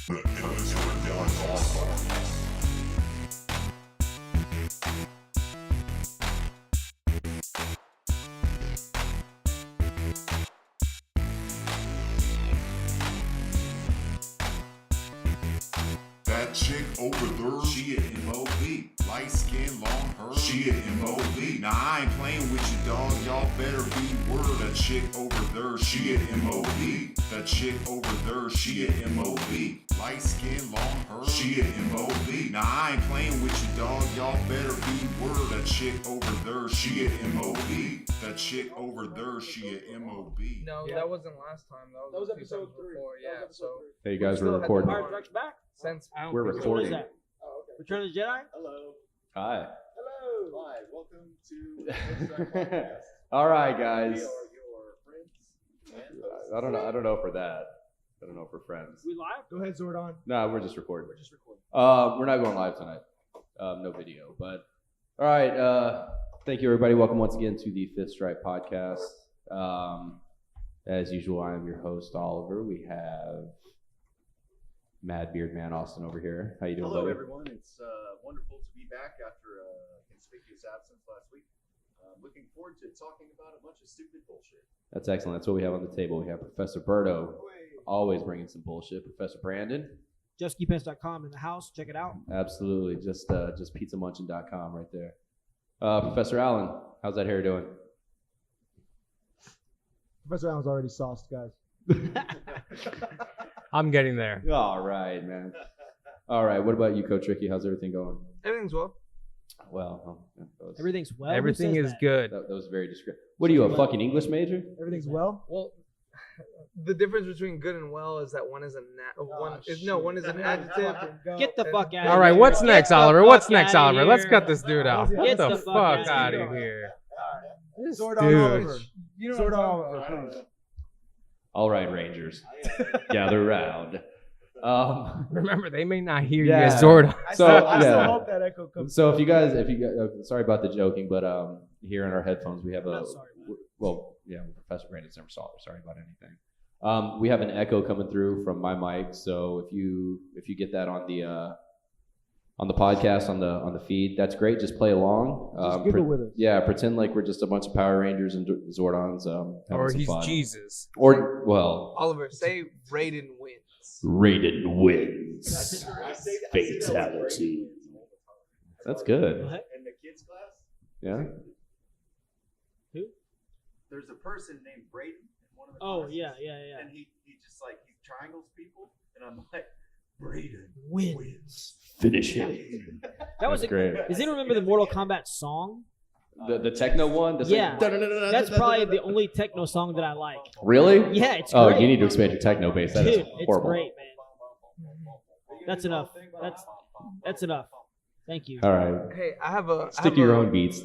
That chick over there, she a MOB. Light skin, long hair, she a MOB. Nah, I ain't playing with you, dog. Y'all better be word. That chick over there, she a MOB. That chick over there, she a MOB. Light skin, long hair, she a MOB. Nah, I ain't playing with you, dog. Y'all better be word. That chick over there, she a MOB. That chick over there, she a MOB. No, that wasn't last time. That was episode 3. Before. Yeah, so. Hey, you guys, we're recording. Back. Since We're recording. Oh, okay. Return of the Jedi? Hello. Hi. Hello. Hi. Welcome to the podcast. All right, guys. We are your friends and hosts. I don't know for that. I don't know if we're friends. We live? Go ahead, Zordon. No, we're just recording. We're just recording. We're not going live tonight. No video. But all right. Thank you, everybody. Welcome once again to the Fifth Stripe podcast. As usual, I am your host, Oliver. We have Mad Beard Man Austin over here. How you doing, Hello, buddy? everyone. It's wonderful to be back after a conspicuous absence last week. Looking forward to talking about a bunch of stupid bullshit. That's excellent. That's what we have on the table. We have Professor Berto, always bringing some bullshit. Professor Brandon. JustKeepPants.com in the house. Check it out. Absolutely. Just pizzamunchin.com right there. Professor Allen, how's that hair doing? Professor Allen's already sauced, guys. I'm getting there. All right, man. All right. What about you, Coach Ricky? How's everything going? Everything's well. Well, that was, Everything's well. Everything is good. that was very descriptive. What are you, a fucking English major? Everything's well? Well, the difference between good and well is that one is one is an adjective. Get the fuck out of here. All right, what's next, Get the Oliver? What's fuck next, outta Oliver? Let's here. cut this dude out. Get Get the the fuck fuck out outta of here. This Zordon dude. Oliver. You know Zordon what I'm Oliver, talking about. please. All right, Rangers. Gather round. Remember, they may not hear Yeah. you as Zordon. I So, still yeah. hope that echo comes. So if you guys, sorry about the joking, but here in our headphones we have I'm not sorry, man. Professor Brandon's never sorry about anything. We have an echo coming through from my mic, so if you get that on the podcast on the feed, that's great. Just play along. Just giggle with us. Yeah, pretend like we're just a bunch of Power Rangers and Zordons. Having Or some he's fun. Jesus. Or well, Oliver, say Raiden wins. Raiden wins. I say Fatality. That's good. What? In the kids' class, Yeah. Who? there's a person named Braden in one of the Oh, classes. yeah. And he just like, he triangles people. And I'm like, Braden Wins. Finish him. That was That's great. Does anyone remember the Mortal Kombat song? The techno one. That's Yeah. like, That's probably the only techno song that I like. Really? Yeah, it's Oh, great. you need to expand your techno base. That is Dude, it's horrible. great, man. That's enough. That's enough. Thank you. All right. Hey, I have a Stick to your own beats.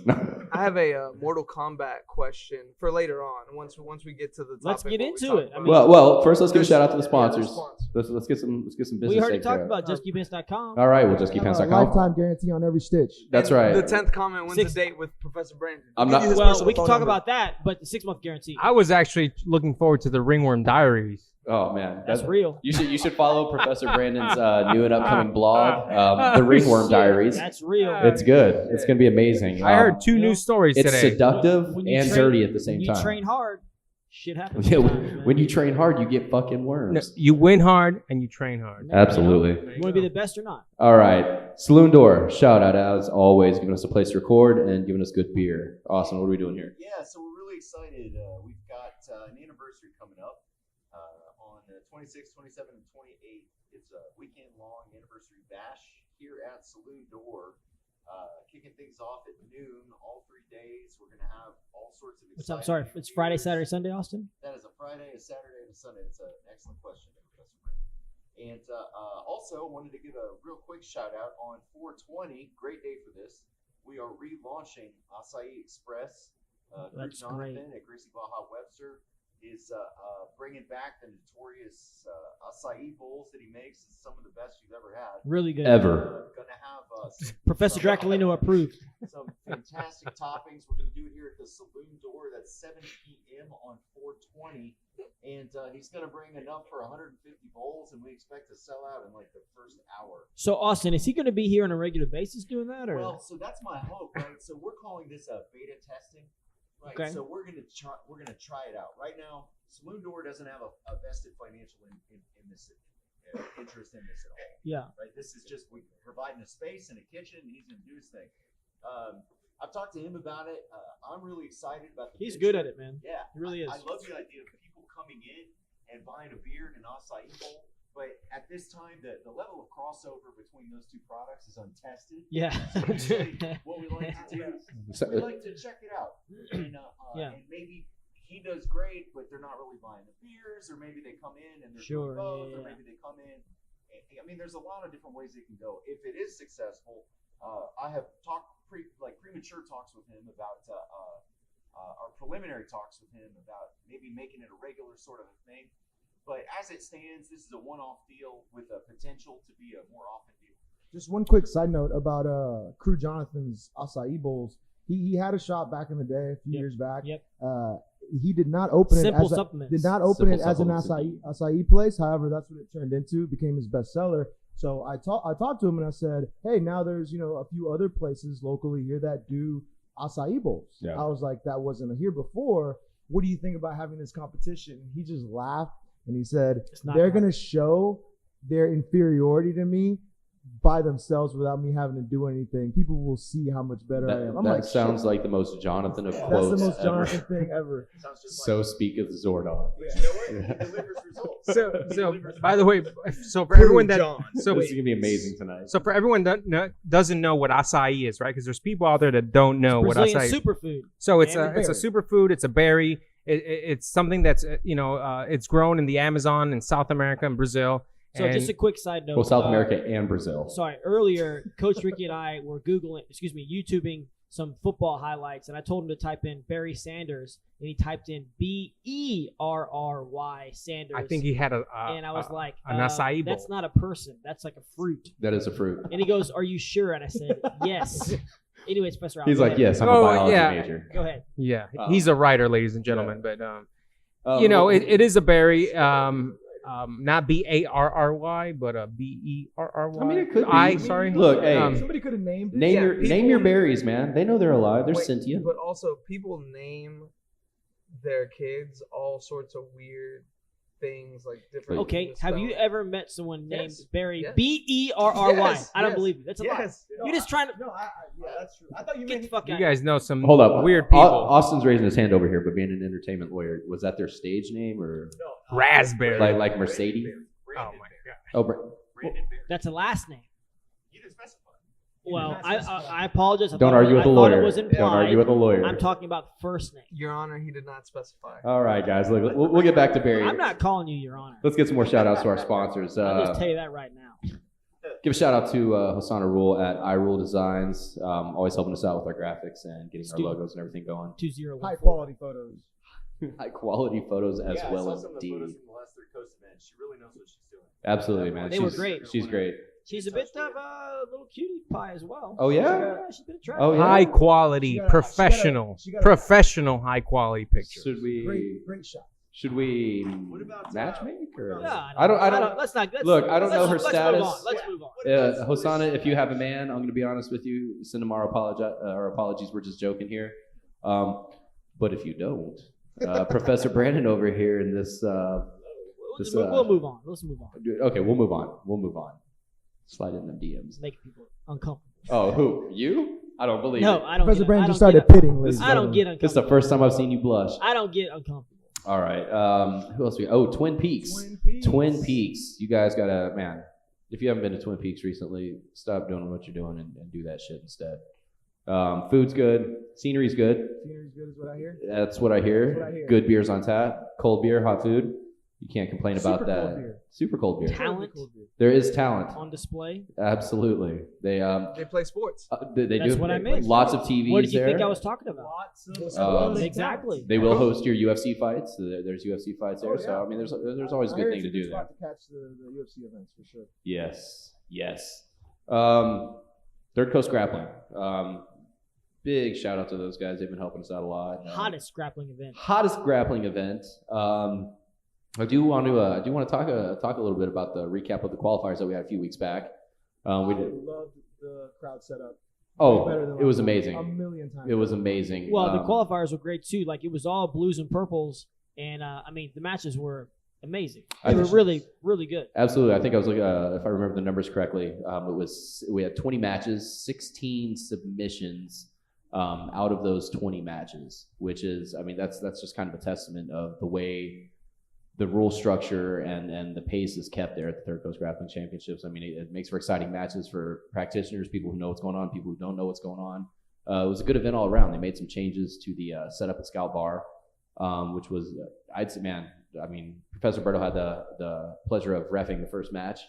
I have a Mortal Kombat question for later on. Once we get to the topic. Let's get what we into talked it. I about. mean- well, first let's give a shout out to the Yeah, sponsors. sponsors. Let's get some business. We already taken talked care of. about JustKeepPants.com. All right, we'll just keep Have a hands.com. lifetime guarantee on every stitch. That's And right. The 10th comment wins 6 a date with Professor Brandon. I'm not. His Well, personal we can phone talk number. about that, but the 6-month guarantee. I was actually looking forward to the Ringworm Diaries. Oh man, That's real. You should follow Professor Brandon's new and upcoming blog, The Ringworm Diaries. That's real. It's good. It's gonna be amazing. I heard 2 new stories It's today. seductive When you and train- dirty at the same When you time. train hard, shit happens. Yeah, sometimes, man. when you train hard, you get fucking No, worms. you win hard and you train hard. Absolutely. You want to be the best or not? All right, Saloon Door. Shout out as always, giving us a place to record and giving us good beer. Awesome. What are we doing here? Yeah, so we're really excited. We've got an anniversary coming up on the 26th, 27th, and 28th. It's a weekend-long anniversary bash here at Saloon Door. Kicking things off at noon all 3 days. We're going to have all sorts of What's up? exciting Sorry, it's Friday, beers. Saturday, Sunday, Austin? That is a Friday, a Saturday, and a Sunday. It's an excellent question, Professor Brandon. And also, wanted to give a real quick shout out on 420. Great day for this. We are relaunching Acai Express. That's Jonathan great. at Gracie Baja Webster is bringing back the notorious acai bowls that he makes. It's some of the best you've ever had. Really good. Ever. Going to have Professor Draculino approved. some fantastic toppings. We're going to do it here at the Saloon Door. That's 7 p.m. on 420. And he's going to bring enough for 150 bowls, and we expect to sell out in like the first hour. So Austin, is he going to be here on a regular basis doing that, or? Well, so that's my hope, right? So we're calling this a beta testing, right? Okay. So we're gonna try it out. Right now, Saloon Door doesn't have a vested financial in this interest in this at all. Yeah. Right. This is just we providing a space and a kitchen, and he's gonna do his thing. I've talked to him about it. I'm really excited about the. He's picture. good at it, man. Yeah, He really is. I love the idea of people coming in and buying a beer and an acai bowl. But at this time, the level of crossover between those two products is untested. Yeah. So usually what we like to do is we like to check it out. And, and maybe he does great, but they're not really buying the beers, or maybe they come in and they're doing both, or maybe they come in. I mean, there's a lot of different ways it can go. If it is successful, I have talked premature talks with him about our preliminary talks with him about maybe making it a regular sort of a thing. But as it stands, this is a one-off deal with a potential to be a more often deal. Just one quick side note about Crew Jonathan's acai bowls. He had a shop back in the day, a few years back. Yep. He did not open it as an acai place. However, that's what it turned into. It became his bestseller. So I talked to him and I said, hey, now there's a few other places locally here that do acai bowls. Yeah. I was like, that wasn't here before. What do you think about having this competition? He just laughed and he said, they're going to show their inferiority to me by themselves without me having to do anything. People will see how much better I am. That sounds like the most Jonathan of quotes. That's the most Jonathan thing ever. So speaketh Zordon. But you know what? He delivers results. So by the way, so for everyone that This is gonna be amazing tonight. So for everyone that doesn't know what acai is, right? Because there's people out there that don't know what Brazilian acai is. superfood. So it's a superfood. It's a berry. It's something that's it's grown in the Amazon in South America and Brazil. So just a quick side note. Well, South America and Brazil. Sorry, earlier, Coach Ricky and I were YouTubing some football highlights, and I told him to type in Barry Sanders, and he typed in Berry Sanders. I think he had and I was like, an acai bowl. that's not a person. That's like a fruit. That is a fruit. And he goes, are you sure? And I said, yes. Anyways, Professor Al, He's go like, ahead. yes, I'm a biology major. Go ahead. Yeah, he's a writer, ladies and gentlemen. But it is a berry. Not Barry, but Berry. I mean, it could be. Sorry. Look, hey, somebody could have named it. name your berries, man. They know they're alive. They're sentient. But also, people name their kids all sorts of weird things, like different. Okay, have you ever met someone named Barry? Yes. Berry. Yes. I don't believe you. That's a lie. No, You're just trying to yeah, that's true. I thought you get the fuck You out. guys know some Hold up. weird people. Austin's raising his hand over here, but being an entertainment lawyer, was that their stage name or Raspberry. like Mercedes? Oh my god. Oh, Brandon Bear. That's a last name. You didn't specify. Well, I apologize. don't argue with the lawyer. It was implied. Don't argue with the lawyer. I'm talking about the first name. Your Honor, he did not specify. All right, guys. Look, we'll get back to Barry. I'm not calling you Your Honor. Let's get some more shout outs to our sponsors. I'll just tell you that right now. Give a shout out to Hosanna Rule at iRule Designs, always helping us out with our graphics and getting our logos and everything going. 2014. High quality photos. High quality photos as I well saw some of the indeed. photos from the last Third Coast event. She really knows what she's doing. Absolutely, man. They were great. She's great. She's a bit of a little cutie pie as well. Oh, yeah? She's been attractive. Oh, yeah. High quality, professional, she got a- professional, high quality pictures. Should we Great shot. What about matchmake or? Yeah, I don't. Let's not. Look, I don't know her let's status. Move on. Let's move on. Hosanna, if you have a man, I'm going to be honest with you. Send him our apologies. We're just joking here. But if you don't, Professor Brandon over here in this. We'll move on. Let's move on. Okay, we'll move on. Slide in them DMs. Make people uncomfortable. Oh, who? You? I don't believe No, it. I don't. Professor get, Brandon I just don't started get, pitting, ladies and I don't gentlemen. get uncomfortable. This is the first time I've seen you blush. I don't get uncomfortable. All right. Who else? Twin Peaks. Twin Peaks. You guys gotta, man. If you haven't been to Twin Peaks recently, stop doing what you're doing and do that shit instead. Food's good. Scenery's good. Scenery's good is what I hear. That's what I hear. That's what I hear. Good beers on tap. Cold beer, hot food. You can't complain about Super that. cold beer. Super cold beer. Talent There is talent. on display. Absolutely. They play sports. they That's do. what I meant. Lots of TVs What did you there. think I was talking about? Exactly. They will host your UFC fights. There's UFC fights there. Oh, yeah. So I mean, there's always a good thing to do there. To catch the UFC events for sure. Yes. Third Coast Grappling. Big shout out to those guys. They've been helping us out a lot. Hottest grappling event. Hottest grappling event. I do want to talk a little bit about the recap of the qualifiers that we had a few weeks back. We did. loved the crowd setup. Oh, Better than it was last time. amazing. A million times. It was amazing. Well, the qualifiers were great too. Like it was all blues and purples, and I mean the matches were amazing. They were really, really good. Absolutely. I think I was looking, if I remember the numbers correctly, we had 20 matches, 16 submissions out of those 20 matches, which is, I mean, that's just kind of a testament of the way the rule structure and the pace is kept there at the Third Coast Grappling Championships. I mean, it makes for exciting matches for practitioners, people who know what's going on, people who don't know what's going on. It was a good event all around. They made some changes to the setup at Scout Bar, which was, I'd say, man, I mean, Professor Berto had the pleasure of reffing the first match.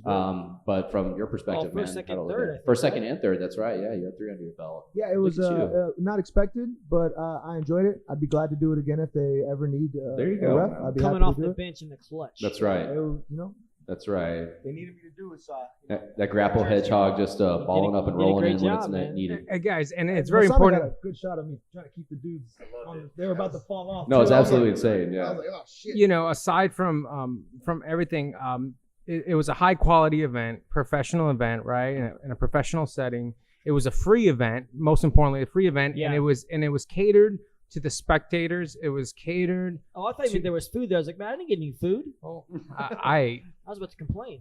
But from your perspective, first, man, second, how'd it look third, there? I think, First, second, right? and third. That's right. Yeah, you had 3 under your belt. Yeah, it was Look at you. not expected, but I enjoyed it. I'd be glad to do it again if they ever need There you a go, ref. man. I'd be Coming happy off to do the it. bench in the clutch. That's right. It was, you know, That's right. they needed me to do it, so That grapple hedgehog just balling up and you did a rolling great in when job, it's man. needed. Guys, and it's And very Masana important. Got a good shot of me trying to keep the dudes. They were about to fall off. No, it's too. I was absolutely like- insane. I Yeah. was like, oh shit. You know, aside from everything, it was a high quality event, professional event, right? In a professional setting. It was a free event, most importantly, a free event, Yeah. and it was catered to the spectators. It was catered. Oh, I thought you meant there was food there. I was like, man, I didn't get any food. Well, I I was about to complain.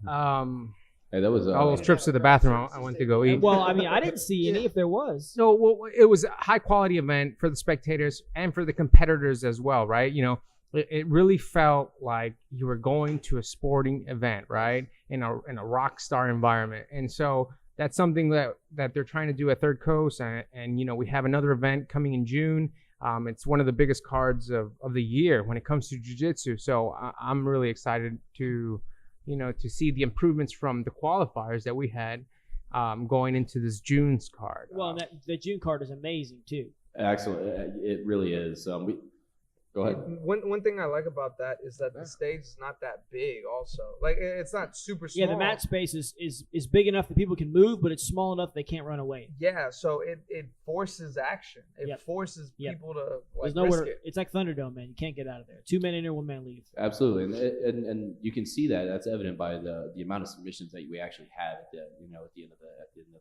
Hey, that was all those trips to the bathroom I went to go eat. Well, I mean, I didn't see any if there was. No, well, it was a high quality event for the spectators and for the competitors as well, right? You know, it really felt like you were going to a sporting event, right? In a rock star environment. And so that's something that they're trying to do at Third Coast. And you know, we have another event coming in June. It's one of the biggest cards of the year when it comes to jiu-jitsu. So I'm really excited to see the improvements from the qualifiers that we had going into this June's card. Well, and the June card is amazing too. excellent. It really is. Go ahead. One thing I like about that is that the stage is not that big. Also, like it's not super small. Yeah, the mat space is big enough that people can move, but it's small enough they can't run away. Yeah, so it forces action. It Yep. forces Yep. people to like There's risk nowhere. it. It's like Thunderdome, man. You can't get out of there. 2 men in there, 1 man leave. Absolutely, and you can see that. That's evident by the amount of submissions that we actually had at the end of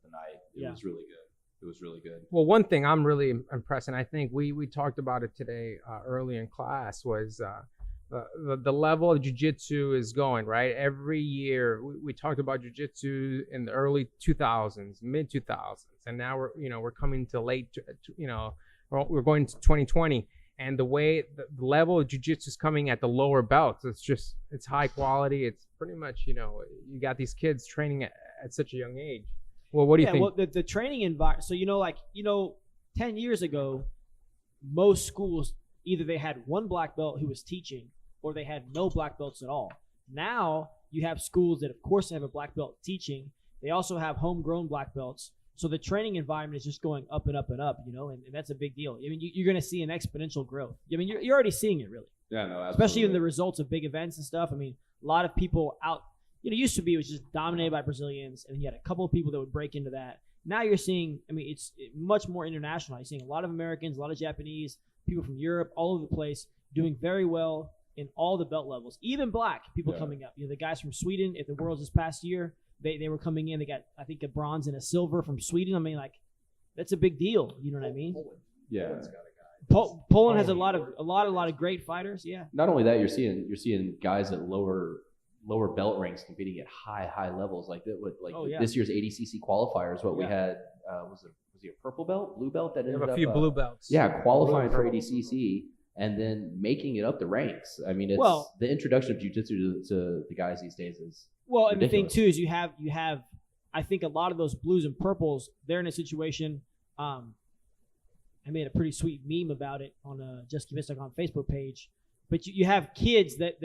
the night. It was really good. It was really good. Well, one thing I'm really impressed, and I think we talked about it today early in class, was the level of jiu-jitsu is going, right? Every year we talked about jiu-jitsu in the early 2000s, mid 2000s, and now we're coming to late, we're going to 2020, and the way the level of jiu-jitsu is coming at the lower belts, it's high quality. It's pretty much, you got these kids training at such a young age. Well, what do you think? Well, the training environment. So 10 years ago, most schools either they had one black belt who was teaching, or they had no black belts at all. Now you have schools that, of course, have a black belt teaching. They also have homegrown black belts. So the training environment is just going up and up and up, and that's a big deal. I mean, you're going to see an exponential growth. I mean, you're already seeing it, really. Yeah, no, absolutely. Especially in the results of big events and stuff. I mean, a lot of people out. Used to be it was just dominated by Brazilians, and you had a couple of people that would break into that. Now you're seeing, I mean, it's much more international. You're seeing a lot of Americans, a lot of Japanese, people from Europe, all over the place, doing very well in all the belt levels. Even black people coming up. The guys from Sweden at the Worlds this past year, they were coming in. They got, I think, a bronze and a silver from Sweden. I mean, like, that's a big deal. You know what I mean? Yeah. Poland has a lot of great fighters. Yeah. Not only that, you're seeing guys at lower belt ranks competing at high levels this year's ADCC qualifiers. What we had was he a purple belt, blue belt that You ended have a up, few blue belts. Yeah, qualifying for ADCC and then making it up the ranks. I mean, it's the introduction of jiu-jitsu to the guys these days is and the thing ridiculous. too is you have I think a lot of those blues and purples, they're in a situation. I made a pretty sweet meme about it on Just Keep Mystic on Facebook page. But you have kids that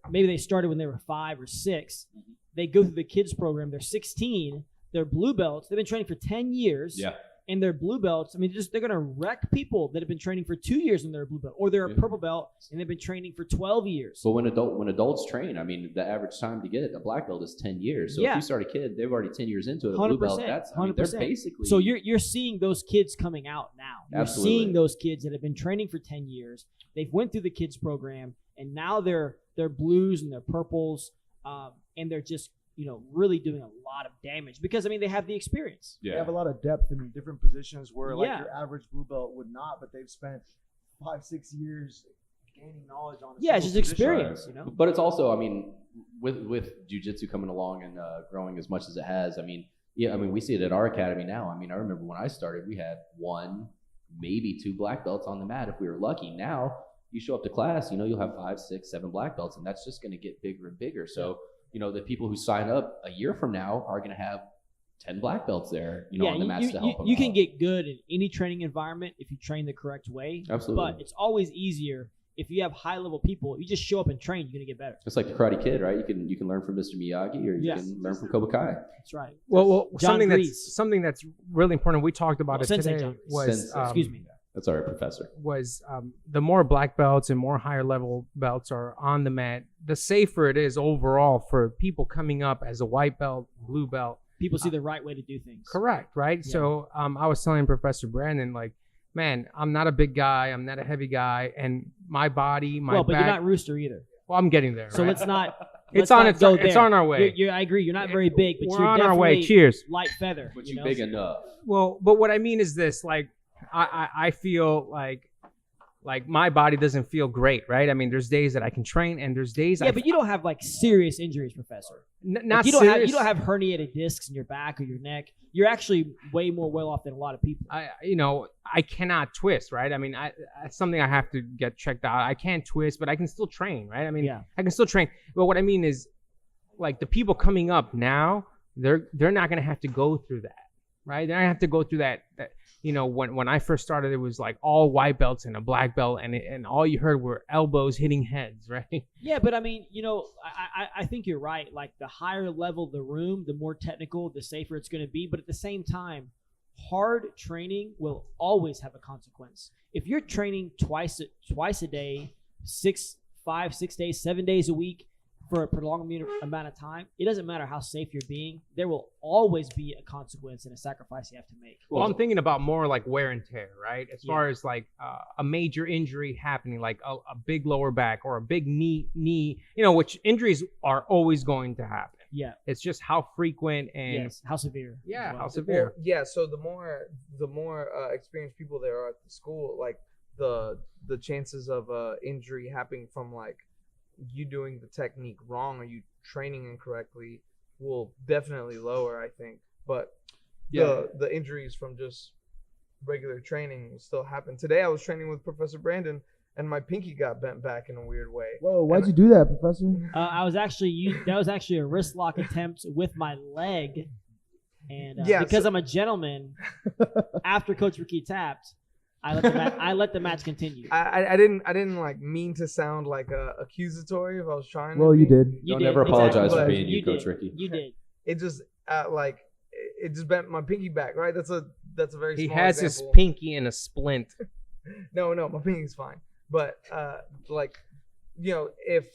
maybe they started when they were 5 or 6. They go through the kids program. They're 16. They're blue belts. They've been training for 10 years. Yeah. And they're blue belts. I mean, they're going to wreck people that have been training for 2 years and they're a blue belt, or they're a purple belt and they've been training for 12 years. But when adults train, I mean, the average time to get a black belt is 10 years. So if you start a kid, they've already 10 years into it. A blue belt, 100%. they're basically. So you're seeing those kids coming out now. You're Absolutely. seeing those kids that have been training for 10 years. They've went through the kids program and now they're blues and they're purples, and they're just really doing a lot of damage because they have the experience. They have a lot of depth in different positions where like your average blue belt would not, but they've spent 5-6 years gaining knowledge on. It's just experience, But it's also, with jiu-jitsu coming along and growing as much as it has, we see it at our academy now. I remember when I started, we had 1, maybe 2 black belts on the mat if we were lucky. Now you show up to class, you'll have 5, 6, 7 black belts, and that's just going to get bigger and bigger. So the people who sign up a year from now are going to have 10 black belts there, on the mats to help them you can out. get good in any training environment if you train the correct way. Absolutely. But it's always easier if you have high-level people. You just show up and train, you're going to get better. It's like the Karate Kid, right? You can learn from Mr. Miyagi, or you can learn from Cobra Kai. That's right. Well, John something that's really important. We talked about it Sensei today. John. Was Excuse me. That's all right, Professor. Was the more black belts and more higher level belts are on the mat, the safer it is overall for people coming up as a white belt, blue belt. People see the right way to do things. Correct, right? Yeah. So I was telling Professor Brandon, like, man, I'm not a big guy, I'm not a heavy guy, and my body, my but back, you're not Rooster either. Well, I'm getting there. So right? let's not. It's on our way. I agree. You're not very big, but we're you're on our way. definitely Cheers. light feather. But you're big enough. Well, but what I mean is this: like, I feel like my body doesn't feel great, right? There's days that I can train, and there's days. Yeah, but you don't have like serious injuries, Professor. Not you serious. don't have herniated discs in your back or your neck. You're actually way more well off than a lot of people. I cannot twist, right? It's something I have to get checked out. I can't twist, but I can still train, right? I can still train. But what I mean is, like, the people coming up now, they're not gonna have to go through that, right? They're gonna have to go through that. When I first started, it was like all white belts and a black belt, and all you heard were elbows hitting heads, right? Yeah, but I think you're right. Like, the higher level the room, the more technical, the safer it's going to be. But at the same time, hard training will always have a consequence. If you're training twice a day, 6 days, 7 days a week for a prolonged amount of time, it doesn't matter how safe you're being. There will always be a consequence and a sacrifice you have to make. Well, I'm thinking about more like wear and tear, right? As far as like a major injury happening, like a big lower back or a big knee, which injuries are always going to happen. Yeah. It's just how frequent and how severe. Yeah, well. how severe. Well, yeah, so the more experienced people there are at the school, like the chances of injury happening from like you doing the technique wrong or you training incorrectly will definitely lower, I think. But the injuries from just regular training will still happen. Today I was training with Professor Brandon and my pinky got bent back in a weird way. Whoa, why'd you do that, Professor? That was actually a wrist lock attempt with my leg. And because I'm a gentleman, after Coach Ricky tapped, I let the match continue. I didn't like mean to sound like accusatory if I was trying. Well, you did. Don't ever apologize for being you, Coach Ricky. You did. It just it just bent my pinky back. Right. That's a very. He small has example. his pinky in a splint. No, my pinky's fine. But if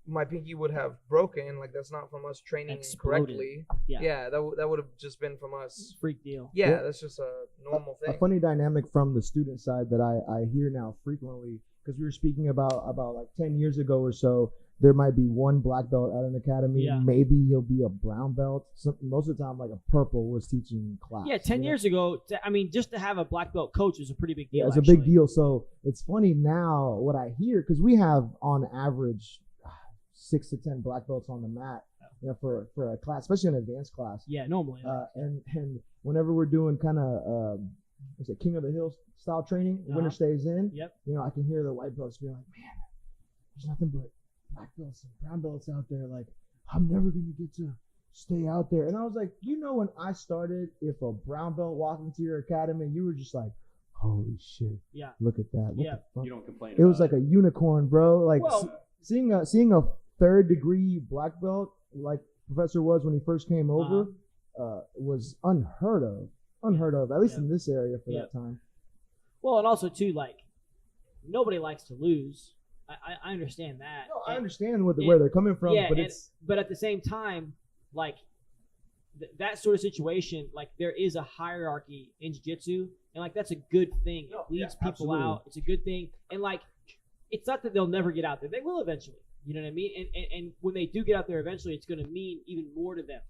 my pinky would have broken, like that's not from us training correctly. Yeah, that would have just been from us. Freak deal. Yeah, that's just a normal thing. A funny dynamic from the student side that I hear now frequently, because we were speaking about like 10 years ago or so, there might be one black belt at an academy. Yeah. Maybe he'll be a brown belt. Most of the time, like a purple was teaching class. Yeah, 10 years ago, just to have a black belt coach is a pretty big deal. Yeah, it's a big deal. So it's funny now what I hear, because we have on average 6 to 10 black belts on the mat, for a class, especially an advanced class. Yeah, normally. And whenever we're doing kind of King of the Hill style training, winner stays in. Yep. I can hear the white belts being like, man, there's nothing but black belts and brown belts out there. Like, I'm never gonna get to stay out there. And I was like, when I started, if a brown belt walked into your academy, you were just like, holy shit. Yeah. Look at that. What Yeah. the fuck? You don't complain. It was like a unicorn, bro. Like seeing a third degree black belt like Professor was when he first came over was unheard of, at least in this area for that time. Well, and also too, like, nobody likes to lose. I understand that. No, I understand where they're coming from, but at the same time, like, that sort of situation, like, there is a hierarchy in jiu-jitsu, and like that's a good thing. It leads people out. It's a good thing, and like it's not that they'll never get out there. They will eventually. You know what I mean? And when they do get out there eventually, it's going to mean even more to them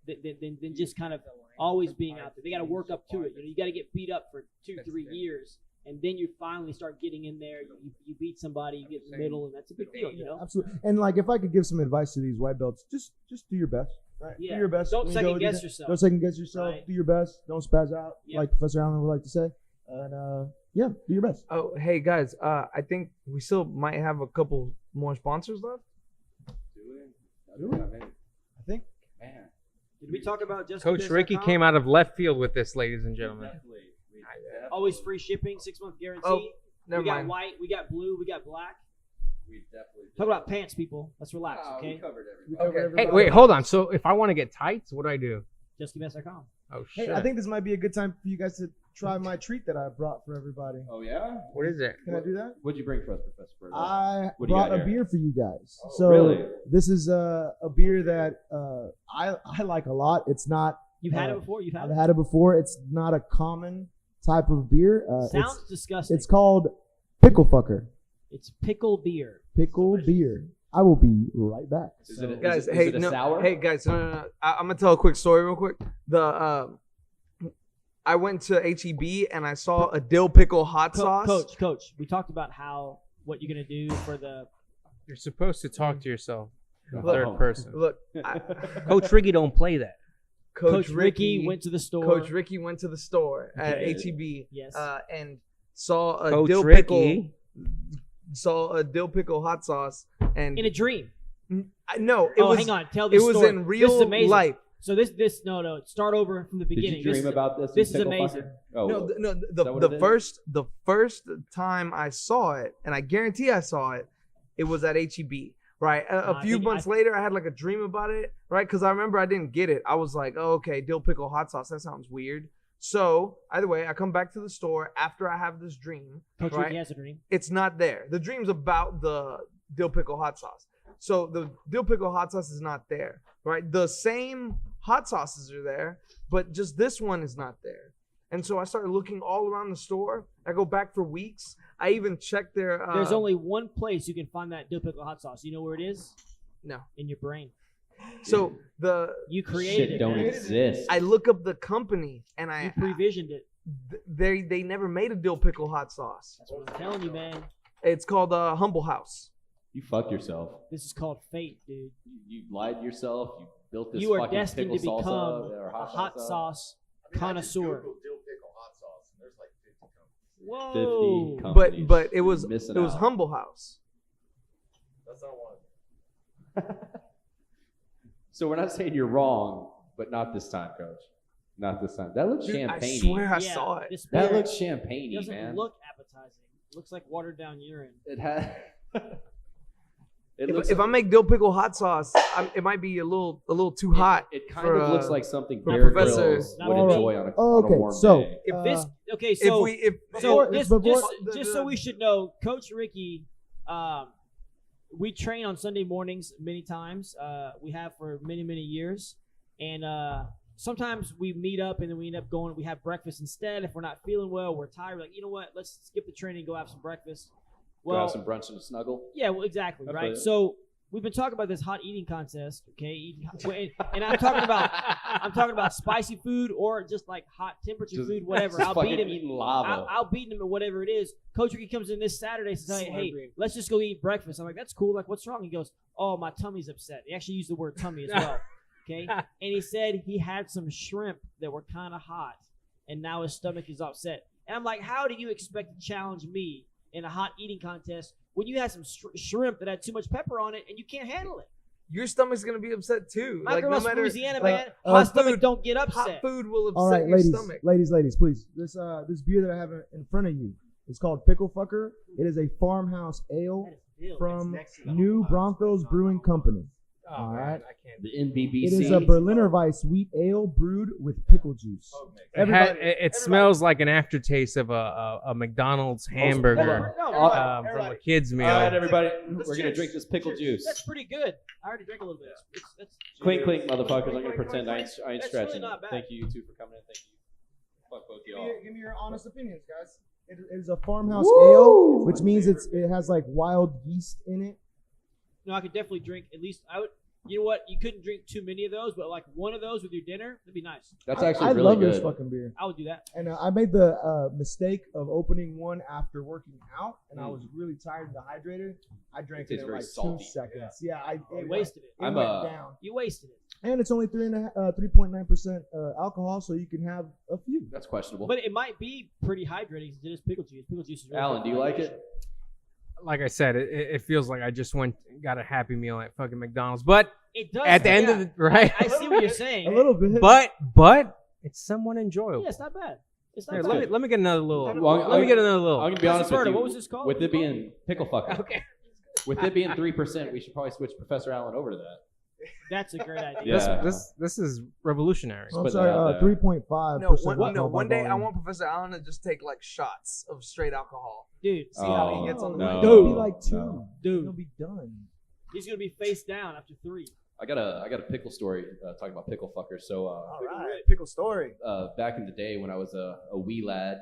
than just kind of always being out there. They got to work up to it. You got to get beat up for 2-3 years, and then you finally start getting in there. You beat somebody, you get in the middle, and that's a big deal. You know? Absolutely. And like, if I could give some advice to these white belts, just do your best. Right? Yeah. Do your best. Don't second guess yourself. Don't second guess yourself. Right. Do your best. Don't spaz out, like Professor Allen would like to say. And yeah, do your best. Oh, hey guys, I think we still might have a couple more sponsors left. I think. Man. Did we talk about just Coach Ricky came out of left field with this, ladies and gentlemen. Always free shipping, 6-month guarantee. Oh, never we got mind. white, we got blue, we got black. We definitely Talk about pants, people. Let's relax, okay? We covered We everything. covered Okay. Hey, everybody. wait, hold on. So if I want to get tights, what do I do? JustGameS.com. Oh shit! Hey, I think this might be a good time for you guys to try my treat that I brought for everybody. Oh yeah. What is it? Can I do that? What'd you bring for us, Professor Bird? I What do you brought got a here? beer for you guys. Oh, So really? this is a beer that I like a lot. It's not. You've had it before? You've had I've it? had it before. It's not a common type of beer. Sounds disgusting. It's called Pickle Fucker. It's pickle beer. Pickle beer. I will be right back. Is it a, Guys, is hey, it a no, sour? hey guys, no. I'm gonna tell a quick story real quick. I went to HEB and I saw a dill pickle hot sauce. Coach, we talked about what you're gonna do for the. You're supposed to talk to yourself in Look, third person. Look, Coach Ricky don't play that. Coach Ricky went to the store. Coach Ricky went to the store at Okay. HEB. Yes. And saw a Coach dill Ricky. pickle hot sauce. And in a dream. no, it was. Hang on. Tell this It was story. in This is real amazing. life. So no. Start over from the Did beginning. you dream This is- about this? this in is Pickle amazing. Fucker? Oh, No, is that what it the first time I saw it, and I guarantee I saw it, it was at HEB. Right, a I few think months later, I had like a dream about it. Right, because I remember I didn't get it. I was like, oh, okay, dill pickle hot sauce. That sounds weird. So either way, I come back to the store after I have this dream. Coach right? Ricky has a dream. It's not there. The dream's about the dill pickle hot sauce. So the dill pickle hot sauce is not there, right? The same hot sauces are there, but just this one is not there. And so I started looking all around the store. I go back for weeks. I even checked their. There's only one place you can find that dill pickle hot sauce. You know where it is? No. In your brain. So You created Shit it. don't exist. I look up the company and You pre-visioned it. they never made a dill pickle hot sauce. That's what I'm telling you, man. It's called Humble House. You fucked yourself. This is called fate, dude. You lied to yourself. You built this You are fucking destined to pickle become salsa or a hot sauce I mean, I just connoisseur. Googled dill pickle hot sauce, and there's like 50 companies. 50 Whoa. companies. But it was Missing it was out. Humble House. That's not one. So we're not saying you're wrong, but not this time, Coach. Not this time. That looks Dude, I champagne. swear I Yeah, saw it. This That beer looks champagne-y, doesn't man. look appetizing. It looks like watered down urine. It has. It looks. If I make dill pickle hot sauce, it might be a little too hot. It kind for, of looks uh, like something for Bear Professor- Grylls would Alright. enjoy on a Okay, warm so day. If this okay, If so we if so before- just so we should know, Coach Ricky, we train on Sunday mornings many times. We have for many years, and sometimes we meet up and then we end up going. We have breakfast instead. If we're not feeling well, we're tired. We're like, you know what? Let's skip the training and go have some breakfast. Go Well, have some brunch and a snuggle. yeah, well, exactly, I feel right? you. So we've been talking about this hot eating contest, okay? And I'm talking about spicy food or just like hot temperature Just- food, whatever. just I'll beat fucking him. eating lava. I'll beat him at whatever it is. Coach Ricky comes in this Saturday says, hey, let's just go eat breakfast. I'm like, that's cool. Like, what's wrong? He goes, oh, my tummy's upset. He actually used the word tummy as well. Okay. And he said he had some shrimp that were kind of hot, and now his stomach is upset. And I'm like, how do you expect to challenge me in a hot eating contest when you had some shrimp that had too much pepper on it and you can't handle it? your stomach's gonna be upset too. My girl's from Louisiana, like, man. Hot stomach food- don't get hot upset. food will upset All right, your ladies, stomach. ladies, please. This beer that I have in front of you is called Pickle Fucker. It is a farmhouse ale That is ill. from next to the New Humble House, Braunfels but it's not Brewing Humble House. Company. Oh, All man, right. I can't. The NBBC. It is a Berliner Weiss wheat ale brewed with pickle juice. It smells like an aftertaste of a McDonald's hamburger from a kid's meal. All right, everybody. Let's We're gonna cheers. drink this pickle Cheers. juice. That's pretty good. I already drank a little bit. That's Clink, clink, motherfuckers. I'm gonna pretend I ain't That's stretching. really not bad. Thank you two for coming in. Thank you. Fuck both y'all. Give me your honest opinions, guys. It is a farmhouse ale, which means it has like wild yeast in it. No, I could definitely drink at least. I would. You know what? You couldn't drink too many of those, but like one of those with your dinner, that'd be nice. That's actually I really love good. this fucking beer. I would do that. And I made the mistake of opening one after working out, and I was really tired and dehydrated. I drank it tastes in very like salty. 2 seconds. Yeah, I You wasted it. It I'm went a- down. You wasted it. And it's only 3.9% alcohol, so you can have a few. That's questionable. But it might be pretty hydrating since it is pickle juice. Pickle juice is really Alan, good do you for like hydration. it? Like I said, it feels like I just went and got a Happy Meal at fucking McDonald's. But It does. at the end yeah. of the right, I see what you're saying. A little bit. but it's somewhat enjoyable. Yeah, it's not bad. It's not Here, bad. let me get another little. Well, let me get another little. I'm gonna be honest with Roberto, you. what was this called? With it being pickle fucker. Okay. With it being 3%, we should probably switch Professor Allen over to that. That's a great idea. Yeah. This is revolutionary. I'm put sorry, that out there. 3.5%. No, one day I want Professor Allen to just take like shots of straight alcohol. Dude, See how he Oh, gets on the no. mic. It'll be like 2. No. Dude. It'll be done. he's going to be face down after 3. I got a pickle story talking about pickle fuckers. So All right. Pickle story. back in the day when I was a wee lad,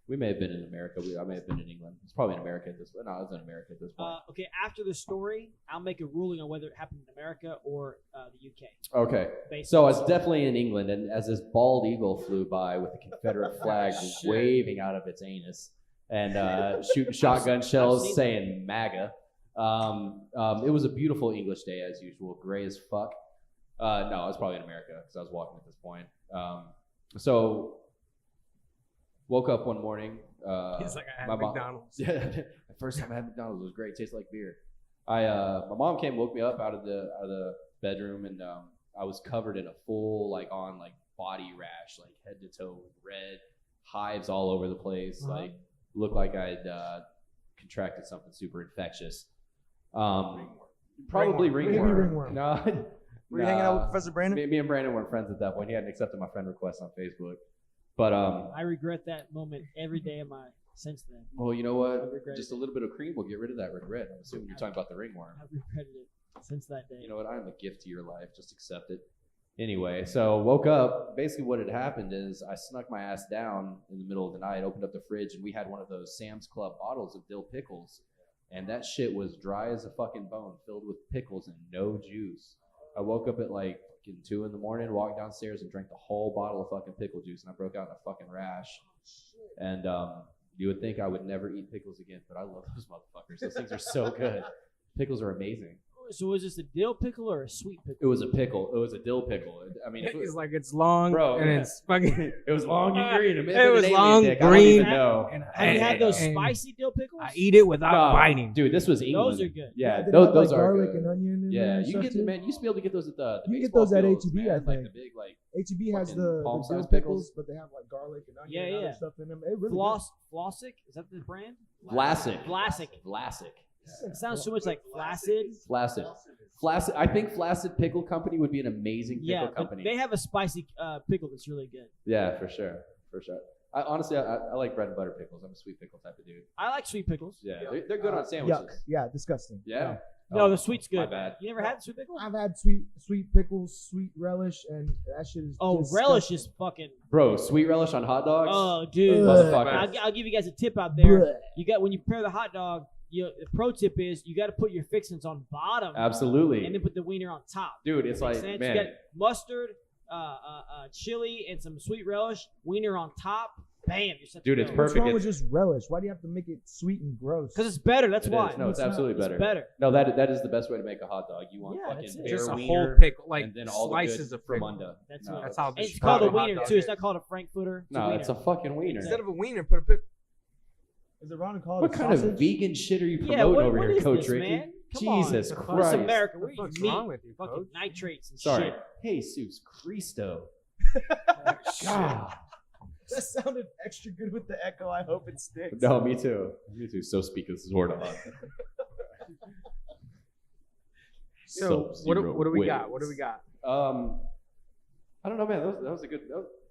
we may have been in America. I may have been in England. It's probably in America at this point. No, I was in America at this point. Okay, after the story, I'll make a ruling on whether it happened in America or the UK. Okay. Based So I on was the- definitely in England, and as this bald eagle flew by with the Confederate flag Shit. waving out of its anus and shooting shotgun shells seen saying MAGA, it was a beautiful English day as usual, gray as fuck. No, I was probably in America because I was walking at this point. So woke up one morning. He's like, I had my mom- McDonald's. Yeah, the first time I had McDonald's, it was great. It tasted like beer. My mom came, woke me up out of the bedroom, and I was covered in a full body rash, like head to toe, red, hives all over the place. Like looked like I'd contracted something super infectious. Probably Maybe ringworm. ringworm. No. Were you hanging out with Professor Brandon? Me and Brandon weren't friends at that point. He hadn't accepted my friend request on Facebook. But I regret that moment every day of my since then. well, you know I what? regret Just it. a little bit of cream will get rid of that regret. I'm assuming you're talking about the ringworm. I've regretted it since that day. You know what? I'm a gift to your life. Just accept it. Anyway, so woke up. Basically, what had happened is I snuck my ass down in the middle of the night, opened up the fridge, and we had one of those Sam's Club bottles of dill pickles. And that shit was dry as a fucking bone, filled with pickles and no juice. I woke up at like 2 in the morning, walked downstairs and drank the whole bottle of fucking pickle juice, and I broke out in a fucking rash. And you would think I would never eat pickles again, but I love those motherfuckers. Those things are so good. Pickles are amazing. So was this a dill pickle or a sweet pickle? It was a pickle. It was a dill pickle. I mean, He's like, it's long, Bro, and yeah. it's fucking. it was long and green. It was long, green, No, and Have you had those and spicy dill pickles? I eat it without biting. dude. This was England. Those are good. Yeah, they those, have, those like, are garlic good. and onion in there Yeah, and you can stuff, get too. man. You used to be able to get those at the You can get baseball those at fields, H-E-B, man. I Like think. the big like H-E-B has fucking the palm-sized dill pickles. but they have like garlic and onion Yeah, and yeah. other stuff in them. It really Flossic? Is that the brand? Vlasic. Vlasic. It sounds so much like flaccid. Flaccid. I think Flaccid Pickle Company would be an amazing pickle Yeah, but company. they have a spicy pickle that's really good. Yeah, for sure. I honestly like bread and butter pickles. I'm a sweet pickle type of dude. I like sweet pickles. Yeah, they're good on Yuck. sandwiches. Yeah, disgusting. Yeah. No, Oh, the sweet's good. My bad. You never had sweet pickle? I've had sweet pickles, sweet relish, and that shit is Oh, disgusting. relish is fucking. Bro, sweet relish on hot dogs. Oh, dude. Motherfucker. I'll give you guys a tip out there. Blech. You got when you prepare the hot dog. The pro tip is you got to put your fixins on bottom, Absolutely. and then put the wiener on top. Dude, it's Makes like, sense? man. You got mustard, chili, and some sweet relish. Wiener on top. Bam! You're set Dude, to it's go. What's perfect. wrong with just relish? Why do you have to make it sweet and gross? Because it's better. That's It why. is. No, it's It's not. absolutely It's better. better. No, that is the best way to make a hot dog. You want Yeah, that's fucking it. bare Just a wiener whole pickle, like and then all slices the of good from pickle. under. That's No, what- That's how And the it's called a Chicago hot wiener dog too. It's is. not called a frankfurter. It's a No, wiener. it's a fucking wiener. Instead of a wiener, put a pickle. Is it wrong to call it What a kind of sausage? vegan shit are you Yeah, promoting what, over what here, is Coach this, Ricky? man? Come Jesus on. Christ. This is America. What We the fuck's eat meat, wrong with you, fucking Coach? nitrates and Sorry. shit. Jesus Christo. God. That sounded extra good with the echo. I hope it sticks. No, me too. Me too. So speak this word on. So what do we got? What do we got? I don't know, man. That was a good.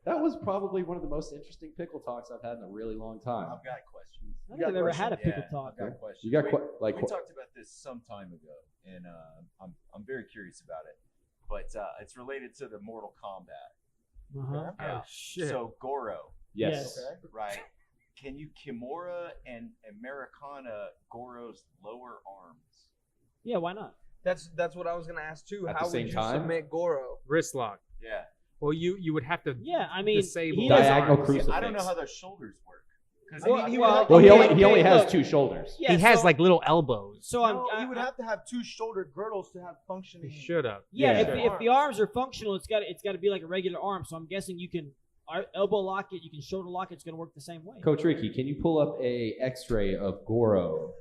That was probably one of the most interesting pickle talks I've had in a really long time. I've got questions. I don't think I've ever had a pickle Yeah, talk. I've got questions. You got we, like we talked about this some time ago, and I'm very curious about it. But it's related to the Mortal Kombat. Uh-huh. Yeah. Oh shit! So Goro, yes. Yes. right? can you Kimura and Americana Goro's lower arms? Yeah, why not? That's what I was gonna ask too. At How the same would you time? submit Goro? Wrist lock. Yeah. Well, you would have to Yeah, I mean, disable he his doesn't- Diagonal arms. crucifix. I don't know how their shoulders work. 'Cause Well, he well, would have Well, he Okay, only okay, has look. 2 shoulders. Yeah, he has so- like little elbows. So you would have to have 2 shoulder girdles to have functioning. He should have. Yeah, Yeah. if the arms are functional, it's got to be like a regular arm. So I'm guessing you can elbow lock it, you can shoulder lock it. It's going to work the same way. Coach Ricky, can you pull up a X-ray of Goro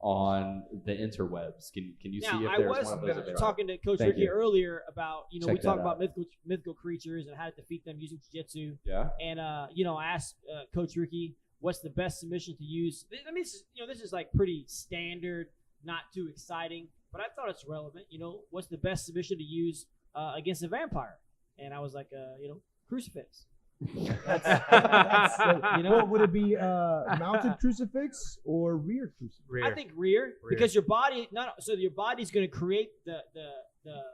on the interwebs? Can you see Now, if I there's was one of those available? talking to Coach Thank Ricky you. earlier about, we Check talk that about out. mythical creatures and how to defeat them using jiu-jitsu. Yeah. And I asked Coach Ricky, what's the best submission to use? I mean, this is like pretty standard, not too exciting, but I thought it's relevant. What's the best submission to use against a vampire? And I was like, crucifix. What would it be? Mounted crucifix or rear crucifix? Rear. I think rear, because your body's going to create the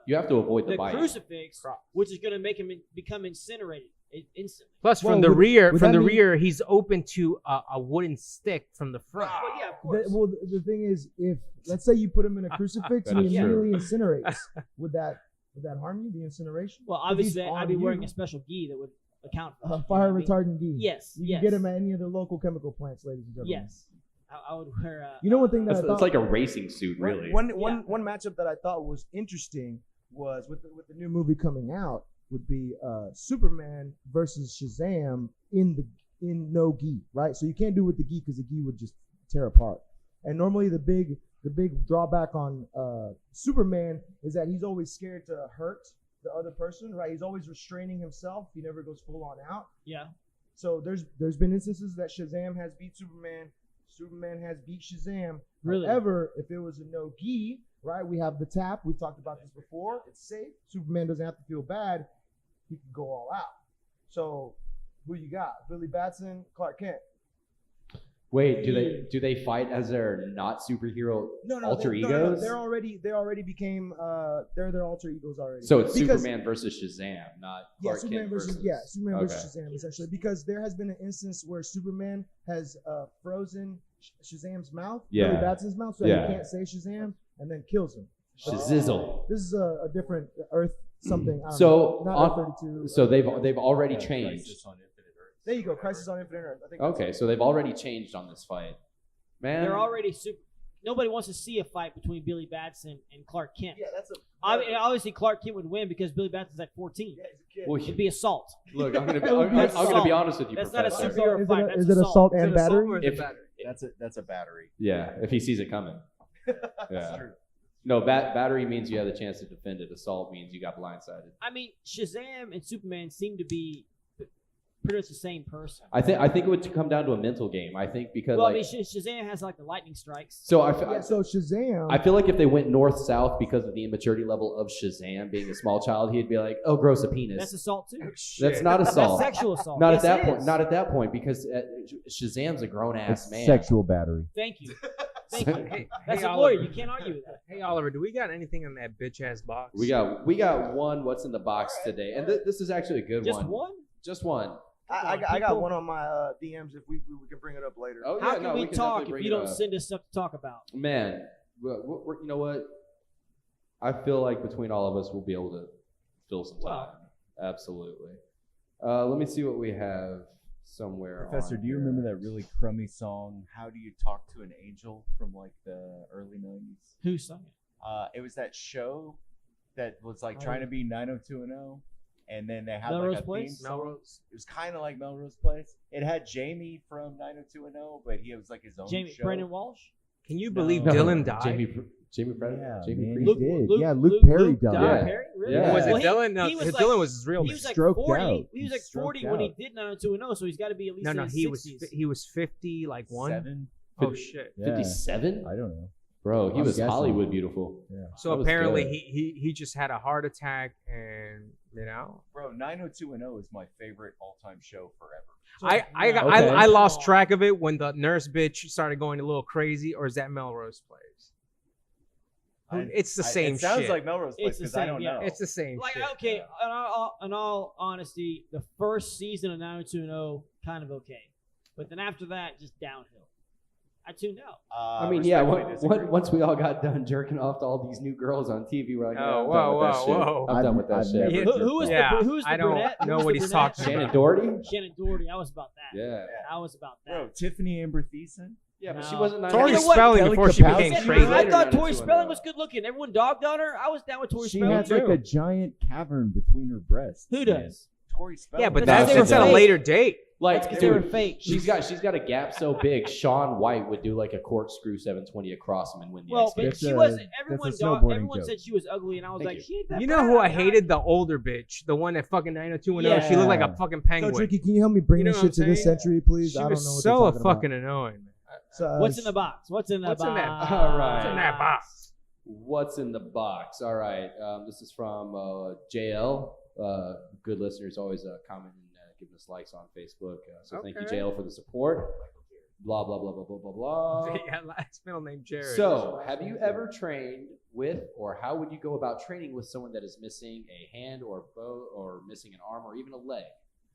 You have to avoid the bite. crucifix, which is going to make him become incinerated instantly. Plus, Well, from the rear, would from that the mean- rear, he's open to a wooden stick from the front. Well, yeah, of course. The thing is, if let's say you put him in a crucifix and That he is true. immediately incinerates, would that harm you? The incineration? Well, If he's obviously, I'd on be wearing you, a special gi that would account for a that, fire you know what I mean? retardant gi. Yes, You yes. can get them at any of the local chemical plants, ladies and gentlemen. Yes, I would wear. You know one thing that It's, I thought it's like a racing suit, really. One matchup that I thought was interesting was with the new movie coming out would be Superman versus Shazam in no gi, right? So you can't do it with the gi because the gi would just tear apart. And normally the big drawback on Superman is that he's always scared to hurt the other person, right? He's always restraining himself. He never goes full on out. Yeah. So there's been instances that Shazam has beat Superman, Superman has beat Shazam. Really? However, if it was a no gi, right? We have the tap. We've talked about this before. It's safe. Superman doesn't have to feel bad. He can go all out. So who you got? Billy Batson, Clark Kent. Wait, do they fight as their not superhero alter egos? They already became they're their alter egos already. So it's Because- Superman versus Shazam, not Clark Superman Kent versus versus Superman versus Okay. Shazam essentially, because there has been an instance where Superman has frozen Shazam's mouth, Yeah. Billy Batson's mouth, so Yeah. he can't say Shazam, and then kills him. Shazizzle. This is a different Earth something. I don't So know, not on- Earth 32. So they've already changed. There you go, Crisis on Infinite Earth. I think. Okay, so they've already changed on this fight, man. They're already nobody wants to see a fight between Billy Batson and Clark Kent. Yeah, that's a. Obviously, Clark Kent would win because Billy Batson's at 14. Yeah, he's a kid. Well, It'd be assault. Look, I'm gonna be That's I'm gonna be assault. honest with you, That's not a Professor. superhero Is fight. it, That's is it assault and battery? If- That's a battery. Yeah, if he sees it coming. Yeah. No, battery means you have the chance to defend it. Assault means you got blindsided. I mean, Shazam and Superman seem to be pretty much the same person. I think it would come down to a mental game. I think because Well, like I mean, Shazam has like the lightning strikes. so Yeah, so Shazam. I feel like if they went north south because of the immaturity level of Shazam being a small child, he'd be like, "Oh, gross, a penis." That's assault too. That's not assault. That's sexual assault. Not Yes, at that it point. is. Not at that point because Shazam's a grown ass man. Sexual battery. Thank you. Thank you. Hey, That's hey, a lawyer. Oliver. You can't argue with that. Hey Oliver, do we got anything in that bitch ass box? We got one. What's in the box today? And this is actually a good Just one. one? Just one. I got one on my DMs if we can bring it up later. Oh How yeah, can no, we can talk definitely if bring you it don't up. send us stuff to talk about? Man, you know what? I feel like between all of us, we'll be able to fill some time. Wow. Absolutely. Let me see what we have somewhere. Professor, on do you here. remember that really crummy song, How Do You Talk to an Angel, from like the early 90s? Who sung it? It was that show that was like trying to be 90210, and then they had Melrose like a Place? theme song. It was kind of like Melrose Place. It had Jamie from 90210, but he was like his own Jamie show. Brendan Walsh? Can you believe No, Dylan died? Jamie Predator. Yeah, Jamie man, Priest. he did. Luke- yeah, Luke- Luke Perry Luke died. Yeah. Perry? Really? Yeah. Was it Well, Dylan? No, he was like- Dylan was his real He name. was like Stroked 40. out. He was like Stroked 40 when he out. did 90210, so he's got to be at least in his he 60s. was 50, like one. 7? Oh shit. Yeah. 57? I don't know. Bro, he I'm was guessing. Hollywood beautiful. Yeah. So That was apparently good. he just had a heart attack and Bro, 90210 is my favorite all-time show forever. I lost track of it when the nurse bitch started going a little crazy, or is that Melrose Place? It's the same It sounds shit. like Melrose Place It's the because I same, don't yeah. know. It's the same Like, shit. okay, in all honesty, the first season of 90210, kind of okay. But then after that, just downhill. I tuned out. I mean, yeah. Once we all got done jerking off to all these new girls on TV, we're like, Oh, I'm done with that shit. whoa. I'm done with that I've shit. never- Who was Yeah, the who's the I don't brunette? know Who's what the he's brunette? talking Shannon Doherty. Shannon Doherty. I was about that. Yeah. I was about that. Bro, Tiffany Amber Thiessen. Yeah, but No. she wasn't. Tori You know what? Spelling Kelly before she Kapowski. became Yeah, crazy. I thought Later Tori into Spelling it. was good looking. Everyone dogged on her. I was down with Tori She Spelling had too. like a giant cavern between her breasts. Who does? Tori Spelling. Yeah, but That's that's because at a they were later date. Like, That's because they were dude, fake. she's got a gap so big. Sean White would do like a corkscrew 720 across him and win the Well, X but Games. she That's a- wasn't. that's a snowboarding Everyone joke. said she was ugly, and I was Thank like, you. she ain't that You know bad. who I hated? The older bitch, the one that fucking 90210. She looked like a Yeah. fucking Coach penguin. Ricky, can you help me bring You know this what shit to I'm this saying? century, please? She I don't know was what so they're talking fucking about. annoying, man. So, What's in the box? What's in the What's in box? that box? All right. What's in that box? What's in the box? All right. This is from JL. Good listeners, always commenting and giving us likes on Facebook. So thank you, Okay. JL, for the support. Blah, blah, blah, blah, blah, blah, blah. Yeah, last middle name Jared. So, have you ever trained with, or how would you go about training with someone that is missing a hand or both, or missing an arm or even a leg?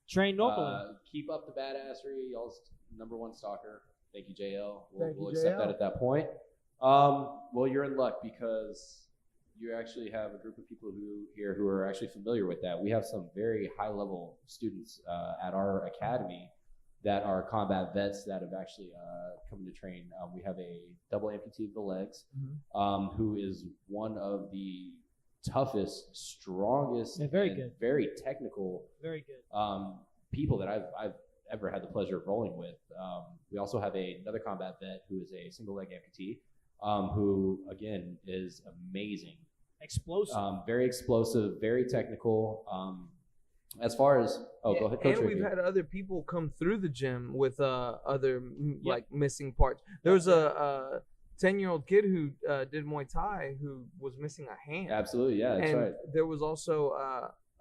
Train normally. Keep up the badassery. Y'all's number one stalker. Thank you, JL. Thank you, We'll accept JL. that at that point. Well, you're in luck because you actually have a group of people who are actually familiar with that. We have some very high-level students at our academy that are combat vets that have actually come to train. We have a double amputee of the legs, who is one of the toughest, strongest, Yeah, very and good. very technical Very good. people that I've ever had the pleasure of rolling with. We also have another combat vet who is a single leg amputee, who again is amazing. Explosive. Very explosive, very technical. As far as go ahead, Coach and we've Ricky. had other people come through the gym with other Yep. like missing parts. There was a 10-year-old kid who did Muay Thai who was missing a hand. Absolutely, yeah, that's and right. there was also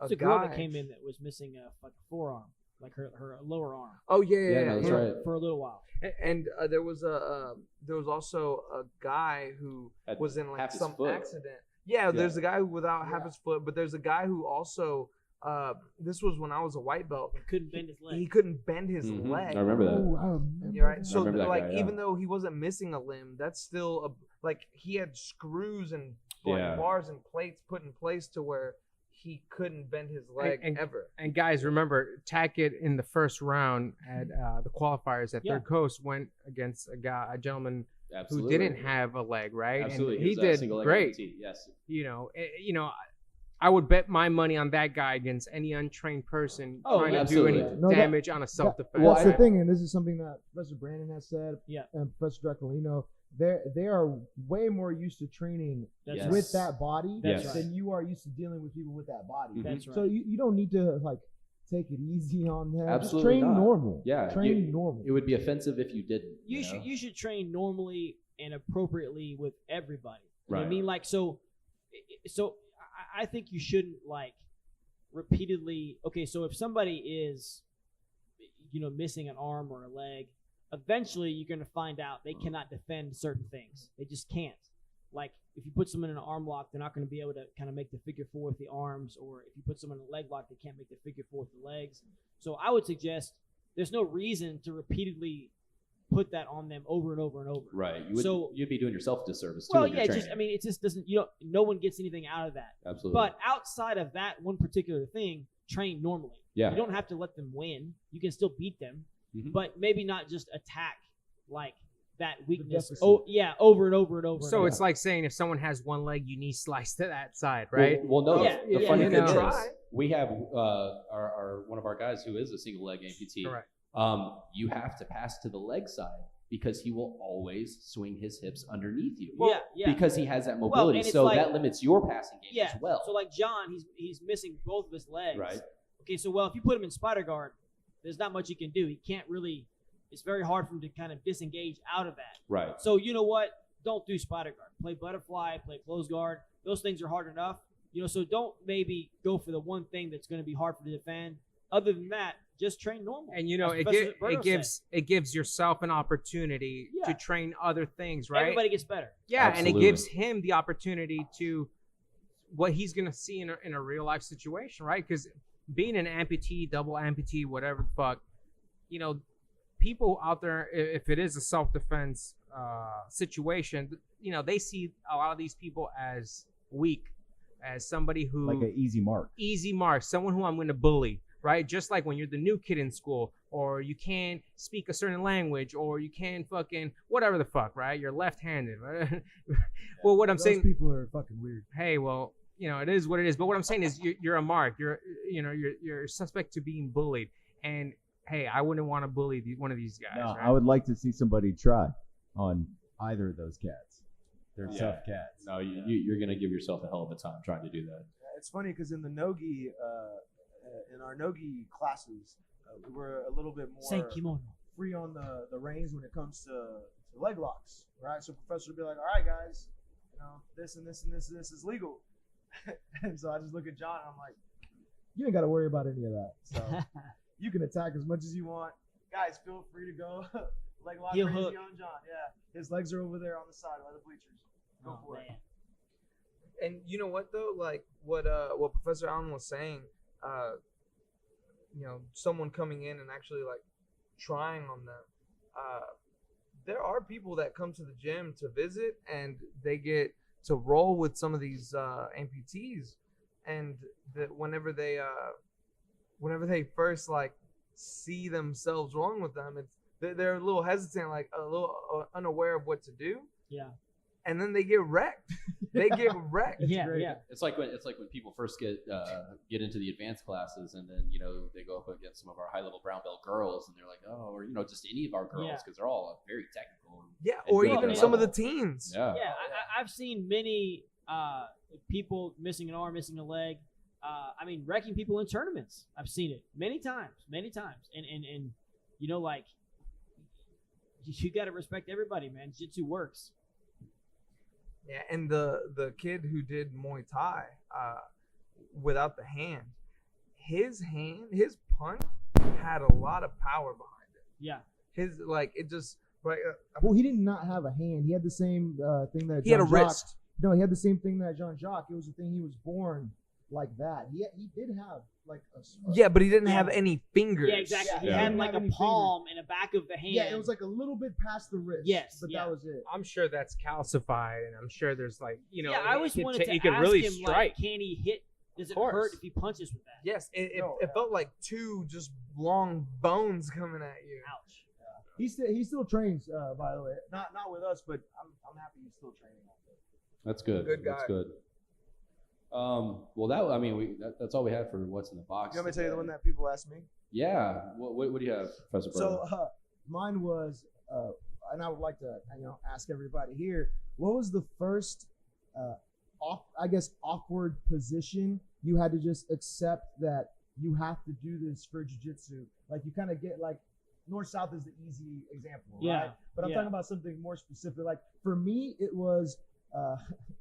There's a guy girl that came in that was missing like a forearm, like her lower arm, Oh yeah, Yeah, no, that's yeah. right. for a little while. And there was also a guy who Had was in like half his some foot. accident. Yeah, there's a guy who without half his foot, but there's a guy who also this was when I was a white belt. He couldn't bend his leg. He couldn't bend his Mhm. leg. I remember that. Ooh, I remember You're right. that. So remember that like guy, yeah. even though he wasn't missing a limb, that's still like he had screws and like Yeah. bars and plates put in place to where he couldn't bend his leg and- ever. And guys, remember, Tackett in the first round at the qualifiers at Yeah. Third Coast went against a gentleman Absolutely. who didn't have a leg, right? Absolutely, And he was a did single-leg great. amputee, yes. You know, I would bet my money on that guy against any untrained person Oh, trying to do absolutely. any No, that- damage on a self-defense. Well, That's the I- thing, and this is something that Professor Brandon has said, Yeah. and Professor Dracolino. They are way more used to training That's Yes. right. with that body That's Yes. than you are used to dealing with people with that body. Mhm. That's right. So you don't need to like take it easy on them. Absolutely Just train not. normal. Yeah, train normal. It would be offensive if you didn't. you know? should train normally and appropriately with everybody. You know what I Right. mean, like so I think you shouldn't like repeatedly. Okay, so if somebody is, missing an arm or a leg, eventually you're gonna find out they cannot defend certain things. They just can't. Like if you put someone in an arm lock, they're not going to be able to kind of make the figure four with the arms, or if you put someone in a leg lock, they can't make the figure four with the legs. So I would suggest there's no reason to repeatedly put that on them over and over and over. Right. You'd be doing yourself a disservice too. Well, when you're yeah, training. it just doesn't. No one gets anything out of that. Absolutely. But outside of that one particular thing, train normally. Yeah. You don't have to let them win. You can still beat them, Mhm. but maybe not just attack like that weakness. deficit. Oh, yeah, over and over and over. So and it's over. like saying if someone has one leg, you knee slice to that side, right? Well, no. Yeah, the yeah, funny you thing know. is, we have our one of our guys who is a single leg amputee. Correct. You have to pass to the leg side because he will always swing his hips underneath you. yeah. Because he has that Well, mobility, and it's so like- that limits your passing game Yeah. as well. So like John, he's missing both of his legs. Right. Okay, so if you put him in spider guard, there's not much he can do. He can't really. It's very hard for him to kind of disengage out of that. Right. So you know what? Don't do spider guard. Play butterfly. Play close guard. Those things are hard enough. So don't maybe go for the one thing that's going to be hard for you to defend. Other than that, just train normal. And As Professor Berto it gives yourself an opportunity Yeah. to train other things, said. right? Everybody gets better. Yeah, and Absolutely. it gives him the opportunity to what he's gonna see in a real life situation, right? Because being an amputee, double amputee, whatever the fuck, people out there, if it is a self-defense situation, you know, they see a lot of these people as weak, as somebody who Like an easy mark. someone who I'm going to bully, right? Just like when you're the new kid in school, or you can't speak a certain language, or you can't fucking whatever the fuck, right? You're left-handed, right? Well, what I'm Those saying, people are fucking weird. hey, well, you know, it is what it is. But what I'm saying is, you're a mark. You're suspect to being bullied, and hey, I wouldn't want to bully one of these guys. No, right? I would like to see somebody try on either of those cats. They're Yeah. tough cats. No, you're gonna give yourself a hell of a time trying to do that. It's funny because in the nogi, in our nogi classes, we were a little bit more Senkimono. free on the reins when it comes to leg locks, right? So professor would be like, all right, guys, you know, this and this and this and this is legal. And so I just look at John and I'm like, you ain't got to worry about any of that. So you can attack as much as you want. Guys, feel free to go leg lock Heel crazy hook. on John. Yeah, his legs are over there on the side by the bleachers. Go Oh, for it. man. And you know what though, like what Professor Allen was saying, you know, someone coming in and actually like trying on them. There are people that come to the gym to visit and they get to roll with some of these amputees, and that whenever they first like see themselves rolling with them, they're a little hesitant, like a little unaware of what to do. Yeah. And then they get wrecked. They get wrecked. Yeah. great. Yeah. It's like when people first get into the advanced classes, and then they go up against some of our high level brown belt girls, and they're like, oh, or just any of our girls, Yeah. because they're all very technical. Yeah, and or good at even their some of the level. teens. Yeah. Yeah, I've seen many people missing an arm, missing a leg. I mean, wrecking people in tournaments. I've seen it many times, and like you got to respect everybody, man. Jiu-jitsu works. Yeah, and the kid who did Muay Thai without the hand, his punch had a lot of power behind it. Yeah, His it just right. Well, he did not have a hand. He had the same thing that He had a Jean-Jacques- wrist. No, he had the same thing that Jean-Jacques. It was the thing he was born like that. He did have like a Yeah, but he didn't Yeah. have any fingers. yeah, exactly. He Yeah. had Didn't like have a any palm and a back of the hand. Yeah, it was like a little bit past the wrist. Yes, but yeah. that was it. I'm sure that's calcified, and I'm sure there's like, yeah, I always wanted to you could ask really him, strike. like, can he hit? Does it course. hurt if he punches with that? Yes, it No, felt like two just long bones coming at you. Ouch. He still trains, by the way. Not with us, but I'm happy he's still training. That's good. Good guy. That's good. Well, that's all we had for what's in the box. You want me to tell you the today. one that people ask me? Yeah. What do you have, Professor Burrow? So mine was, and I would like to ask everybody here, what was the first, awkward position you had to just accept that you have to do this for jiu-jitsu? Like you kind of get like north-south is the easy example, Yeah, right? But I'm yeah. talking about something more specific. Like for me, it was,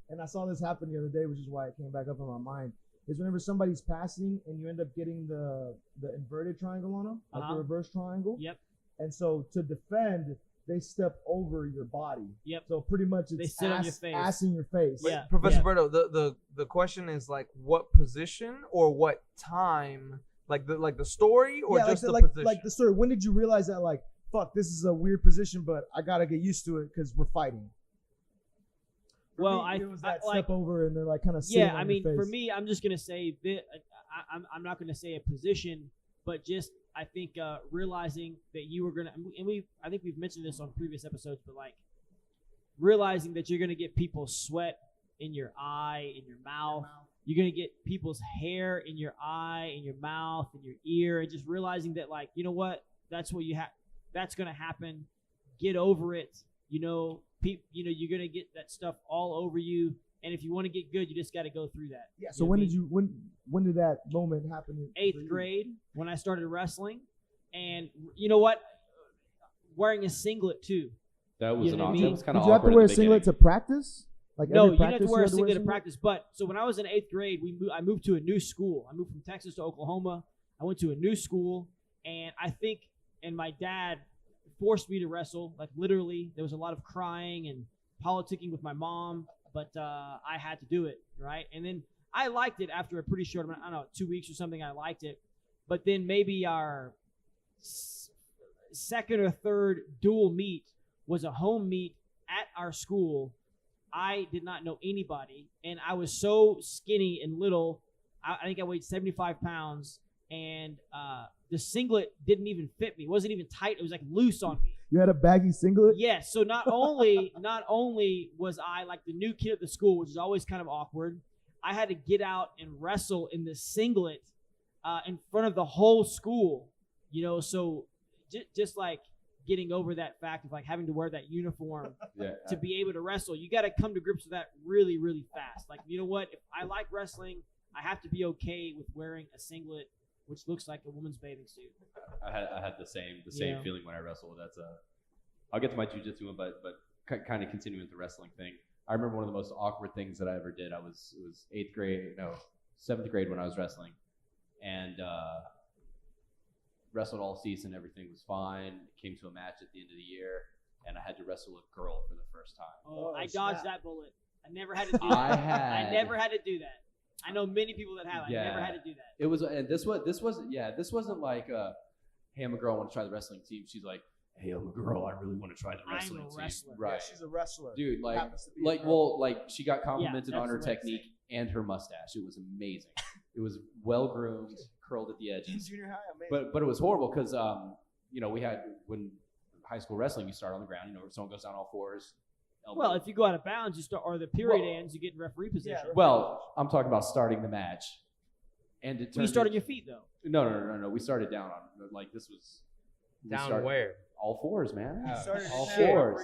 and I saw this happen the other day, which is why it came back up in my mind, is whenever somebody's passing and you end up getting the inverted triangle on them, like Uh-huh. the reverse triangle. Yep. And so to defend, they step over your body. Yep. So pretty much it's They sit on your face. ass in your face. Yeah. Professor Berto, the question is like what position or what time? Like the story or Yeah, just the like position? like the story. When did you realize that like, fuck, this is a weird position, but I gotta get used to it because we're fighting? For Well, me, I- it was I- that like- step over and they're like kind of sitting Yeah, on I your mean, for face. me, I'm just gonna say that I'm not gonna say a position, but just I think realizing that you were gonna, and I think we've mentioned this on previous episodes, but like realizing that you're gonna get people's sweat in your eye, in your mouth. You're gonna get people's hair in your eye, in your mouth, in your ear, and just realizing that, like, you know what? That's what you have. That's gonna happen. Get over it. You're gonna get that stuff all over you. And if you want to get good, you just got to go through that. Yeah. You So know when what I did you when did that moment happen? for Eighth you? grade when I started wrestling, and you know what? Wearing a singlet too. That was You know what I mean? that was kind Did of you have to awkward wear at a the singlet to beginning. practice? Like No, every you didn't have practice to wear a had singlet to practice. But so when I was in eighth grade, I moved to a new school. I moved from Texas to Oklahoma. I went to a new school, and my dad forced me to wrestle. Like literally, there was a lot of crying and politicking with my mom, but I had to do it, right? And then I liked it after a pretty short amount, I don't know, 2 weeks or something. I liked it, but then maybe second or third dual meet was a home meet at our school. I did not know anybody, and I was so skinny and little. I think I weighed 75 pounds, and the singlet didn't even fit me. It wasn't even tight. It was like loose on me. You had a baggy singlet? Yes. So not only was I like the new kid at the school, which is always kind of awkward, I had to get out and wrestle in this singlet in front of the whole school. You know, so just like getting over that fact of like having to wear that uniform to be able to wrestle, you got to come to grips with that really, really fast. Like, you know what? If I like wrestling, I have to be okay with wearing a singlet which looks like a woman's bathing suit. I had the same feeling when I wrestled. I'll get to my jiu-jitsu one, but kind of continuing with the wrestling thing. I remember one of the most awkward things that I ever did. It was 7th grade when I was wrestling, and wrestled all season. Everything was fine. It came to a match at the end of the year, and I had to wrestle a girl for the first time. Oh, I dodged that bullet. I never had to do that. I never had to do that. I know many people that have. I never had to do that. It was, and this wasn't like, hey, I'm a girl, I want to try the wrestling team. She's like, hey, I'm a girl, I really want to try the wrestling team. Wrestler. Right. Yeah, she's a wrestler. Dude, she got complimented on her technique and her mustache. It was amazing. It was well groomed, curled at the edges. In junior high, amazing. But it was horrible because we had, when high school wrestling, you start on the ground. Someone goes down all fours. Elbow. Well, if you go out of bounds, you start, or the period ends, you get in referee position. Yeah, well, I'm talking about starting the match. And you start on your feet, though. No. We started down on, like, this was. Down where? All fours, man. All shit. fours.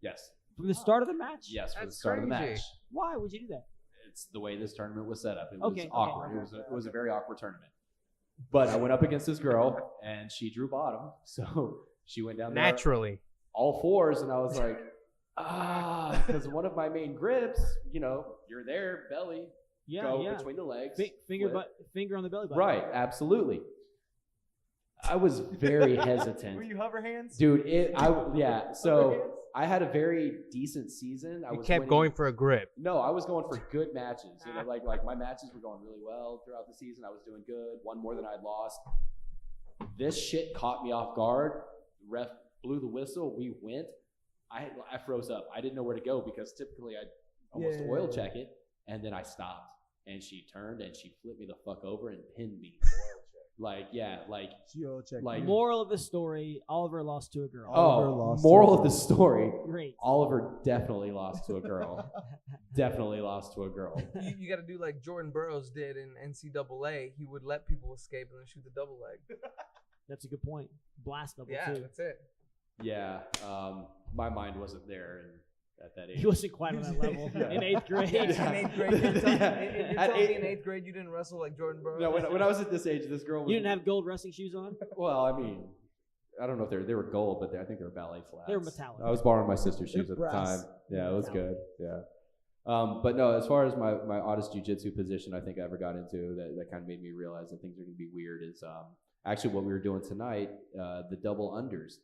Yes. From the start of the match? Yes, from the That's start of the crazy. match. Why would you do that? It's the way this tournament was set up. It Okay, was awkward. It was a very awkward tournament. But I went up against this girl, and she drew bottom. So she went down there. Naturally. All fours, and I was like, because one of my main grips, you're there, belly, go between the legs. Finger on the belly button. Right, absolutely. I was very hesitant. Were you hover hands? Dude, so I had a very decent season. You kept going for a grip. No, I was going for good matches. Like my matches were going really well throughout the season. I was doing good, one more than I'd lost. This shit caught me off guard. The ref blew the whistle. We went. I froze up. I didn't know where to go because typically I'd almost oil check it, and then I stopped. And she turned and she flipped me the fuck over and pinned me. She oil checked. Moral of the story: Oliver lost to a girl. Moral of the story: Great. Oliver definitely lost to a girl. Definitely lost to a girl. You got to do like Jordan Burroughs did in NCAA. He would let people escape and then shoot the double leg. That's a good point. Blast double Yeah, too. that's it. Yeah, my mind wasn't there at that age. He wasn't quite on that level in 8th grade. In 8th grade, you're At telling me in 8th grade you didn't wrestle like Jordan Burroughs? No, when I was at this age, this girl was. You didn't have gold wrestling shoes on? Well, I mean, I don't know if they were gold, but I think they were ballet flats. They were metallic. I was borrowing my sister's shoes at the brass. time. Yeah, it was good. Yeah. But no, as far as my oddest jiu-jitsu position I think I ever got into that kind of made me realize that things are going to be weird is actually what we were doing tonight, the double unders.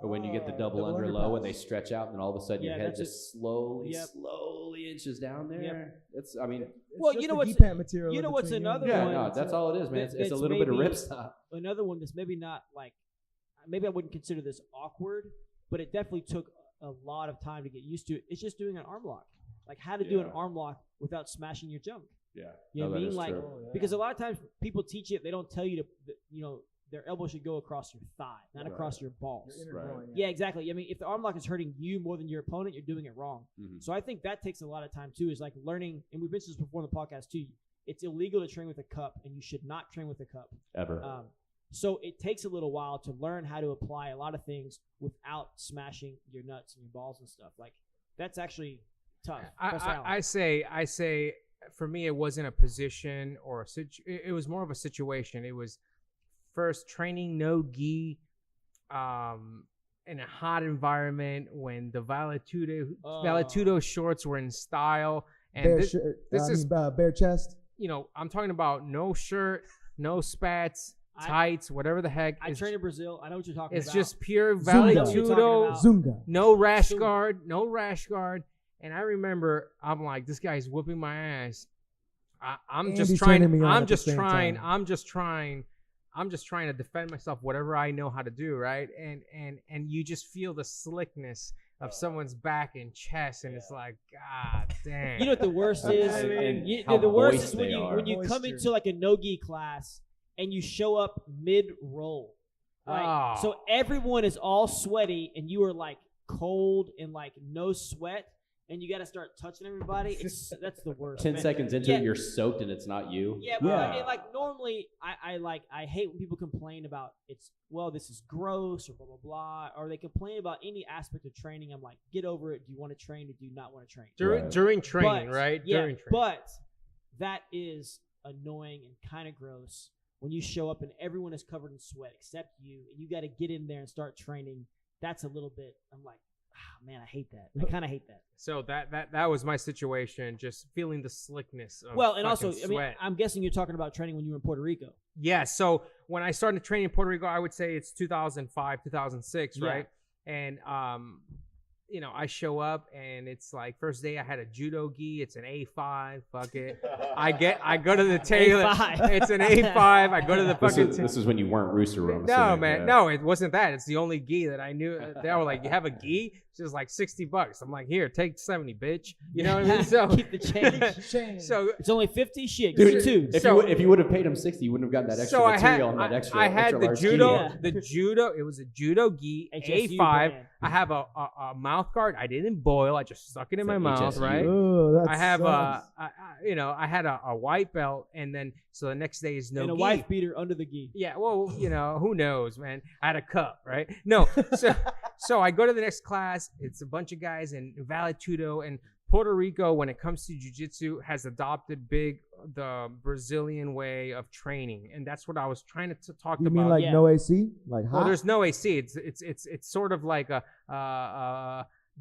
Or when you get the double under low and they stretch out, and then all of a sudden your head just slowly inches down there. Yep. It's, I mean, Well, just you know the what's G-pad material you know in what's between another yeah, one? no, that's all it is, man. It's a that's little bit of maybe rip stop. Another one that's maybe not like, maybe I wouldn't consider this awkward, but it definitely took a lot of time to get used to. It's just doing an arm lock, like how to do an arm lock without smashing your junk. Yeah, You know what I mean? Like, true. because a lot of times people teach it, they don't tell you to, their elbow should go across your thigh, not across your balls. Your inner groin, Yeah, exactly. I mean, if the arm lock is hurting you more than your opponent, you're doing it wrong. Mm-hmm. So I think that takes a lot of time too. Is like learning, and we've mentioned this before in the podcast too. It's illegal to train with a cup, and you should not train with a cup Ever. So it takes a little while to learn how to apply a lot of things without smashing your nuts and your balls and stuff. Like that's actually tough. I say, for me, it wasn't a position or it was more of a situation. It was first training no gi, in a hot environment when the Valetudo shorts were in style, and bare chest. I'm talking about no shirt, no spats, tights, whatever the heck. I train in Brazil. I know what you're talking It's about. just pure Zunga. Valetudo, Zunga. no rash guard. And I remember, I'm like, this guy's whooping my ass. I'm just trying I'm just trying to defend myself, whatever I know how to do, right? And you just feel the slickness of someone's back and chest, and it's like, God damn. You know what the worst is? And how The worst moist is when they you are. when you come Moisture. into like a no-gi class and you show up mid-roll, right? Oh. So everyone is all sweaty and you are like cold and like no sweat, and you got to start touching everybody. That's the worst. 10 man. seconds into Yeah. it, you're soaked and it's not you. Yeah, but Yeah. like normally, I hate when people complain about this is gross or blah blah blah, or they complain about any aspect of training. I'm like, get over it. Do you want to train or do you not want to train? Right. During training, But- right? Yeah, During training. but that is annoying and kind of gross when you show up and everyone is covered in sweat except you, and you got to get in there and start training. That's a little bit. I'm like, man, I hate that. I kind of hate that. So that was my situation, just feeling the slickness of Well, and also, fucking I mean, sweat. I'm guessing you're talking about training when you were in Puerto Rico. Yeah, so when I started training in Puerto Rico, I would say it's 2005, 2006, Yeah. right? And I show up and it's like first day I had a judo gi. It's an A5. Fuck it. I go to the tailor. A5. It's an A5. I go to the fucking. This is when you weren't Rooster Room. No, man. No, it wasn't that. It's the only gi that I knew. They were like, you have a gi? It's just like $60. I'm like, here, take 70, bitch. You know what I mean? So Keep the change. Change. So It's only 50. Shit, give Dude, me two. if you would have paid him 60, you wouldn't have gotten that extra so I had material and that extra. I had extra the large judo, Yeah. the judo. It was a judo gi, HSU A5. brand. I have a mouth guard. I didn't boil. I just stuck it in It's my an mouth, HSU. right? Oh, that I have sucks. I had a white belt, and then so the next day is no and a gi. wife beater under the gi. Yeah, well, who knows, man? I had a cup, right? No, so I go to the next class. It's a bunch of guys in Valetudo and Puerto Rico. When it comes to jiu-jitsu, has adopted the Brazilian way of training, and that's what I was trying to talk You about. mean like Yeah. no AC? Like Well, hot? there's no AC. It's sort of like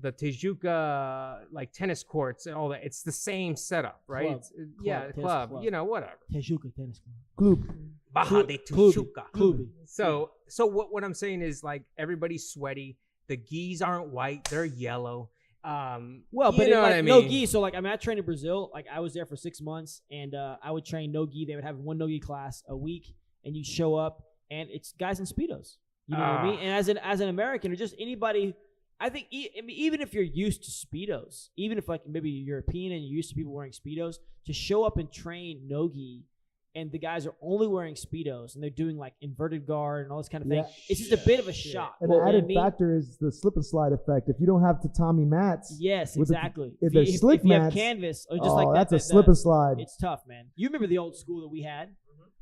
the Tijuca like tennis courts and all that. It's the same setup, right? Club. Yeah, Tennis club. club. Whatever. Tejuca tennis club. Club. Baja de Club. Tijuca. Club. So what I'm saying is like everybody's sweaty. The gis aren't white; they're yellow. Well, you but know like what I no mean? gi. So like, I trained in Brazil. Like I was there for 6 months, and I would train no gi. They would have one no gi class a week, and you show up, and it's guys in speedos. You know what I mean? And as an American or just anybody, I think even if you're used to speedos, even if like maybe you're European and you're used to people wearing speedos, to show up and train no gi, and the guys are only wearing speedos and they're doing like inverted guard and all this kind of thing. Yeah. It's just a bit of a shock. And You know the what I added mean? factor is the slip and slide effect. If you don't have tatami mats, Yes, with the- exactly. if they're you- slick if you have mats, canvas or just like that, that's a slip and slide. it's tough, man. You remember the old school that we had,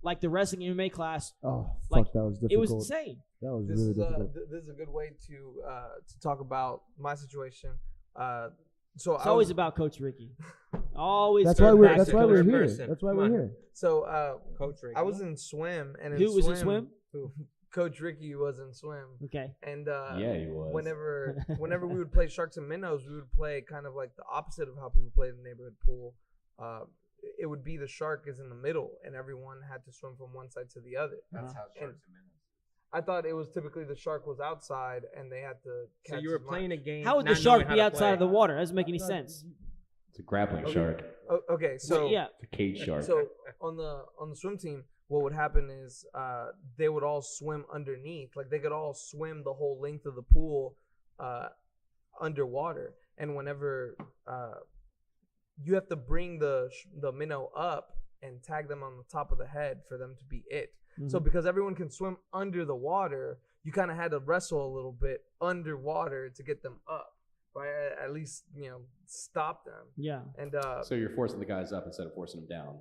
like the wrestling MMA class. Oh, like, fuck, that was difficult. It was insane. That was This really is difficult. this is a good way to talk about my situation. So It's I always was, about Coach Ricky. Always. That's goes why we're back that's to why Coach we're Ricky. here. person. That's why Come we're on. here. so Coach Ricky. I was in swim, and in Who was in swim? Who? Coach Ricky was in swim, Okay. and Yeah, he was. whenever we would play sharks and minnows, we would play kind of like the opposite of how people play in the neighborhood pool. It would be the shark is in the middle, and everyone had to swim from one side to the other. That's how And sharks and minnows. I thought it was typically the shark was outside, and they had to. So catch you were as playing a much. game. How would the not knowing shark how be to outside play. of the water? That doesn't make any sense. It's a grappling shark. Okay, so yeah. It's a cage shark. So on the swim team, what would happen is they would all swim underneath, like they could all swim the whole length of the pool underwater. And whenever you have to bring the minnow up and tag them on the top of the head for them to be it. So because everyone can swim under the water, you kind of had to wrestle a little bit underwater to get them up, right? At least stop them. Yeah. And So you're forcing the guys up instead of forcing them down.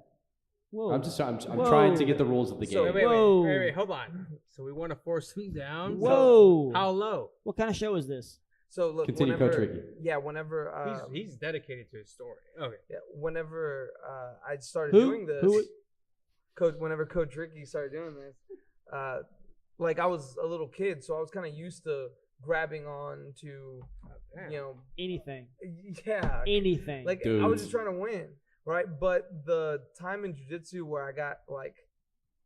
Whoa. I'm Whoa. trying to get the rules of the So- game. Whoa. Wait, hold on. So we want to force him down? Whoa. How low? What kind of show is this? So look, Continue, whenever, Coach Ricky. Yeah, whenever He's dedicated to his story. Okay. whenever I started Who? doing this, Who? whenever Coach Ricky started doing this, like I was a little kid, so I was kind of used to grabbing on to, Anything. yeah, Anything. like I was Dudes. just trying to win, right? But the time in jiu-jitsu where I got like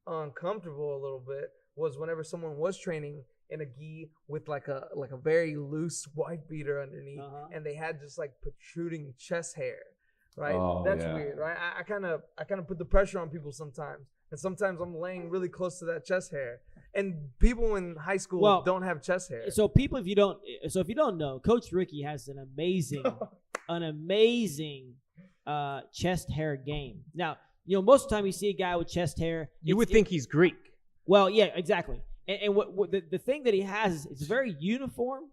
uncomfortable a little bit was whenever someone was training in a gi with like a very loose white beater underneath, Uh-huh. and they had just like protruding chest hair, right? Oh, That's yeah. weird, right? I kind of put the pressure on people sometimes. and sometimes I'm laying really close to that chest hair. And people in high school don't have chest hair. So if you don't know, Coach Ricky has an amazing chest hair game. Now, most of the time you see a guy with chest hair, you would think he's Greek. Well, yeah, exactly. And what the thing that he has is it's very uniform.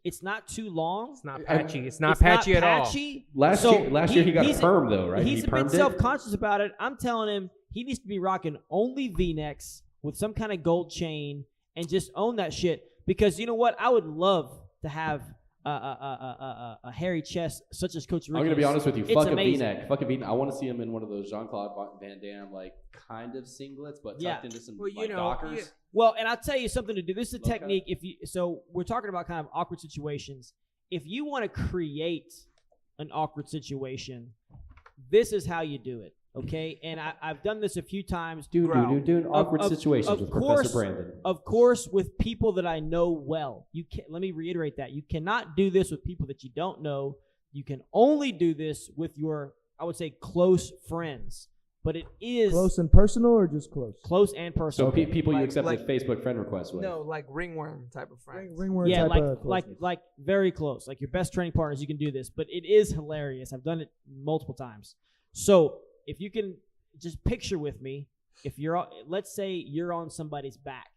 It's not too long. It's not patchy. It's not patchy at all. Last year he got a perm though, right? He's a bit self-conscious about it. I'm telling him he needs to be rocking only V-necks with some kind of gold chain and just own that shit. Because you know what? I would love to have a hairy chest such as Coach Ricky. I'm gonna be honest with you. It's Fuck amazing. a V-neck. Fuck a V-neck. I want to see him in one of those Jean-Claude Van Damme like kind of singlets, but tucked into some Dockers. Well, and I'll tell you something to do. This is a technique. So we're talking about kind of awkward situations. If you want to create an awkward situation, this is how you do it. Okay, and I've done this a few times. Doing awkward situations with Professor Brandon. Of course, with people that I know well. Let me reiterate that. You cannot do this with people that you don't know. You can only do this with your, I would say, close friends. But it is close and personal, or just close? Close and personal. So people you accept like Facebook friend requests with. No, like ringworm type of friends. Ringworm yeah, type of like very close. Like your best training partners, you can do this. But it is hilarious. I've done it multiple times. So if you can just picture with me, let's say you're on somebody's back,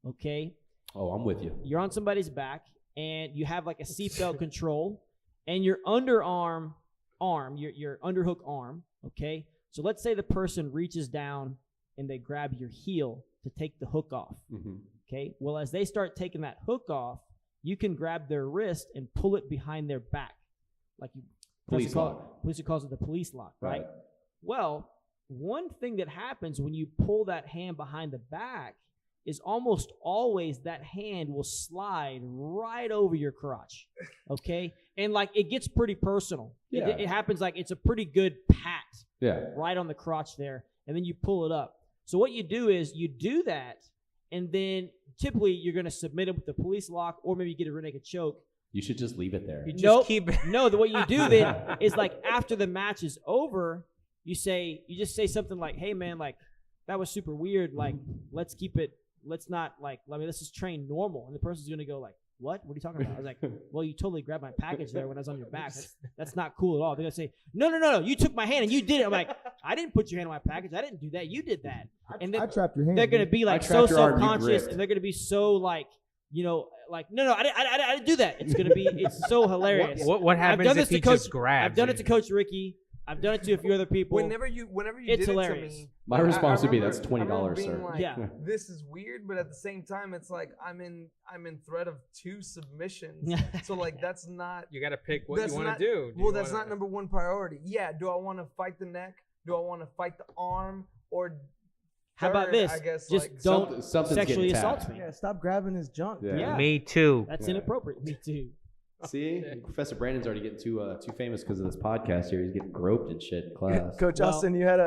okay? Oh, I'm with you. You're on somebody's back, and you have like a seatbelt control, and your underarm arm, your underhook arm, okay? So let's say the person reaches down and they grab your heel to take the hook off, okay? Well, as they start taking that hook off, you can grab their wrist and pull it behind their back, like you. Police lock. Police calls it the police lock, right? Well, one thing that happens when you pull that hand behind the back is almost always that hand will slide right over your crotch, okay? And, like, it gets pretty personal. Yeah. It happens like it's a pretty good pat right on the crotch there, and then you pull it up. So what you do is you do that, and then typically you're going to submit it with the police lock, or maybe you get a rear naked choke. You should just leave it there. No, what you do then is, like, after the match is over, you just say something like, hey, man, like, that was super weird. Like, let's just train normal. And the person's going to go like, what? What are you talking about? I was like, well, you totally grabbed my package there when I was on your back. That's not cool at all. They're going to say, no, you took my hand and you did it. I'm like, I didn't put your hand on my package. I didn't do that. You did that. And then I trapped your hand. they're going to be like so self-conscious, and they're going to be so like, like, no, I didn't do that. It's so hilarious. What happens if he just grabs? I've done it to Coach Ricky. I've done it to a few other people. Whenever you it's did hilarious. it to me, my response would be that's I $20, remember sir. being like, Yeah. This is weird, but at the same time, it's like I'm in threat of 2 submissions. So like that's not. You got to pick what you want to do. That's not number one priority. Yeah. Do I want to fight the neck? Do I want to fight the arm? Or how about this? I guess just like, don't sexually assault me. Yeah, stop grabbing his junk. Yeah. Me too. That's inappropriate. Me too. See, Professor Brandon's already getting too famous because of this podcast here. He's getting groped and shit in class. Coach Austin, you had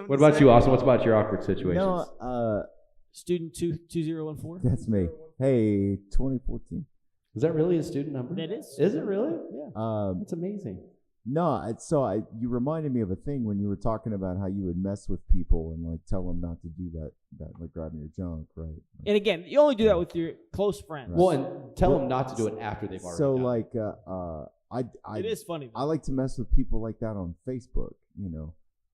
What about you, Austin? What's about your awkward situations? No, Student 2014. that's me. Hey, 2014. Is that really a student number? That is. Is it really? Yeah. That's amazing. No, you reminded me of a thing when you were talking about how you would mess with people and like tell them not to do that like grabbing your junk, right? Like, And again, you only do that with your close friends. Well, and tell them not to do it after they've already so done like it is funny. I like to mess with people like that on Facebook,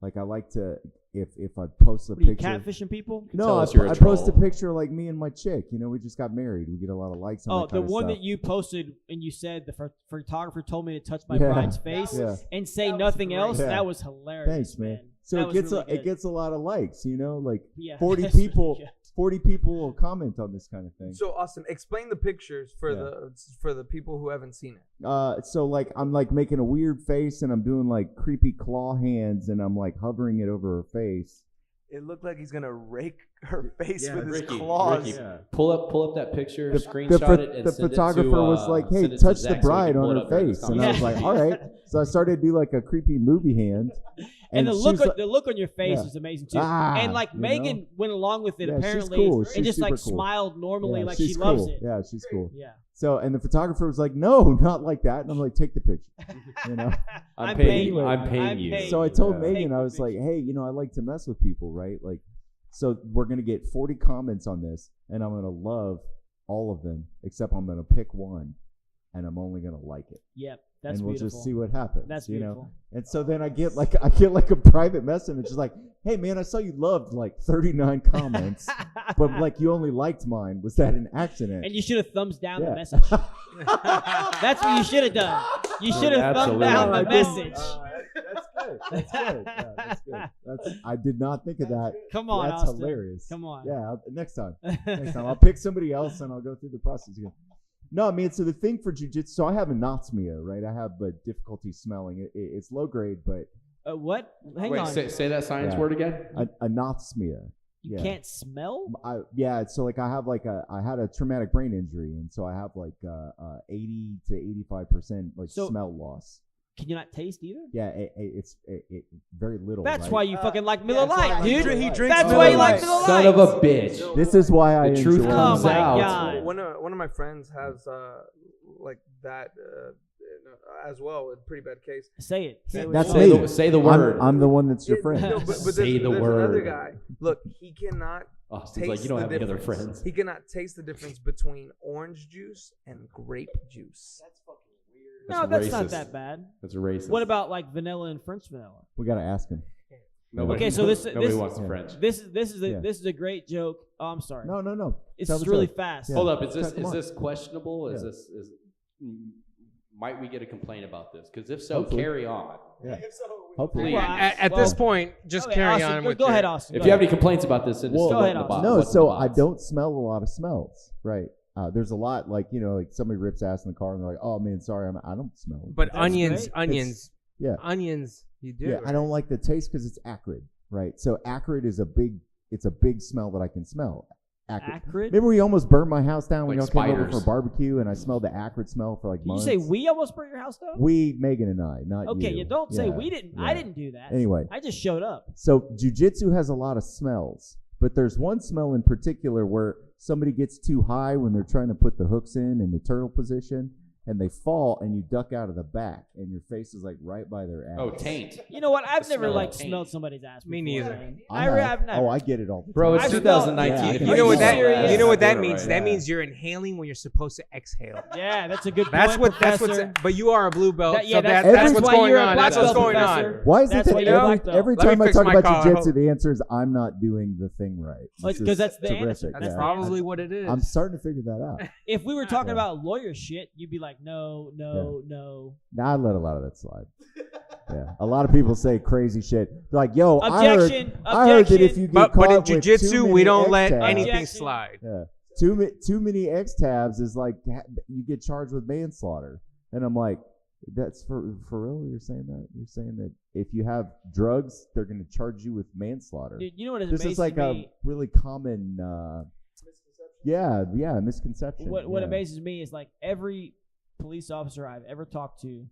Like I like to if I post a What are you, picture. catfishing people? No, Tell us you're a I post a troll. picture like me and my chick. We just got married. We get a lot of likes on Oh, that the kind of one stuff. that you posted and you said the photographer told me to touch my Yeah. bride's face Yeah. and say that was nothing great. else. Yeah. That was hilarious. Thanks, man. So That it was gets really it good. gets a lot of likes, like Yeah, 40 that's really people. good. 40 people will comment on this kind of thing. So Austin, explain the pictures for Yeah. the people who haven't seen it. So like I'm like making a weird face and I'm doing like creepy claw hands and I'm like hovering it over her face. It looked like he's gonna rake her face Yeah, with his Ricky, claws. Ricky, Yeah. pull up that picture, The, screenshot it, and the send photographer it to, was like, "Hey, send it to touch the Zach so we bride can pull on it her up during this face," and I was like, conversation. "All right." So I started to do like a creepy movie hand, And the she look, was on, like- the look on your face Yeah. was amazing too. Ah, and like you Megan know? went along with it Yeah, she's apparently, cool. and She's just like super cool. smiled normally, Yeah, like she's she loves cool. it. Yeah, she's cool. Yeah. So, and the photographer was like, "No, not like that," and I'm like, "Take the picture," you know. I'm I'm paying. paying I'm you. paying I'm you. paying So I you. told Yeah. Megan, Take I the was like, picture. "Hey, I like to mess with people, right? Like, so we're gonna get 40 comments on this, and I'm gonna love all of them, except I'm gonna pick one, and I'm only gonna like it, Yep. That's and we'll beautiful. just see what happens." That's you know. beautiful. And so then I get like a private message, just like, "Hey man, I saw you loved like 39 comments, but like you only liked mine. Was that an accident?" And you should have thumbs down the Yeah. message. That's what you should have done. You should have thumbs Absolutely. down I the didn't- message. That's good. That's good. Yeah, that's good. I did not think of that. Come on, That's Austin. hilarious. Come on. Yeah, next time. Next time I'll pick somebody else and I'll go through the process again. No, I mean, so the thing for jujitsu, so I have anosmia, right? I have difficulty smelling. It's low grade, but What? Hang Wait, on. say that science Yeah. word again. anosmia. You yeah. can't smell? Yeah, so like I had a traumatic brain injury, and so I have like 80 to 85% like So- smell loss. Can you not taste either? Yeah, it's very little. That's right? why you fucking like Miller that's why Lite, he dude. drinks He drinks That's Miller why you Lite. like Miller Lite. Son of a bitch. This is why I The truth enjoy comes Oh my out. God. One of my friends has like that as well, a pretty bad case. Say it. Say what That's you Say me. the, say the word. I'm the one that's your Yeah, friend. no, but Say the there's another word. guy. Look, he cannot Austin's taste like, you don't the have any other difference. friends. He cannot taste the difference between orange juice and grape juice. No, that's racist. not that bad. That's racist. What about like vanilla and French vanilla? We gotta ask him. Nobody, Okay, so this- nobody this- wants the French. This is Yeah. this is a great joke. Oh, I'm sorry. No. It's Tell just the really joke. fast. Yeah. Hold up, is Come on. this questionable? Is Yeah. this might we get a complaint about this? Because if so, Hopefully. carry on. Yeah. Hopefully. Please. Well, At well- this point, just Okay, carry Austin, on with go your- ahead, Austin. If go you have ahead. any complaints about this, send us Well, to Go ahead, the Austin. box. No, What's in so the I box? don't smell a lot of smells, right? There's a lot like like somebody rips ass in the car and they're like, "Oh man, sorry, I don't smell." it." But That's onions, great. onions, Yeah. onions, you do. Yeah, I don't like the taste because it's acrid, right? So acrid is a big smell that I can smell. Acrid? Remember we almost burned my house down when Like y'all came over spiders. for barbecue and I smelled the acrid smell for like Did you months. say we almost burnt your house down? We, Megan and I, not Okay, you. you don't say Yeah, we didn't. yeah. I didn't do that. Anyway, I just showed up. so jujitsu has a lot of smells, but there's one smell in particular where somebody gets too high when they're trying to put the hooks in the turtle position, and they fall, and you duck out of the back, and your face is like right by their ass. Oh, taint. You know what? I've The never smell of like taint. smelled somebody's ass. Me before, neither. man. I I've have. never. Oh, I get it all the time. Bro, it's I smell- 2019. Yeah, If I You know what that? serious? You know what that Yeah, means? right. That means you're inhaling when you're supposed to exhale. Yeah, that's a good That's point, what. That's Professor. what's. But you are a blue belt, That- yeah, so that's- that's that's what's why going you're a on. black That's what's belt, going on. Professor. Why is That's it why that you're a every black belt. every Let me time I fix talk my about car, I jujitsu, hope. the answer is I'm not doing the thing right. Well, This 'cause is that's the answer. terrific. That's That's Yeah. probably what it is. I'm starting to figure that out. If we were talking Yeah. about lawyer shit, you'd be like, no. Now I let a lot of that slide. Yeah, a lot of people say crazy shit. They're like, "Yo, I heard Objection. that if you get but caught in with too jujitsu, many we don't X let tabs- anything Objection. slide. Yeah, too many X tabs is like you get charged with manslaughter." And I'm like, "That's for real? You're saying that? You're saying that if you have drugs, they're going to charge you with manslaughter?" Dude, you know what is This amazing is like to a me? really common, misconception. What yeah. amazes me is like every police officer I've ever talked to,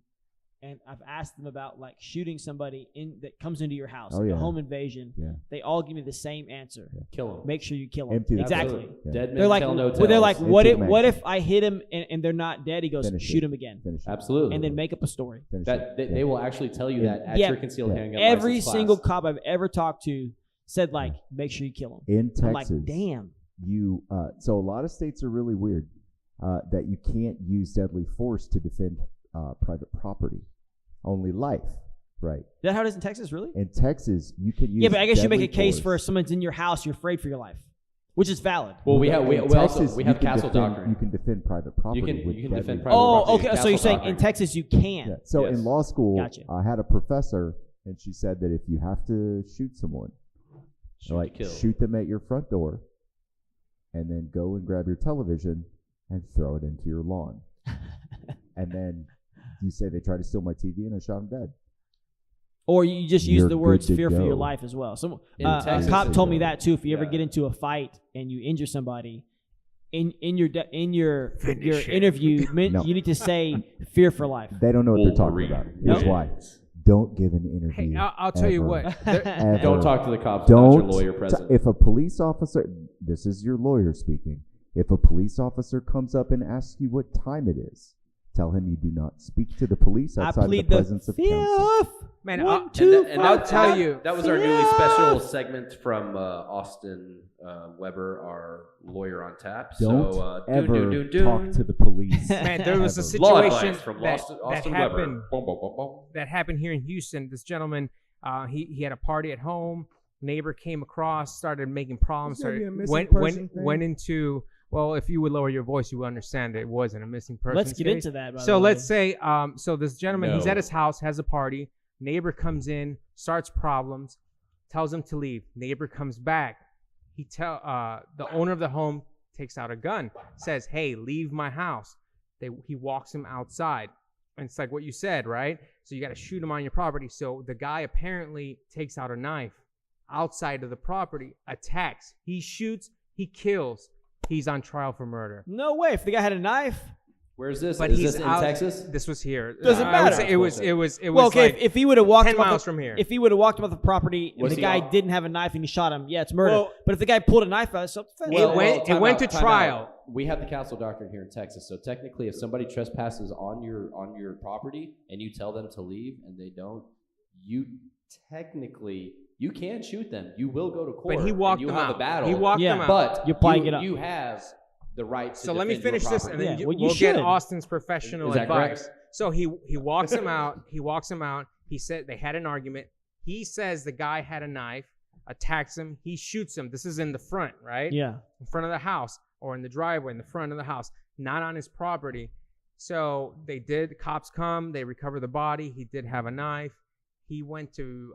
and I've asked them about like shooting somebody that comes into your house, Oh, like a yeah. home invasion. Yeah. They all give me the same answer: Kill him. make sure you kill him. Empty the Exactly. clip. Yeah. Dead men They're like, tell no well, they're like, tales. what Empty if magazine. I hit him and they're not dead? He goes, Finish shoot it. him again, Finish it. Absolutely. and then make up a story. Finish that it. they, Yeah. they will actually tell you that at Yeah. your concealed Yeah. handgun Every license single class. cop I've ever talked to said like, make sure you kill him. In I'm like, Texas, damn. you so a lot of states are really weird that you can't use deadly force to defend private property, only life, right? Is that how it is in Texas, really? In Texas, you can use Yeah, but I guess you make a deadly case force. for if someone's in your house, you're afraid for your life, which is valid. Well, we have we, In we also Texas, we you have can castle defend, doctrine. You can defend private property. with you can deadly defend force. private Oh, property. okay. So you're Castle saying in doctrine. Texas you can. Yeah. So Yes. in law school, Gotcha. I had a professor, and she said that if you have to shoot someone, Shoot to like kill. shoot them at your front door, and then go and grab your television and throw it into your lawn. And then you say they tried to steal my TV and I shot them dead. Or you just use You're the words good to "fear for your go. life" as well. So In a Texas, cop they told me don't. that too. If you ever Yeah. get into a fight and you injure somebody, in your Finish it. interview, No. you need to say "fear for life." They don't know what they're talking about. Here's Nope. why. Don't give an interview. Hey, I'll tell you ever. what. There- Ever. Don't talk to the cops without your Don't. lawyer present. If a police officer, this is your lawyer speaking. If a police officer comes up and asks you what time it is, tell him you do not speak to the police I outside of the plead the presence of counsel. fifth. Man, One, I'll- two, And I'll five, tell five. you. That was our newly special segment from Austin Weber, our lawyer on tap. Don't so, ever talk to the police. Man, there was a Ever. Law situation advice from that, Austin that Weber. happened Boom, boom, boom, boom. that happened here in Houston. This gentleman, he had a party at home. Neighbor came across, started making problems. It's gonna be a Started, missing went person thing. went into. Well, if you would lower your voice, you would understand that it wasn't a missing person. Let's get into that. By So the way. let's say, so this gentleman, he's No. at his house, has a party. Neighbor comes in, starts problems, tells him to leave. Neighbor comes back. The owner of the home takes out a gun, says, "Hey, leave my house." He walks him outside, and it's like what you said, right? So you got to shoot him on your property. So the guy apparently takes out a knife outside of the property, attacks. He shoots, he kills. He's on trial for murder. No way. If the guy had a knife. Where's this? But Is he's this in out. This This was here. Doesn't I would matter. say it was. It was. It was. Well, okay. like if he would have walked 10 about miles the, from here. If he would have walked about the property and Was the he guy off? didn't have a knife and he shot him, yeah, it's murder. Well- but if the guy pulled a knife out, it's self-defense. It went to time trial. out. We have the council doctrine here in Texas, so technically, if somebody trespasses on your property and you tell them to leave and they don't, you technically you can shoot them. You will go to court. But he walked and you them have out. a battle. He walked Yeah. them out. But You'll probably get up. you have the right to So let me defend your finish this, property. and then Yeah, you, well, you we'll get should. Austin's professional Is that advice. correct? So he walks him out. He walks him out. He said they had an argument. He says the guy had a knife, attacks him. He shoots him. This is in the front, right? yeah. In front of the house, or in the driveway in the front of the house, not on his property. So they did. Cops come. They recover the body. He did have a knife. He went to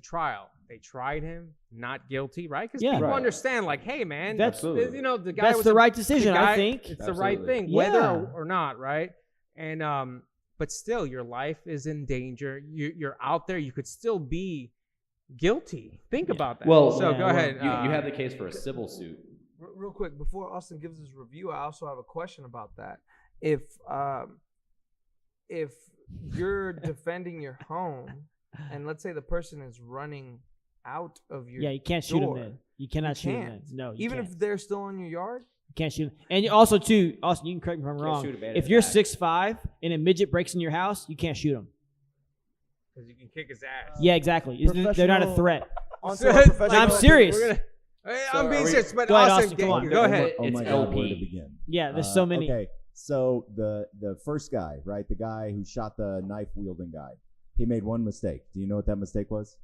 trial. They tried him, not guilty, right? Because Yeah. people Right. understand, like, hey, man, That's- Absolutely. the guy That's was the a- right the decision, guy- I think. it's the right Absolutely. thing, whether Yeah. or not, right? And but still, your life is in danger. You're out there. You could still be guilty. Think about that. Well, so yeah, go well, ahead. You have the case for a civil suit. Real quick, before Austin gives his review, I also have a question about that. If you're defending your home, and let's say the person is running out of your Yeah, you can't shoot him door, then. You cannot shoot him then. can't. No, you even can't. if they're still in your yard. You can't shoot him. And you also, too, Austin, you can correct me if I'm Can't wrong. shoot a man in If the you're back. 6'5" and a midget breaks in your house, you can't shoot him. because you can kick his ass. Yeah, exactly. They're not a Professional- threat. Onto our professional- I'm serious. We're gonna- I'm So being are we- serious, but Go ahead, Austin, Austin, come on. go ahead. Oh my It's God, where LP. to begin? Yeah, there's so many. Okay, so the first guy, right, the guy who shot the knife wielding guy, he made one mistake. Do you know what that mistake was?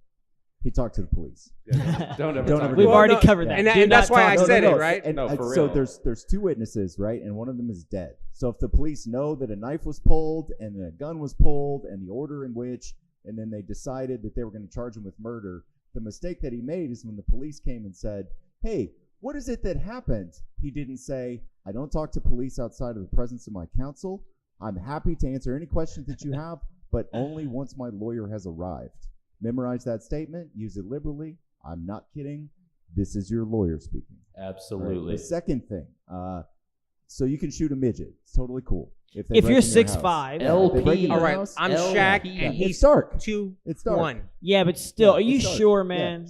He talked to the police. Don't ever Don't talk ever We've do about already no, covered that. and Do that's not why talk I about said that. it, right? And, No, for so real. there's two witnesses, right, and one of them is dead. So if the police know that a knife was pulled and a gun was pulled and the order in which, and then they decided that they were going to charge him with murder, the mistake that he made is when the police came and said, "Hey, what is it that happened?" He didn't say, "I don't talk to police outside of the presence of my counsel. I'm happy to answer any questions that you have, but only once my lawyer has arrived." Memorize that statement. Use it liberally. I'm not kidding. This is your lawyer speaking. Absolutely. The second thing, so you can shoot a midget. It's totally cool. They If break you're in your 6'5", house. If they break in LP. your All right, house, I'm LP. Shaq, Yeah, and it's he's dark. 2-1. Yeah, but still, Yeah, are you it's dark. sure, Yeah, man?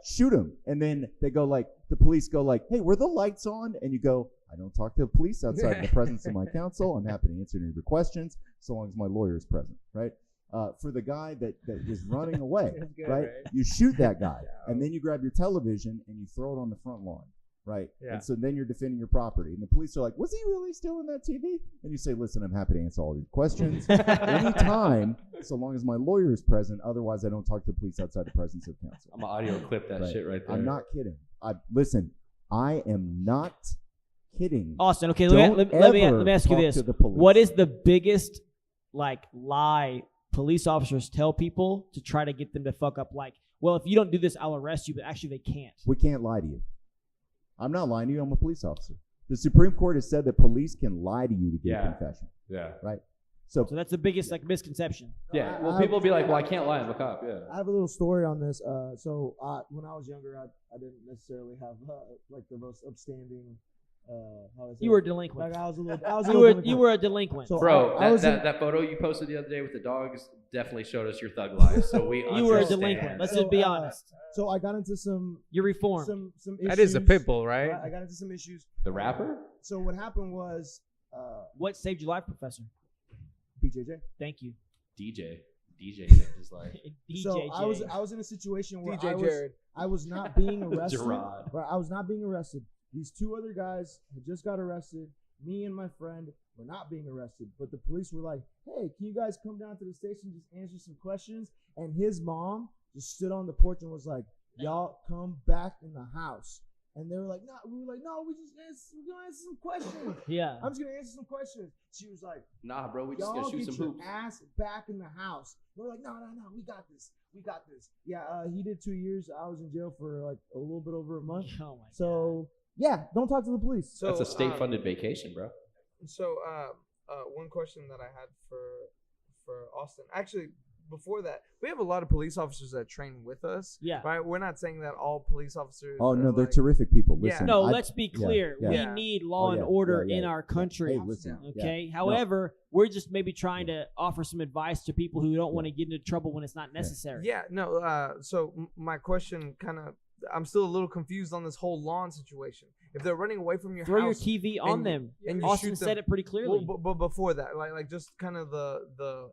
shoot him. And then they go like, the police go like, "Hey, were the lights on?" And you go, "I don't talk to the police outside of the presence of my counsel. I'm happy to answer any of your questions so long as my lawyer is present," right? For the guy that is running away, That's good, right? right? You shoot that guy, and then you grab your television and you throw it on the front lawn, right? Yeah. And so then you're defending your property. And the police are like, "Was he really stealing that TV?" And you say, "Listen, I'm happy to answer all your questions anytime, so long as my lawyer is present. Otherwise, I don't talk to the police outside the presence of counsel." I'm gonna audio clip that Right. shit right there. I'm not kidding. Listen, I am not kidding. Austin, okay, Don't let me ever ask you talk this. to the police. What is the biggest, lie police officers tell people to try to get them to fuck up? Like, well, if you don't do this, I'll arrest you, but actually they can't. We can't lie to you. I'm not lying to you. I'm a police officer. The Supreme Court has said that police can lie to you to get Yeah. a confession. Yeah. Right? So So that's the biggest like misconception. Yeah. Well, people will be like, well, I can't lie. I'm a cop. Yeah. I have a little story on this. So when I was younger, I didn't necessarily have like the most upstanding. How is You it? were a delinquent. Like I was a little. You were a delinquent. So Bro, I was that photo you posted the other day with the dogs definitely showed us your thug life. So we You were a understand. delinquent. Let's just be honest. So I got into some You're reformed. some issues. That is a pit bull, right? I got into some issues. The rapper? So what happened was What saved your life, Professor? BJJ. Thank you. DJ saved his life. DJ. So I was in a situation where DJ Jared. I was not being arrested. Gerard. Right, I was not being arrested. These two other guys had just got arrested. Me and my friend were not being arrested, but the police were like, "Hey, can you guys come down to the station, just answer some questions?" And his mom just stood on the porch and was like, "Y'all come back in the house." And they were like, "No," we were like, "No, we're gonna answer some questions." Yeah. I'm just gonna answer some questions. She was like, Nah, bro, we just "Y'all gonna shoot get some your hoops. ass back in the house." We're like, "No, we got this. We got this." Yeah, he did 2 years. I was in jail for like a little bit over a month. Oh my So yeah, don't talk to the police. So, That's a state-funded vacation, bro. So, one question that I had for Austin. Actually, before that, we have a lot of police officers that train with us. Yeah. Right. We're not saying that all police officers. Oh no, are they're like, terrific people. Yeah. Listen, No, I- let's be yeah, clear. yeah. We Yeah. need law Oh, and yeah, order yeah, in yeah, our yeah. country. Hey, listen, yeah. Okay. However, we're just maybe trying to offer some advice to people who don't want to get into trouble when it's not necessary. Yeah. No. So my question kind of. I'm still a little confused on this whole lawn situation. If they're running away from your Throw your house, TV on and- them. and you Austin shoot them- said it pretty clearly. Well, but before that, like just kind of the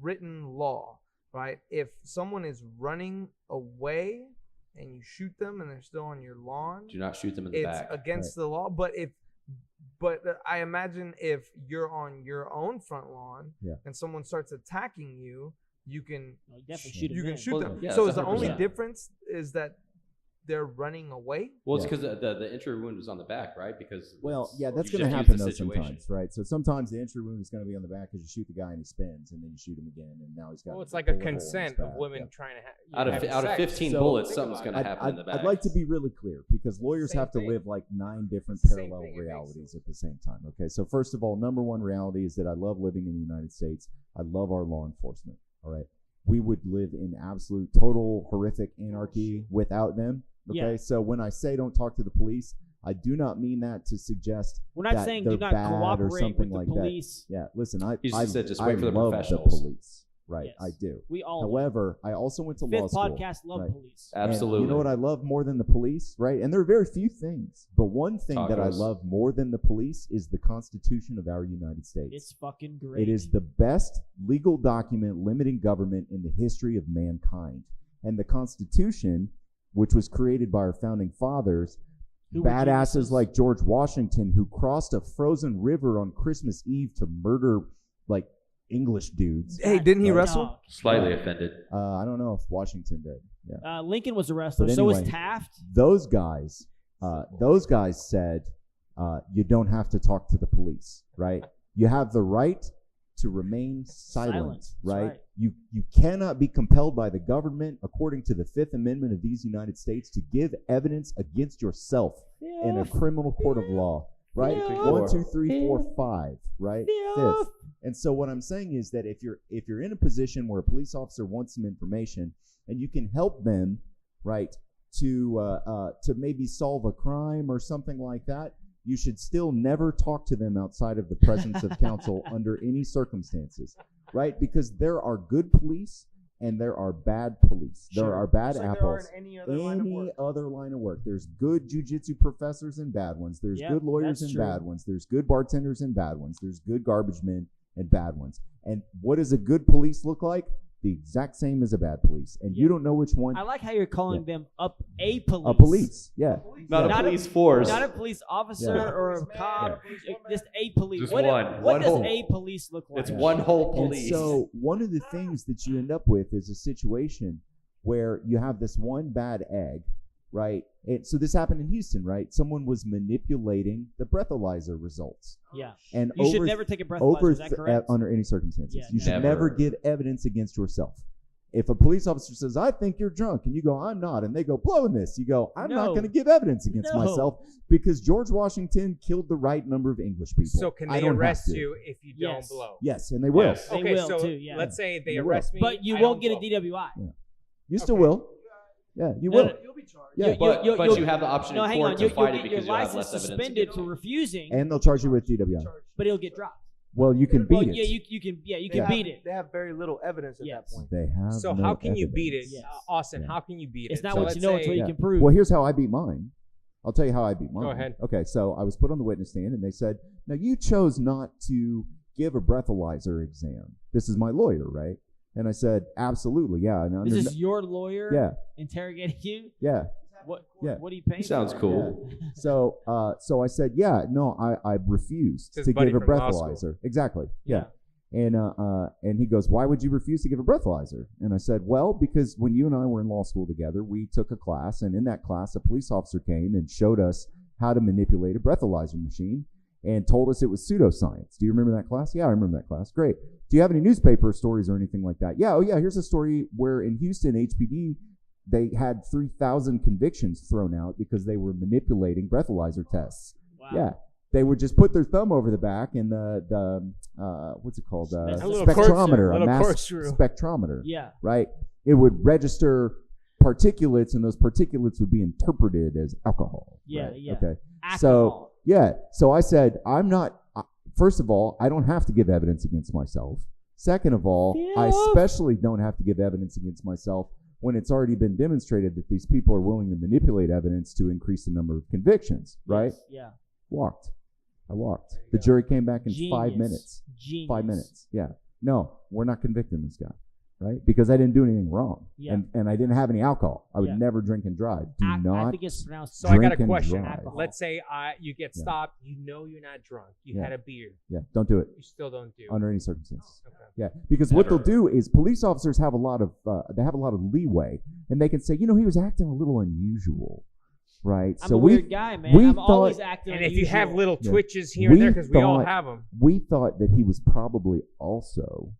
written law, right? If someone is running away and you shoot them and they're still on your lawn, Do not shoot them in the it's back. against the law. But I imagine if you're on your own front lawn Yeah. and someone starts attacking you, you can You definitely shoot you them can then. shoot Well, them. yeah, So that's is the only 100%. difference is that they're running away? Well, it's Yeah. because the entry wound was on the back, right? Because Well, it's- yeah, that's you going to just happen use though the situation. sometimes, right? So sometimes the entry wound is going to be on the back because you shoot the guy and he spins, and then you shoot him again, and now he's got. Well, it's like a bullet hole in his consent of back. women Yeah. trying to Out of have out of sex. 15 So- bullets, Think something's about gonna it. happen in the back. I'd like to be really clear because lawyers Same have to thing. live like 9 different Same parallel thing, it makes realities at the same time. Okay, so first of all, number one reality is that I love living in the United States. I love our law enforcement. All right, we would live in absolute, total, horrific anarchy without them. Okay, Yeah. so when I say don't talk to the police, I do not mean that to suggest We're not that saying they're do not bad or cooperate something with the like police. that. Yeah, listen, I He just said just I wait for the love professionals. the police, right? Yes. I do. We all However, I also went to Fifth law school. podcast love right? police. And Absolutely. you know what I love more than the police, right? And there are very few things, but one thing that I Tacos. love more than the police is the Constitution of our United States. It's fucking great. It is the best legal document limiting government in the history of mankind. And the Constitution, which was created by our founding fathers, Who were badasses geniuses. like George Washington, who crossed a frozen river on Christmas Eve to murder like English dudes. Hey, didn't he Right. wrestle? Dog. Slightly offended. I don't know if Washington did. Yeah. Lincoln was a wrestler. But So was anyway, Taft. Those guys said you don't have to talk to the police, right? You have the right to remain silent, Silence, that's right? right. You cannot be compelled by the government, according to the Fifth Amendment of these United States, to give evidence against yourself in a criminal court of law, right? Yeah. 1, 2, 3, 4, 5, right? Yeah. Fifth. And so what I'm saying is that if you're in a position where a police officer wants some information and you can help them, right, to maybe solve a crime or something like that, you should still never talk to them outside of the presence of counsel under any circumstances, right? Because there are good police and there are bad police. There Sure. are bad Just like there apples. are in any other line of work. Other line of work. There's good jujitsu professors and bad ones. There's Yep, good lawyers that's and true. bad ones. There's good bartenders and bad ones. There's good garbage men and bad ones. And what does a good police look like? The exact same as a bad police. And you Yeah. don't know which one. I like how you're calling them up a police. A police. Yeah. Not Not a a- police force. Not a police officer Yeah. or a cop. Just a police. Just what one. what One does whole. a police look like? It's one whole And police. so one of the things that you end up with is a situation where you have this one bad egg, right? So this happened in Houston, right? Someone was manipulating the breathalyzer results. Yeah. And You should never take a breathalyzer. Is that correct? under any circumstances. Yeah, You should never. never give evidence against yourself. If a police officer says, I think you're drunk, and you go, I'm not, and they go, blowing this, you go, I'm not No. going to give evidence against No. myself because George Washington killed the right number of English people. So can I they don't have arrest to. you if you Yes. don't blow? Yes, and they will. Yes. They Okay, will so too, yeah. let's say they They will. arrest me. But you I won't don't get a blow. DWI. You still Okay. will. Yeah, you No, will. no, Yeah, But you'll- you have the option No, in hang court on. to You'll fight get it your because you have license less evidence. suspended against for you. refusing, and they'll charge you with DWI. but it'll get dropped. Well, you can Well, beat yeah, it. you can Yeah. beat it. They have very little evidence at Yes. that point. They have So no how can you beat it, evidence. Yes. Austin? Yeah. How can you beat It's it? not So what let's you know; it's say- what you Yeah. can prove. Well, here's how I beat mine. I'll tell you how I beat mine. Go ahead. Okay, so I was put on the witness stand, and they said, "Now you chose not to give a breathalyzer exam. This is my lawyer, right?" And I said, "Absolutely, yeah." And This under is your lawyer yeah, interrogating you. yeah. What? Yeah. What are you paying? Sounds for? cool. So, so I said, "Yeah, no, I refused His to buddy give a from law school. breathalyzer." Exactly. Yeah. And he goes, "Why would you refuse to give a breathalyzer?" And I said, "Well, because when you and I were in law school together, we took a class, and in that class, a police officer came and showed us how to manipulate a breathalyzer machine and told us it was pseudoscience. Do you remember that class?" "Yeah, I remember that class." "Great. Do you have any newspaper stories or anything like that?" "Yeah, oh yeah, here's a story where in Houston, HPD, they had 3,000 convictions thrown out because they were manipulating breathalyzer tests." Wow. Yeah. They would just put their thumb over the back and the what's it called? A little Spectrometer, corkscrew, a mass corkscrew. spectrometer, Yeah. right? It would register particulates, and those particulates would be interpreted as alcohol. Yeah, right? yeah. Okay. Alcohol. So I said, I'm not. First of all, I don't have to give evidence against myself. Second of all, I Yeah. especially don't have to give evidence against myself when it's already been demonstrated that these people are willing to manipulate evidence to increase the number of convictions. Right? Yes, yeah. I walked. The jury came back in Genius. 5 minutes. Genius. 5 minutes. Yeah. No, we're not convicting this guy, right? Because I didn't do anything wrong. Yeah. And I didn't have any alcohol. I would Yeah. never drink and drive. Do I not. think it's pronounced. So I got drink a and question. drive. Let's say you get Yeah. stopped. You know you're not drunk. You Yeah. had a beer. Yeah, don't do it You still don't do. under any circumstances. Okay. Yeah, because what they'll Never. do is police officers have a lot of leeway, and they can say, he was acting a little unusual, right? I'm so a weird guy, man. we I'm always thought- acting And if you have unusual. little Yeah. twitches here and there, We because we all thought- have them. we thought that he was probably also.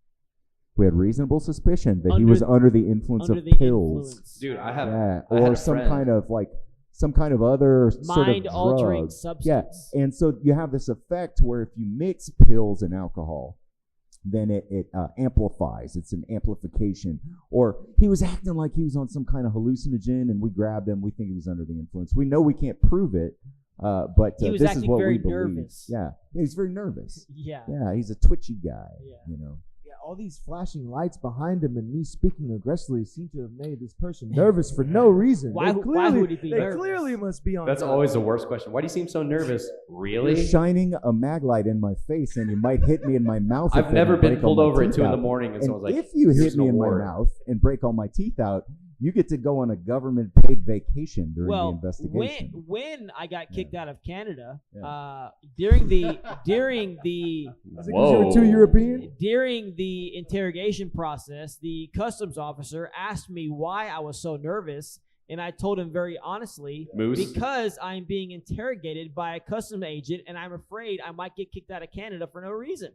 We had reasonable suspicion that he Under- was under the influence under of the pills. influence. Dude, I Yeah, had or a some friend- kind of other sort of Mind-altering drug. substance. Yeah, and so you have this effect where if you mix pills and alcohol, then it amplifies. It's an amplification. Or he was acting like he was on some kind of hallucinogen, and we grabbed him. We think he was under the influence. We know we can't prove it, but He was this is acting what very we believe. nervous. Yeah, he's very nervous. Yeah. Yeah, he's a twitchy guy. Yeah. Yeah, all these flashing lights behind him and me speaking aggressively seem to have made this person nervous for no reason. Why- They why clearly, would he be they nervous? clearly must be on. That's drugs. always the worst question. Why do you seem so nervous? You're Really? shining a mag light in my face, and you might hit me in my mouth. I've with it never and been break all pulled my over at teeth 2 in the out. morning, and And someone's like, if you "Here's hit an me in my award." mouth and break all my teeth out, you get to go on a government-paid vacation during the Well, investigation. when I got kicked out of Canada, Yeah. during the Is it 'cause you were too European? during the interrogation process, the customs officer asked me why I was so nervous, and I told him very honestly, Moose? because I'm being interrogated by a customs agent, and I'm afraid I might get kicked out of Canada for no reason.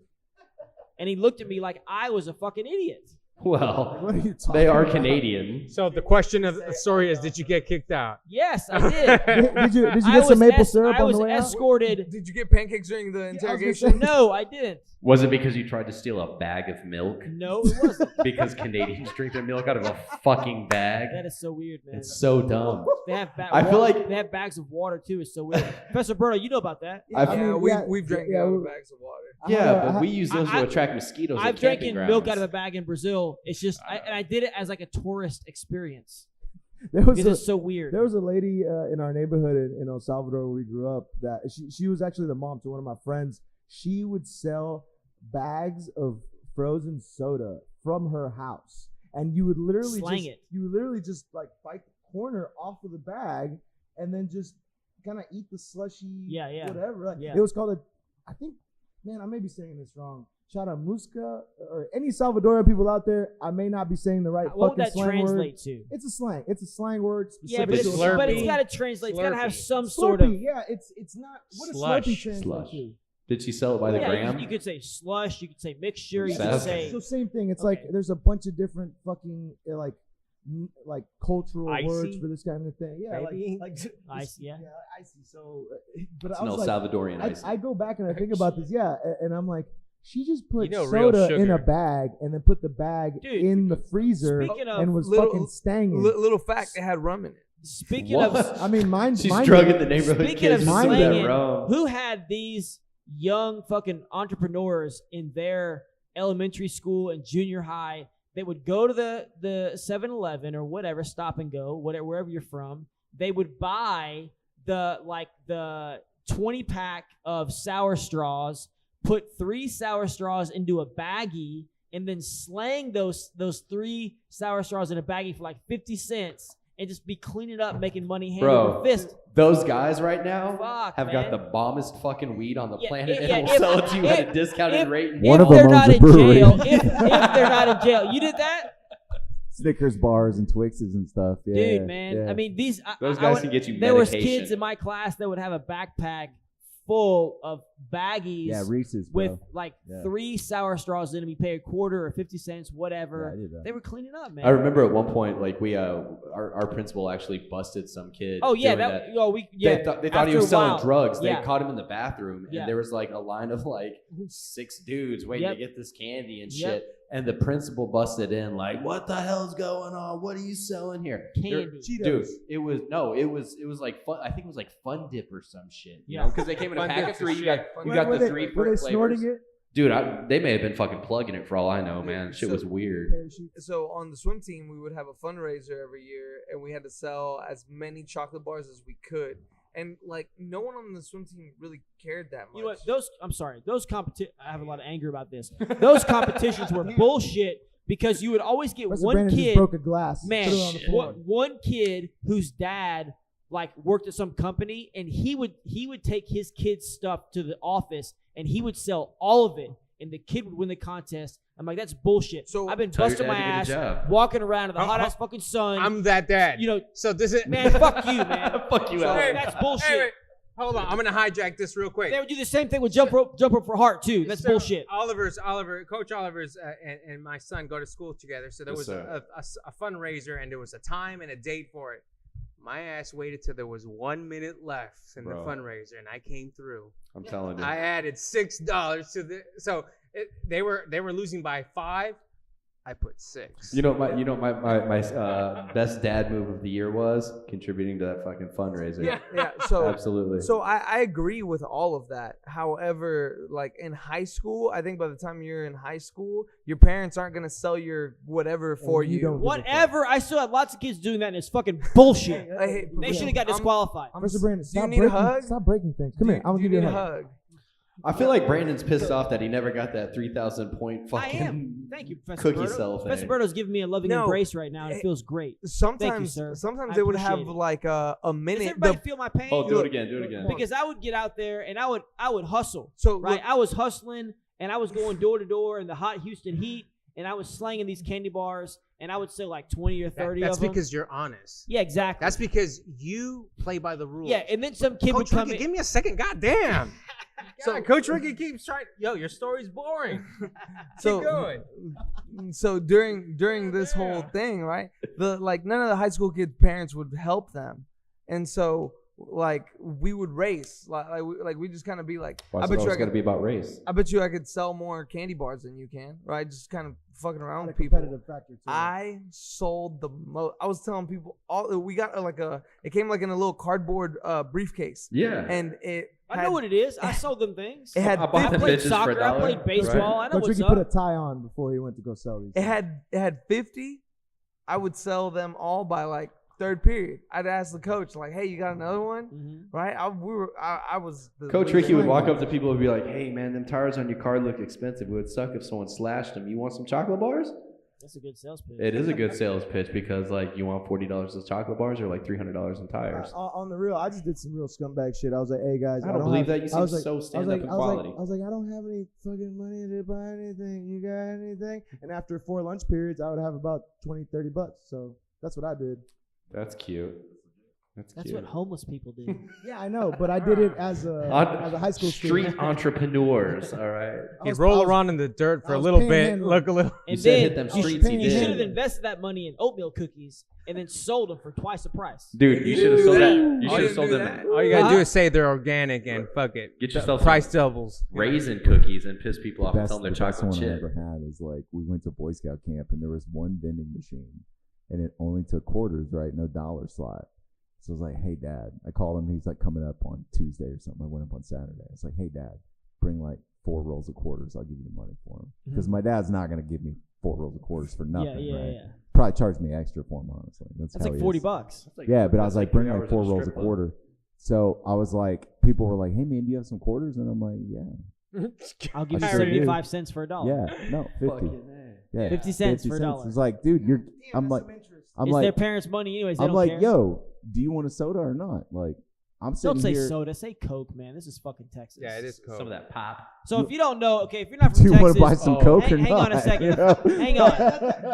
And he looked at me like I was a fucking idiot. Well, What are you talking they are about? Canadian. So the question of the story is, did you get kicked out? Yes, I did. Did you I get some was maple syrup I on was the way out? escorted. Did you get pancakes during the gonna interrogation? say- No, I didn't. Was it because you tried to steal a bag of milk? No, it wasn't. Because Canadians drink their milk out of a fucking bag? That is so weird, man. It's so dumb. They have I feel like- they have bags of water too. It's so weird. Professor Berto, you know about that? I've- I mean, Yeah, yeah, we've drank yeah, out of we- bags of water. Yeah, I- but we use those I- to attract mosquitoes I've at drank camping milk grounds. out of a bag in Brazil. It's just, and I did it as like a tourist experience There was because a, it's so weird. there was a lady in our neighborhood in El Salvador where we grew up that she was actually the mom to one of my friends. She would sell bags of frozen soda from her house, and you would literally Slang it. You would literally just like bite the corner off of the bag, and then just kind of eat the slushy, Yeah, yeah. whatever. Like, Yeah. It was called I think, man, I may be saying this wrong. Charamusca, or any Salvadorian people out there, I may not be saying the right What would fucking that slang translate word. to? It's a slang. It's a slang word. Yeah, specific but to Slurpee. a but it's Salvadorian. got to translate. It's got to have Slurpee. some sort of. Slurpee, yeah, it's not what does Slush. Slurpee translate Slush. to? Did she sell it by the Yeah, gram? you could say slush. You could say mixture. You Yeah, could say So same thing. It's Okay. like there's a bunch of different fucking like cultural Icy? words for this kind of thing. Yeah, Maybe? like ice. Yeah. icy. So, but It's I an was El like, Salvadorian I, ice. I go back and I think about this. Yeah, and I'm like, she just put You know, real soda in sugar. a bag and then put the bag Dude, in the freezer speaking of and was little- fucking stanging. Little fact, it had rum in it. Speaking What? of I mean, mine. She's mine drugging the neighborhood Speaking kids of with some of slanging, that rum. who had these young fucking entrepreneurs in their elementary school and junior high? They would go to the 7-Eleven or whatever, stop and go, whatever, wherever you're from. They would buy the 20-pack of sour straws, put 3 sour straws into a baggie, and then slang those 3 sour straws in a baggie for like 50 cents and just be cleaning up, making money hand Bro, over fist. those guys right now Fuck, have got man. the bombest fucking weed on the Yeah, planet, yeah, and will if- sell it to you at if- a discounted if- rate. One if of them they're owns not a in brewery. jail, if they're not in jail, you did that, Snickers bars and Twixes and stuff. Yeah, dude, man. yeah. I mean, these Those I guys would- can get you There was medication. kids in my class that would have a backpack full of baggies yeah, Reese's, bro. with like Yeah. 3 sour straws in them. You pay a quarter or 50 cents, Yeah, whatever. I did that. They were cleaning up, man. I remember at one point, like our principal actually busted some kid. Oh yeah, doing that. Oh, we yeah. They thought he after was a selling while. drugs. Yeah. They caught him in the bathroom, and Yeah. there was like a line of like 6 dudes waiting Yep. to get this candy and Yep. shit. And the principal busted in, like, "What the hell's going on? What are you selling here, Candy. Dude, it was like fun. I think it was like Fun Dip or some shit. You Yeah. know, because they came in a Fun pack of Dip's the 3. You shit. got Fun you Dip. got Were the they- 3 were they flavors. snorting it? Dude, they may have been fucking plugging it for all I know, man. Shit was weird. So on the swim team, we would have a fundraiser every year, and we had to sell as many chocolate bars as we could. And like, no one on the swim team really cared that much. You know what? Those competitions. I have a lot of anger about this. Those competitions were bullshit because you would always get Professor one Brandon kid. just broke a glass. Man, Put it on the floor. one kid whose dad like worked at some company, and he would take his kid's stuff to the office, and he would sell all of it, and the kid would win the contest. I'm like, that's bullshit. So- I've been Tell your busting my dad to get a ass, job. walking around in the I'm- hot ass fucking sun. I'm that dad. you know, So this is man, fuck you, man. Fuck you, So Alex. that's bullshit. Hey, wait. Hold on, I'm gonna hijack this real quick. They would do the same thing with jump rope for heart too. That's So, bullshit. Coach Oliver's and my son go to school together. So there Yes, was sir. a fundraiser, and there was a time and a date for it. My ass waited till there was 1 minute left in Bro. the fundraiser, and I came through. I'm telling you. I added $6 to they were losing by 5. I put 6. You know my best dad move of the year was contributing to that fucking fundraiser. yeah. So Absolutely. So I agree with all of that. However, like in high school, I think by the time you're in high school, your parents aren't gonna sell your whatever for you you. don't- Whatever. I still have lots of kids doing that, and it's fucking bullshit. I hate- They should have got disqualified. Professor Brandon, Do you stop need a breaking, hug? stop breaking things. Come here, I'm gonna Do you give you need a a hug. hug. I feel like Brandon's pissed off that he never got that 3,000 point I fucking am. Thank you, Professor cookie Berto. cell Professor thing. Berto's giving me a loving No, embrace right now, and it it- feels great. Sometimes, sir. sometimes I they would have appreciate it. like a Does minute. everybody feel my pain? Oh, do it again. Do it again. Because I would get out there and I would hustle. So Right, look, I was hustling and I was going door to door in the hot Houston heat, and I was slanging these candy bars, and I would sell like 20 or 30 That's of them. because you're honest. Yeah, exactly. That's because you play by the rules. Yeah, and then some kid would Coach come Ricky, in. give me a second. God damn. So- Coach Ricky keeps trying. Yo, your story's boring. so Keep going. so during this whole thing, right? None of the high school kids' parents would help them, and so like we would race, we just kind of be like, Why I is bet it you always I got to could, be about race? I bet you I could sell more candy bars than you can, right? Just kind of fucking around A with people. competitive factor too. I sold the most. I was telling people we got it came like in a little cardboard briefcase, Yeah. and I know what it is. I sold them things. It had I bought I them played bitches for soccer. $1. I played baseball. I know Coach what's Ricky up. put a tie on before he went to go sell these. It things. had 50. I would sell them all by like third period. I'd ask the coach like, "Hey, you got another one?" Mhm. Right? I was the Coach least Ricky would money. walk up to people and be like, "Hey, man, them tires on your car look expensive. It would suck if someone slashed them. You want some chocolate bars?" That's a good sales pitch. It is a good sales pitch because, like, you want $40 of chocolate bars or like $300 in tires. On the real, I just did some real scumbag shit. I was like, "Hey guys, I don't believe that. You I seem was like, so I was stand like, up in I was quality. like, I was like, I don't have any fucking money to buy anything. You got anything? And after 4 lunch periods, I would have about $20, $30. So that's what I did. That's cute. That's That's cute. what homeless people do. Yeah, I know, but I did it as a high school Street student. entrepreneurs. All right. I You was- roll I was- around in the dirt for I a was little bit, panhandling. look a little. And said then hit them you streets, he you did. should have invested that money in oatmeal cookies and then sold them for twice the price. Dude, you You should have didn't sold do that. that. You You should have didn't sold do them that. All you gotta Huh? do is say they're organic and fuck it. Get The yourself price some doubles. raisin cookies and piss people off and Best, tell them the they're best chocolate one I chip. ever had is like we went to Boy Scout camp and there was one vending machine and it only took quarters, right? No dollar slot. So I was like, hey, Dad. I called him. He's like coming up on Tuesday or something. I went up on Saturday. I was like, hey, Dad, bring like 4 rolls of quarters. I'll give you the money for them. Because my dad's not going to give me 4 rolls of quarters for nothing, right? Yeah. Probably charge me extra for them, honestly. That's That's how like he is. $40. Yeah, but I was that's like, bring 3 like hours 4 at a rolls a strip club. quarter. So I was like, people were like, hey, man, do you have some quarters? And I'm like, yeah. I'll give I you sure do. 75 cents for a dollar. Yeah, no, 50. Yeah, 50 cents for a dollar. It's like, dude, you're. I'm like, I'm It's like, their parents' money anyways. They I'm don't like, care. yo, do you want a soda or not? Like, I'm sitting Don't say here. soda. Say Coke, man. This is fucking Texas. Yeah, it is cool. Some of that pop. So if you don't know, okay, if you're not Do from you Texas, want to buy some Coke or hang not? on a second. You know? Hang on.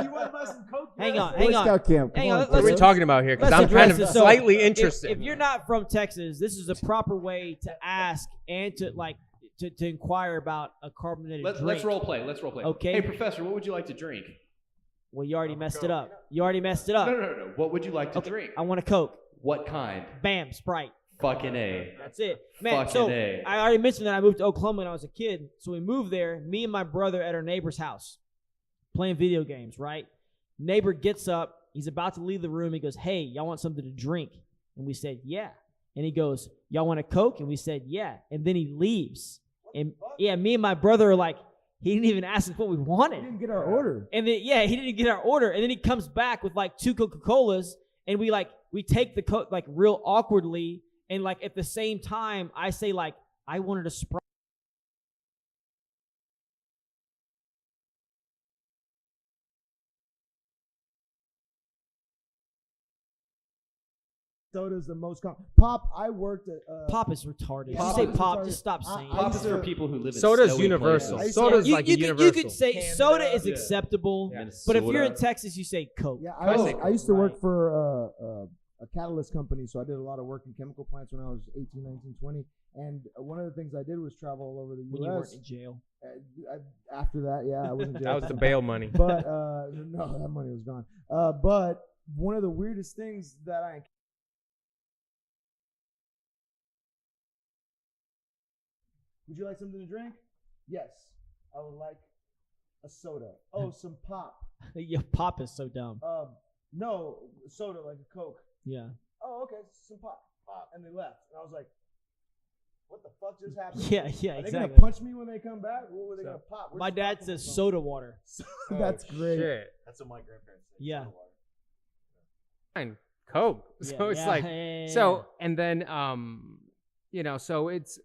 You want to buy some Coke? Hang on. Boy Hang on. Scout camp. Come Hang on, on, What are we let's- talking about here? Because Let's I'm kind address of this. So, slightly interested. If you're not from Texas, this is a proper way to ask and to like to inquire about a carbonated drink. Let's role play. Let's role play. Okay. Hey, Professor, what would you like to drink? Well, you already messed it up. You already messed it up. No. What would you like to Okay, drink? I want a Coke. What kind? Bam, Sprite. Fucking A. That's it. Man, Fucking so A. I already mentioned that I moved to Oklahoma when I was a kid. So we moved there, me and my brother at our neighbor's house, playing video games, right? Neighbor gets up. He's about to leave the room. He goes, hey, y'all want something to drink? And we said, yeah. And he goes, y'all want a Coke? And we said, yeah. And then he leaves. And yeah, me and my brother are like, he didn't even ask us what we We wanted. didn't get our order. And then, yeah, he didn't get our order. And then he comes back with like 2 Coca-Colas. And we take the Coke like real awkwardly. And like at the same time, I say like, I wanted a Sprite. Soda's the most common. Pop, I worked at. Pop is retarded. Pop If you say is pop, retarded. just stop I- saying I it. Pops used are to- people who live in Soda's snowy universal. places. Soda's you, like you, a could, universal. you could say Canada, soda is yeah. acceptable, Yeah. but if you're in Minnesota. Texas, you say Coke. Yeah, Classic. I used to work Right. for a catalyst company, so I did a lot of work in chemical plants when I was 18, 19, 20. And one of the things I did was travel all over the When you weren't U.S. in jail. After that, yeah, I wasn't. That was the bail money. But no, that money was gone. But one of the weirdest things that I would you like something to drink? Yes, I would like a soda. Oh, some pop. Your pop is so dumb. No, soda like a Coke. Yeah. Oh, okay, some pop. And they left, and I was like, "What the fuck just happened?" Yeah, Are they exactly. gonna punch me when they come back? What were they gonna pop? Where's My the dad pop says coming soda water. from? That's Oh, great. Shit. That's what my grandparents say. Yeah. soda water. Fine. Coke. Yeah, So it's yeah, like yeah, yeah, so, and then so it's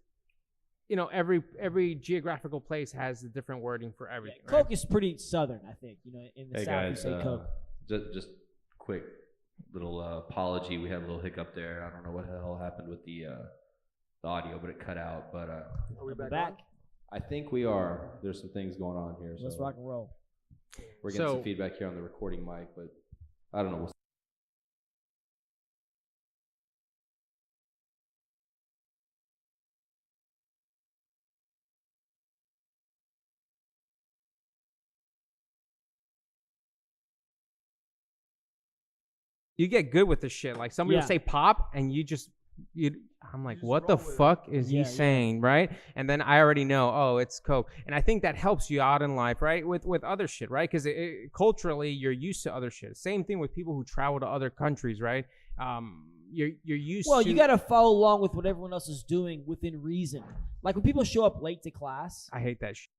every geographical place has a different wording for yeah. everything. Coke right? is pretty southern, I think. In the Hey South, guys, you say Coke. just quick little apology. We had a little hiccup there. I don't know what the hell happened with the audio, but it cut out. But Are we We're back? back. on? I think we are. There's some things going on here. Let's so rock and roll. we're getting So- some feedback here on the recording mic, but I don't know. We'll You get good with the shit. Like somebody Yeah. will say pop, and I'm like, what the fuck is Yeah, he yeah. saying, right? And then I already know, oh, it's Coke. And I think that helps you out in life, right? With other shit, right? Because culturally, you're used to other shit. Same thing with people who travel to other countries, right? You're used Well, to. you got to follow along with what everyone else is doing within reason. Like when people show up late to class, I hate that shit.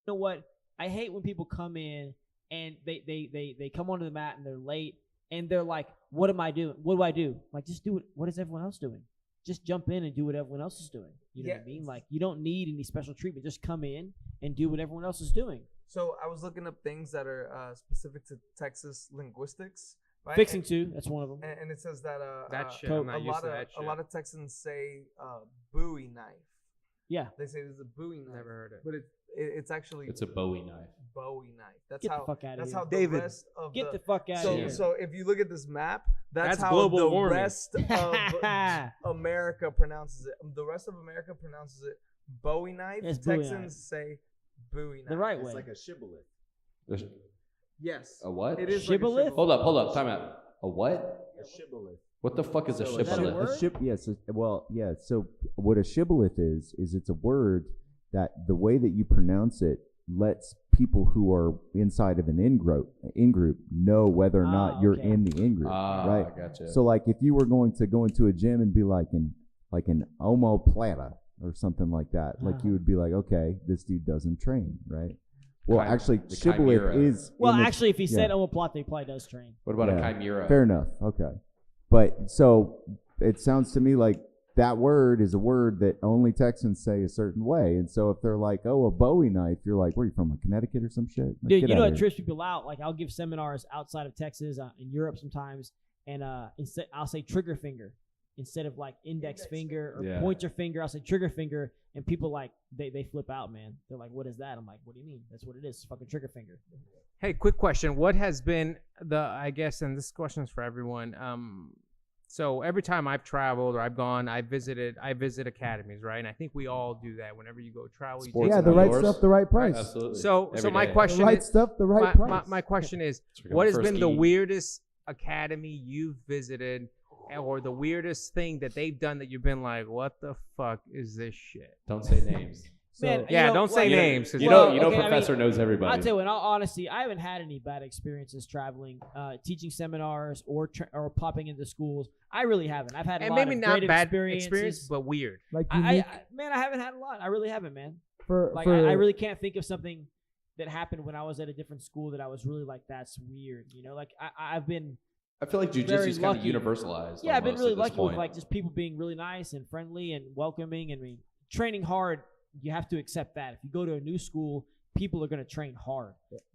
you know what? I hate when people come in and they come onto the mat and they're late and they're like, "What am I doing? What do I do?" Like, just do it. What is everyone else doing? Just jump in and do what everyone else is doing. You know what I mean? Like, you don't need any special treatment. Just come in and do what everyone else is doing. So I was looking up things that are specific to Texas linguistics. Right? Fixing to, that's one of them. And it says that That shit, Coke. I'm not used to that a shit. lot of Texans say Bowie knife. Yeah. They say there's a Bowie knife. Never heard it. But It's actually It's a Bowie knife. Bowie knife. That's Get how. the fuck out of That's here. how the David, rest of Get the fuck out so of here. so if you look at this map, that's That's how global the warming. rest of America pronounces it. The rest of America pronounces it Bowie knife. It's Bowie Texans knife. say Bowie knife. The right It's way. like a shibboleth. There's Yes. a what? It is Shibboleth? like a Hold up. Time out. A what? A shibboleth. What the fuck is a So Is that a shibboleth? word? Yes. Well, yeah. So what a shibboleth is it's a word that the way that you pronounce it lets people who are inside of an in group know whether or not you're okay. in the in group, Ah, right? gotcha. So like if you were going to go into a gym and be like an omoplata or something like that, like Uh-huh. you would be like, okay, this dude doesn't train, right? Well, actually, the shibboleth chimera. is. Well, in the- actually, if he said yeah. omoplata, he probably does train. What about a Yeah. chimera? Fair enough. Okay. But so it sounds to me like that word is a word that only Texans say a certain way. And so if they're like, oh, a Bowie knife, you're like, where are you from? Like Connecticut or some shit? Like, Dude, get you know outta what here. trips people out? Like, I'll give seminars outside of Texas, in Europe sometimes, and instead I'll say trigger finger instead of like index finger or Yeah. pointer finger. I'll say trigger finger, and people like they flip out, man. They're like, "What is that?" I'm like, "What do you mean? That's what it is. It's fucking trigger finger." Hey, quick question. What has been I guess, and this question is for everyone. So every time I've traveled or I've gone, I visit academies, right? And I think we all do that. Whenever you go travel, you Sports take Yeah, and the right outdoors. stuff, the right price. Absolutely. So Every my day. The question right is, stuff, the right price. my question is, It's like what my has first been the ski. weirdest academy you've visited, or the weirdest thing that they've done that you've been like, what the fuck is this shit? Don't say names. So- Man, Yeah, don't say You know- names. 'cause You well, know, okay, I Professor knows I'll everybody. tell you, in all honesty, I haven't had any bad experiences traveling, teaching seminars or popping into schools. I really haven't. I've had a and lot maybe of not great bad experiences. experience, but weird. Like I, unique man, I haven't had a lot. I really haven't, man. for Like, for I really can't think of something that happened when I was at a different school that I was really like, that's weird. You know, like I've been, I feel like very jujitsu is kind of lucky. universalized. yeah, I've been almost really at this lucky with point. like just people being really nice and friendly and welcoming. And I mean, training hard, you have to accept that. If you go to a new school, people are going to train hard,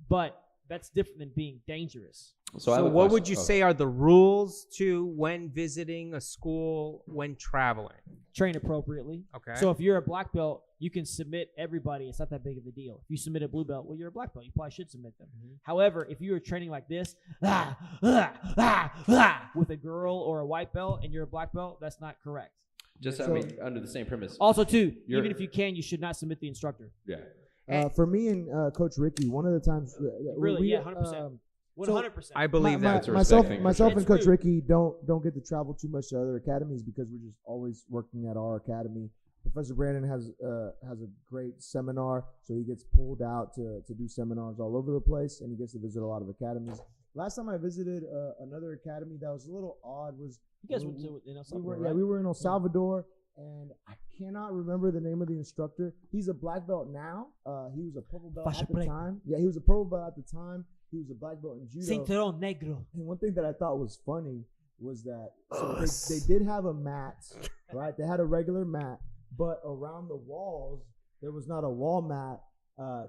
but that's different than being dangerous. So, I have So a what question. would you Oh, say are the rules to when visiting a school when traveling? Train appropriately. Okay. So if you're a black belt, you can submit everybody. It's not that big of a deal. If you submit a blue belt, well, you're a black belt. You probably should submit them. However, if you are training like this, with a girl or a white belt and you're a black belt, that's not correct. Just So- I mean, under the same premise. Also, too, You're- even if you can, you should not submit the instructor. Yeah. for me and Coach Ricky, one of the times Really, we, yeah, 100%. 100%. I believe my, that. It's a myself, respect thing for myself sure. and Coach It's true. Ricky don't get to travel too much to other academies because we're just always working at our academy. Professor Brandon has a great seminar, so he gets pulled out to do seminars all over the place, and he gets to visit a lot of academies. Last time I visited another academy that was a little odd was You guys we- went to El we Salvador, were, right? we were in El Salvador, and I cannot remember the name of the instructor. He's a black belt now. He was a purple belt Faixa at the preta. time. Yeah, he was a purple belt at the time. He was a black belt in judo. Cinturón negro. And one thing that I thought was funny was that they did have a mat, right? They had a regular mat, but around the walls there was not a wall mat.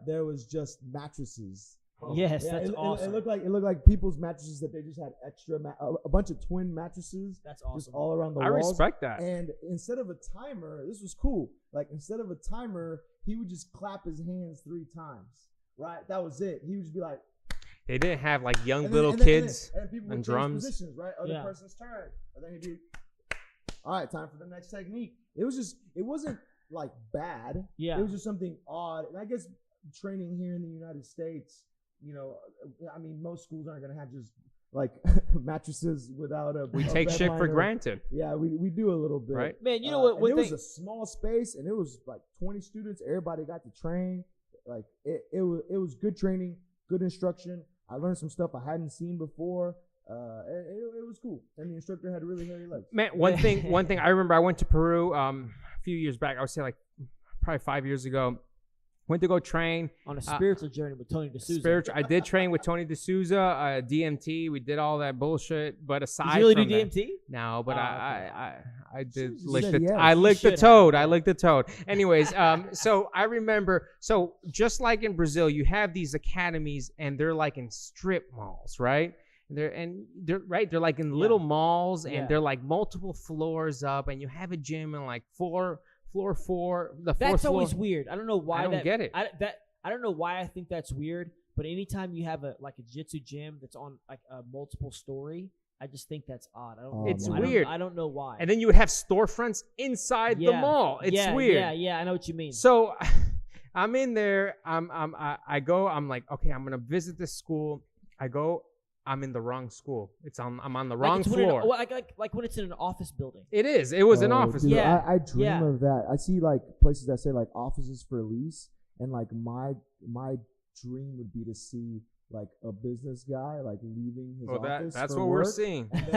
There was just mattresses. Yes, Yeah, that's it awesome. looked like people's mattresses that they just had extra a bunch of twin mattresses That's just awesome. all around the I walls. respect that. And instead of a timer, this was cool. Like instead of a timer, he would just clap his hands 3 times. Right? That was it. He would just be like, They didn't have like young and then- little and then- kids. and people would and change drums. positions, right? Other Yeah. person's turn. And then he'd be, all right, time for the next technique. It wasn't like bad. Yeah. It was just something odd. And I guess training here in the United States, you know, I mean, most schools aren't going to have just like mattresses without a. We a take bed shit for liner. granted, Yeah, we do a little bit. right? Man, you know what? And One it thing, was a small space, and it was like 20 students. Everybody got to train. Like it was good training, good instruction. I learned some stuff I hadn't seen before. It was cool, and the instructor had really hairy legs. Man, one thing I remember, I went to Peru a few years back. I would say like probably 5 years ago. Went to go train. on a spiritual journey with Tony D'Souza. Spiritual. I did train with Tony D'Souza, DMT. We did all that bullshit. But aside Did you really from do that, DMT? no, but Oh, I did Just lick said the yes. I You licked the should toad. have. I licked the toad. Anyways, so I remember. So just like in Brazil, you have these academies, and they're like in strip malls, right? They're right. They're like in little malls, and Yeah. they're like multiple floors up, and you have a gym and like four floor 4, the fourth That's floor. always weird. I don't know why. I don't get it. I don't know why I think that's weird. But anytime you have a jiu-jitsu gym that's on like a multiple story, I just think that's odd. I don't. Oh, It's man. weird. I don't know why. And then you would have storefronts inside the Yeah. mall. It's weird. Yeah. I know what you mean. So I'm in there. I go. I'm like, okay, I'm gonna visit this school. I go. I'm in the wrong school. I'm on the wrong it's when floor. like when it's in an office building. It is. It was an Oh, office. dude, Yeah. I dream Yeah. of that. I see like places that say like offices for lease, and like my dream would be to see like a business guy like leaving his Well, office. that's for what we're work, seeing. And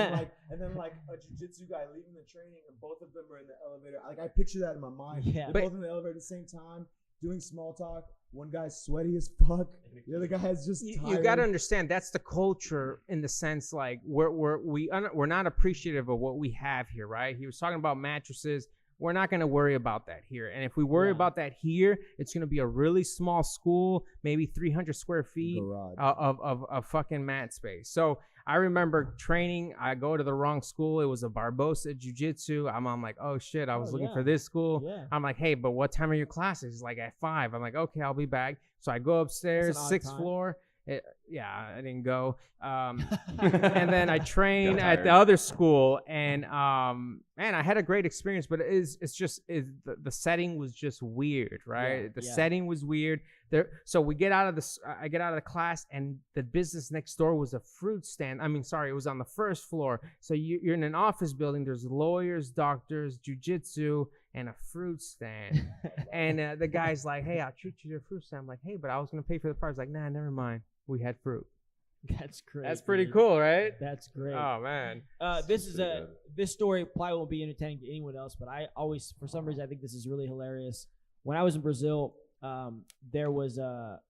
then like a jujitsu guy leaving the training, and both of them are in the elevator. Like I picture that in my mind. Yeah. They're both in the elevator at the same time, doing small talk. One guy's sweaty as fuck. The other guy is just You tired. got to understand that's the culture in the sense like we're not appreciative of what we have here, right? He was talking about mattresses. We're not going to worry about that here. And if we worry Yeah. about that here, it's going to be a really small school, maybe 300 square feet Garage. of fucking mat space. So I remember training. I go to the wrong school. It was a Barbosa Jiu-Jitsu. I'm like, oh shit, I was looking yeah. for this school. Yeah. I'm like, hey, but what time are your classes? He's like at 5. I'm like, okay, I'll be back. So I go upstairs, That's an odd 6th time. floor. I didn't go. And then I train Got at tired. the other school, and man, I had a great experience. But the setting was just weird, right? Yeah, The yeah. setting was weird. So we get out of I get out of the class, and the business next door was a fruit stand. I mean, sorry, it was on the first floor. So you're in an office building. There's lawyers, doctors, jujitsu, and a fruit stand. And the guy's like, "Hey, I'll treat you to a fruit stand." I'm like, "Hey, but I was gonna pay for the price." Like, "Nah, never mind. We had fruit." That's great. That's pretty dude. cool, right? That's great. Oh man. This story probably won't be entertaining to anyone else, but I always, for some reason, I think this is really hilarious. When I was in Brazil, there was a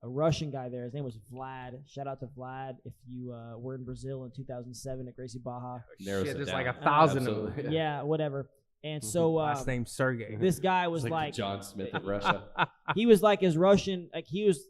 Russian guy there. His name was Vlad. Shout out to Vlad if you were in Brazil in 2007 at Gracie Baja. Narrows Shit, it there's down. like 1,000 of Absolutely. them. Yeah, whatever. And so Last name Sergey. this guy was It's like John Smith of Russia. he was like as Russian, like he was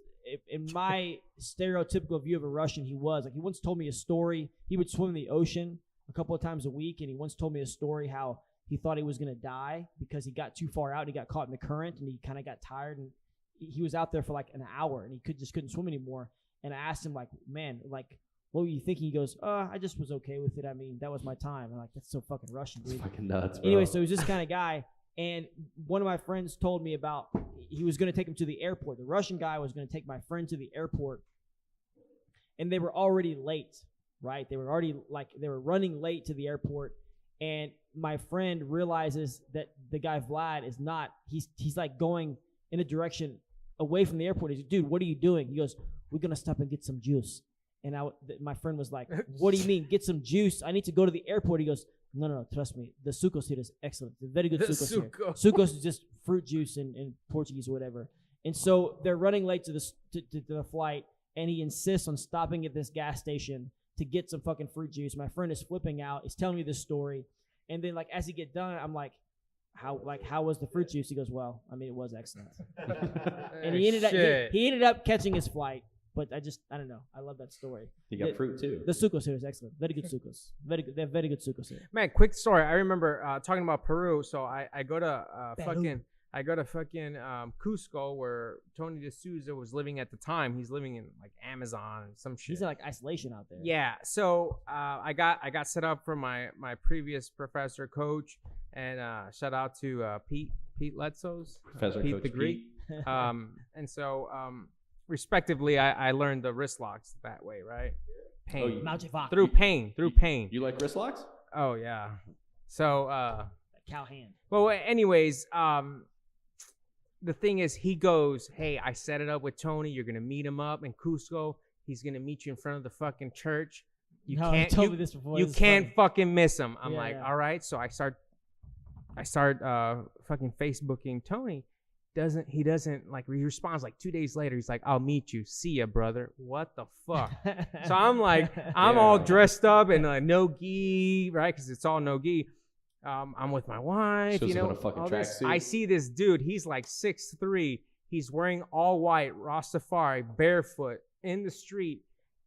in my stereotypical view of a Russian. He was like, he once told me a story. He would swim in the ocean a couple of times a week, and he once told me a story how he thought he was gonna die because he got too far out and he got caught in the current and he kind of got tired, and he was out there for like an hour and he couldn't swim anymore. And I asked him, like, man, like, what were you thinking? He goes, I just was okay with it. I mean, that was my time. I'm like, that's so fucking Russian, dude. It's fucking nuts, bro. Anyway, so he's this kind of guy. And one of my friends told me about he was going to take him to the airport. The Russian guy was going to take my friend to the airport. And they were already late, right? They were already they were running late to the airport. And my friend realizes that the guy Vlad is not, he's like going in a direction away from the airport. He's like, dude, what are you doing? He goes, we're going to stop and get some juice. And my friend was like, what do you mean? Get some juice? I need to go to the airport. He goes, no, trust me. The sucos here is excellent. The very good sucos here. Sucos is just fruit juice in Portuguese or whatever. And so they're running late to the flight, and he insists on stopping at this gas station to get some fucking fruit juice. My friend is flipping out. He's telling me this story. And then, like, as he get done, I'm like, how was the fruit juice? He goes, well, I mean, it was excellent. And he ended up catching his flight. But I don't know. I love that story. You got fruit too. The sucos here is excellent. Very good sucos. Very good. They're very good sucos here. Man, quick story. I remember talking about Peru. So I go to Peru. fucking Cusco, where Tony D'Souza was living at the time. He's living in like Amazon and some shit. He's in like isolation out there. Yeah. So I got set up from my previous professor coach, and shout out to Pete Letzos, Professor Pete Coach the Greek. And so respectively, I learned the wrist locks that way, right? Pain. Through pain. You like wrist locks? Oh yeah. So cow hand. well, anyways, the thing is, he goes, hey, I set it up with Tony. You're gonna meet him up in Cusco. He's gonna meet you in front of the fucking church. You No, he can't. told You, me this before. you This is can't funny. fucking miss him. I'm Yeah, like, yeah. all right. So I start fucking Facebooking Tony. He doesn't like, he responds like 2 days later. He's like, I'll meet you. See ya, brother. What the fuck? So I'm like, I'm all dressed up in no gi, right? Because it's all no gi. I'm with my wife, Shows you up know. in a fucking all this. tracksuit. I see this dude. He's like 6'3". He's wearing all white, Rastafari, barefoot in the street.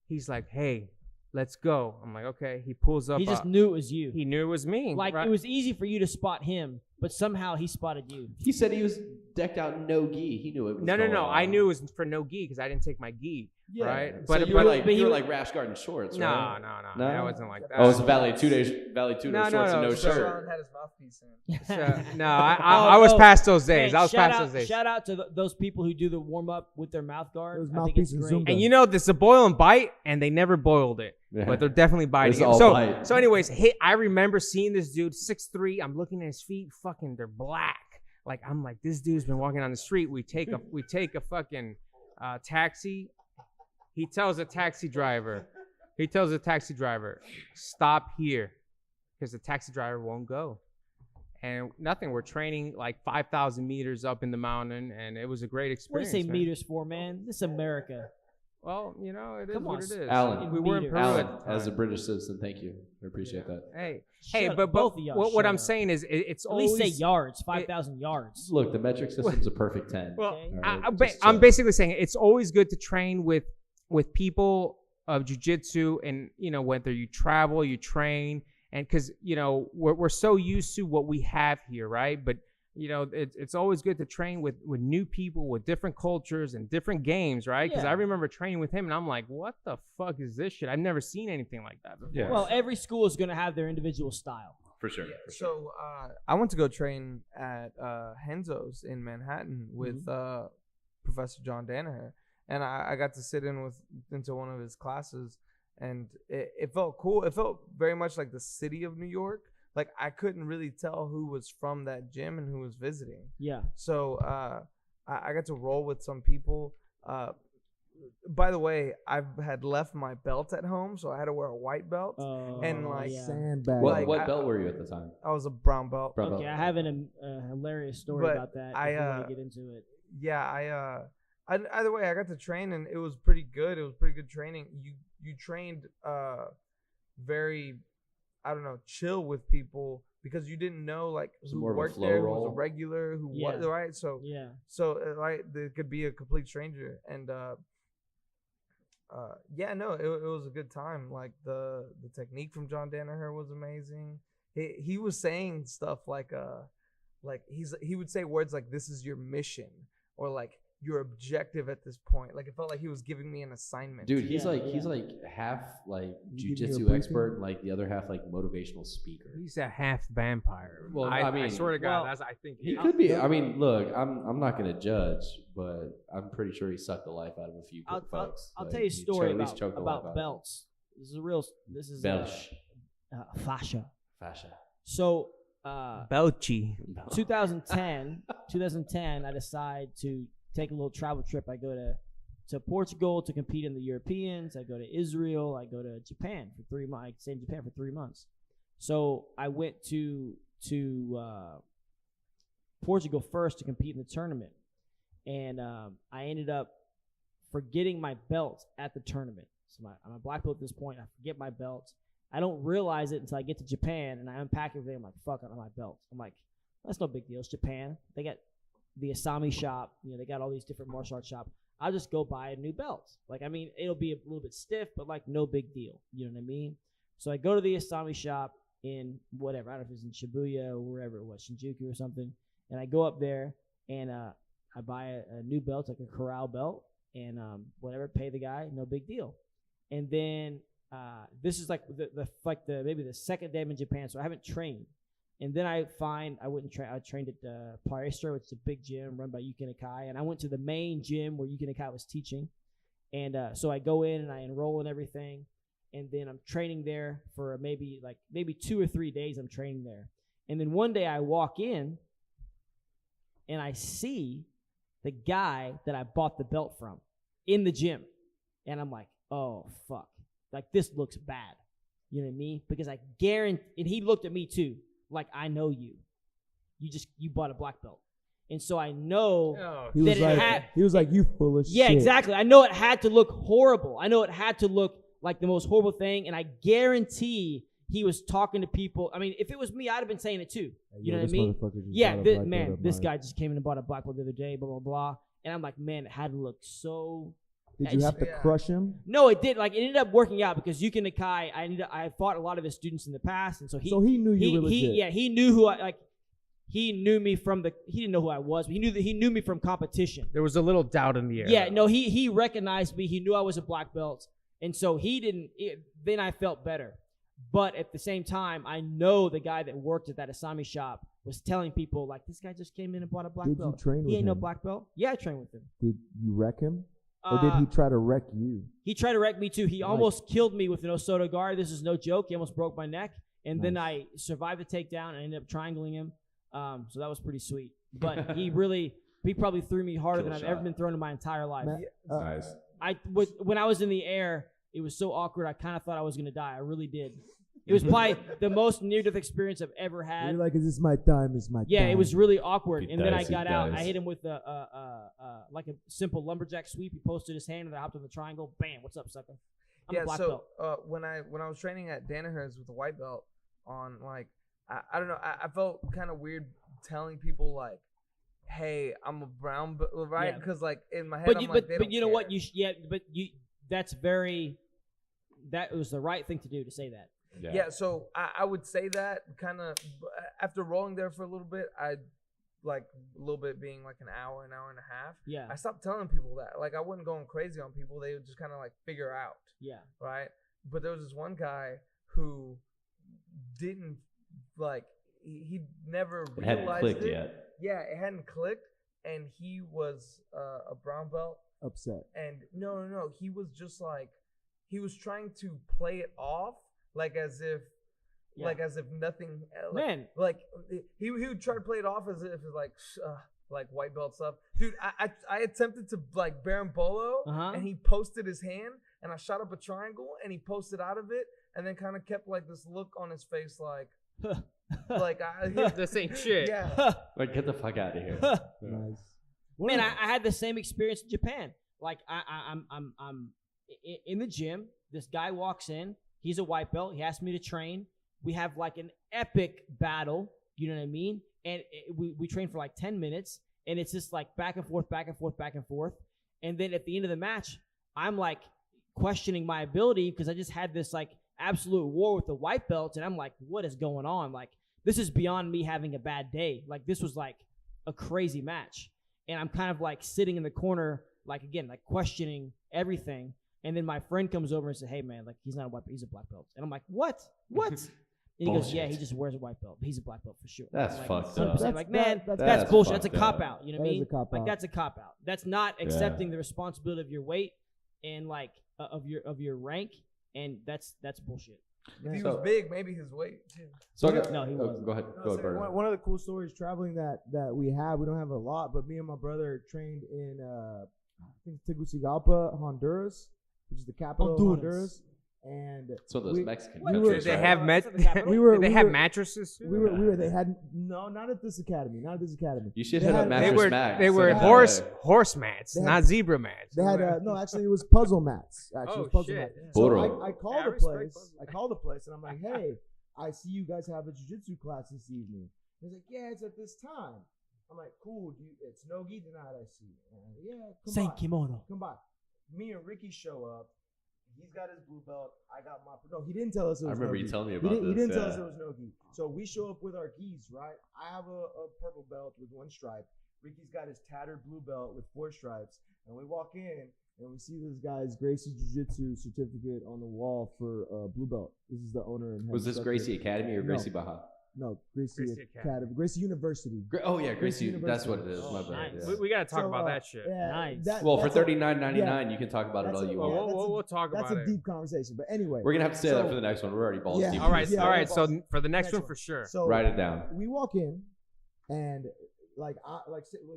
He's like, hey, let's go. I'm like, okay. He pulls up. He just knew it was you. He knew it was me. Like, right? it was easy for you to spot him, but somehow he spotted you. He said he was decked out in no gi. He knew it was No. going on. I knew it was for no gi because I didn't take my gi. Yeah. Right. So you were like Rash Garden shorts, No, right? no. That wasn't like that. Oh, it's Valley Tudo shorts and no so- shirt. had his mouthpiece in. No, I was past those days. Man, I was past those days. Shout out to those people who do the warm up with their mouth guard. Those I think it's mouthpieces great. zoomed And you know, this is a boil and bite, and they never boiled it. Yeah. But they're definitely biting It's it. all So, bite. so anyways, I remember seeing this dude, 6'3". I'm looking at his feet, fucking, they're black. Like, I'm like, this dude's been walking on the street. We take a fucking taxi. He tells the taxi driver, stop here, because the taxi driver won't go. And nothing. We're training like 5,000 meters up in the mountain, and it was a great What do you experience. say man. meters for, man? This is America. Well, you know, it is Come what on, it is. Alan. We were in Peru Alan, at the as a time. British citizen, thank you. I appreciate that. Hey, Shut up, but both of y'all. what shut I'm up. saying is, it's At always least say yards, 5,000 yards. Look, the metric system's a perfect 10. Well, Okay. All right, just I'm chill. basically saying it's always good to train with people of jiu-jitsu, and you know, whether you travel, you train, and because you know we're so used to what we have here, right? But you know, it's always good to train with new people, with different cultures and different games, right? Because Yeah. I remember training with him, and I'm like, what the fuck is this shit? I've never seen anything like that before. Yeah. Well, every school is going to have their individual style. For sure. So I went to go train at Henzo's in Manhattan with Professor John Danaher, and I got to sit into one of his classes, and it felt cool. It felt very much like the city of New York. Like, I couldn't really tell who was from that gym and who was visiting. Yeah. So I got to roll with some people. By the way, I had left my belt at home, so I had to wear a white belt. And, like, yeah. Sandbag. Like, What belt were you at the time? I was a brown belt. Brown Okay, belt. I have a hilarious story But about that. I, if you want to get into it. Yeah, either way, I got to train, and it was pretty good. It was pretty good training. You trained very, I don't know, chill with people, because you didn't know like It's who more of a worked flow there, who roll. was a regular, who Yeah. was right. So Yeah. right, there could be a complete stranger, and yeah, no, it was a good time. Like the technique from John Danaher was amazing. He was saying stuff like he would say words like, "This is your mission," or like, "your objective at this point." Like, it felt like he was giving me an assignment. Dude, he's Yeah, like half like You give me a jujitsu briefing? expert, and like the other half like motivational speaker. He's a half vampire. Well, I I mean- swear to God, well, I think He could be. I mean, look, I'm not gonna judge, but I'm pretty sure he sucked the life out of a few folks. I'll Like, tell you a he story at least choked the life out about of belts. This is Belch. fascia. Fascia. So Belchi. 2010, I decide to take a little travel trip. I go to Portugal to compete in the Europeans. I go to Israel. I go to Japan for 3 months. I stayed in Japan for 3 months. So I went to Portugal first to compete in the tournament, and I ended up forgetting my belt at the tournament. So I'm a black belt at this point. I forget my belt. I don't realize it until I get to Japan, and I unpack everything. I'm like, fuck, I don't have my belt. I'm like, that's no big deal. It's Japan. They got the Asami shop. You know, they got all these different martial arts shops. I'll just go buy a new belt. Like, I mean, it'll be a little bit stiff, but like no big deal. You know what I mean? So I go to the Asami shop in whatever. I don't know if it's in Shibuya or wherever it was, Shinjuku or something. And I go up there and I buy a new belt, like a corral belt, and whatever, pay the guy, no big deal. And then this is like maybe the second day I'm in Japan, so I haven't trained. And then I wouldn't train. I trained at Paristra, which is a big gym run by Yuki Nakai, and I went to the main gym where Yuki Nakai was teaching. And so I go in and I enroll in everything, and then I'm training there for maybe 2 or 3 days. I'm training there, and then one day I walk in, and I see the guy that I bought the belt from in the gym, and I'm like, oh fuck, like this looks bad. You know what I mean? Because I guarantee, and he looked at me too. Like, I know you. You bought a black belt. And so I know He was that it like, had. he was like, you full of shit. Yeah, exactly. I know it had to look horrible. I know it had to look like the most horrible thing. And I guarantee he was talking to people. I mean, if it was me, I'd have been saying it too. You know what I mean? Yeah, this guy just came in and bought a black belt the other day, blah, blah, blah. And I'm like, man, it had to look so Did you have to Yeah. crush him? No, it did. Like, it ended up working out because Yuki Nakai, I fought a lot of his students in the past, and so he knew you were legit. he knew who I like. He knew me from he didn't know who I was, but he knew me from competition. There was a little doubt in the air. Yeah, no, he recognized me. He knew I was a black belt, and so he didn't. Then I felt better, but at the same time, I know the guy that worked at that Asami shop was telling people like, this guy just came in and bought a black Did belt. you train with He ain't no him? black belt. Yeah, I trained with him. Did you wreck him? Or did he try to wreck you? He tried to wreck me too. He almost killed me with an Osoto guard. This is no joke. He almost broke my neck, and then I survived the takedown and ended up triangling him. So that was pretty sweet. But he probably threw me harder than I've ever been thrown in my entire life. Nice. When I was in the air, it was so awkward. I kind of thought I was gonna die. I really did. It was probably the most near-death experience I've ever had. You're like, is this my time? Is my time? Yeah, it was really awkward. If he And then I dies, he got out. dies. I hit him with like a simple lumberjack sweep. He posted his hand and I hopped on the triangle. Bam! What's up, sucker? I'm a black belt. When I was training at Danaher's with a white belt on, like, I don't know, I felt kind of weird telling people like, hey, I'm a brown belt, right? Yeah. Because like in my head, But I'm you, like, they but don't you know what? care. That was the right thing to do to say that. Yeah, so I would say that kind of after rolling there for a little bit, I like a little bit being like an hour and a half. Yeah. I stopped telling people that. Like I wasn't going crazy on people. They would just kind of like figure out, Yeah. right? But there was this one guy who didn't like he never It hadn't realized clicked it. yet. Yeah, it hadn't clicked, and he was a brown belt. upset. And no, he was just like he was trying to play it off like as if nothing Man. like he would try to play it off as if it's like white belt stuff. Dude, I attempted to like Berimbolo and he posted his hand and I shot up a triangle and he posted out of it and then kind of kept like this look on his face like This ain't shit. Yeah. Like, get the fuck out of here. Nice. Man, I had the same experience in Japan. Like I'm in the gym. This guy walks in. He's a white belt. He asked me to train. We have like an epic battle. You know what I mean? And we train for like 10 minutes. And it's just like back and forth, back and forth, back and forth. And then at the end of the match, I'm like questioning my ability because I just had this like absolute war with the white belts. And I'm like, what is going on? Like, this is beyond me having a bad day. Like, this was like a crazy match. And I'm kind of like sitting in the corner, like, again, like questioning everything. And then my friend comes over and says, hey, man, like, he's not a white belt. He's a black belt. And I'm like, what? And he goes, yeah, he just wears a white belt. But he's a black belt for sure. That's like, fucked 100%. up. Like, man, That's that's bullshit. fucked That's a up. cop-out. You know what That I is mean? a cop-out. Like, that's a cop-out. That's not accepting the responsibility of your weight and, like, of your rank. And that's bullshit. If he So- was big, maybe his weight too. So No, he wasn't. go ahead, Bernard. One of the cool stories traveling that we don't have a lot, but me and my brother trained in I think Tegucigalpa, Honduras, which is the capital of Honduras. And So those we- Mexican we countries, were- Did they right? have That's not the capital. Did they have mattresses? we were they had not at this academy, You should They hit had- up They Mattress were Max. they were and, horse mats, They had- not zebra mats. They had no, actually it was puzzle mats. Actually, it was Oh, puzzle shit. mats. Burro. So I called Yeah, I the respect place. puzzle I called the place and I'm like, hey, I see you guys have a jiu-jitsu class this evening. He's like, yeah, it's at this time. I'm like, cool. It's no gi tonight. I see. Yeah, come Saint by. Kimono. Come by. Me and Ricky show up. He's got his blue belt. I got my. No, he didn't tell us it I was remember no you gi. telling me He about didn't, this. he didn't tell yeah. us it was no gi. So we show up with our gis, right? I have a purple belt with one stripe. Ricky's got his tattered blue belt with 4 stripes. And we walk in and we see this guy's Gracie Jiu-Jitsu certificate on the wall for blue belt. This is the owner and head Was this instructor. Gracie Academy or No. Gracie Baja? No, Gracie Gracie Academy. Academy. Gracie University. Oh yeah, Gracie. Gracie That's what it is. University. My bad. nice. yeah. We gotta talk So, about that shit. Yeah, Nice. Well, for that's a- $39.99, you can talk about it that's all a- you yeah, want. that's a- We'll talk That's about a it. deep conversation. But anyway. We're gonna have to say that so- for the next one. We're already balls Yeah. deep. All right, Yeah, all right. yeah, So boss. for the next Next one one. for sure. So Write it down. we walk in, and like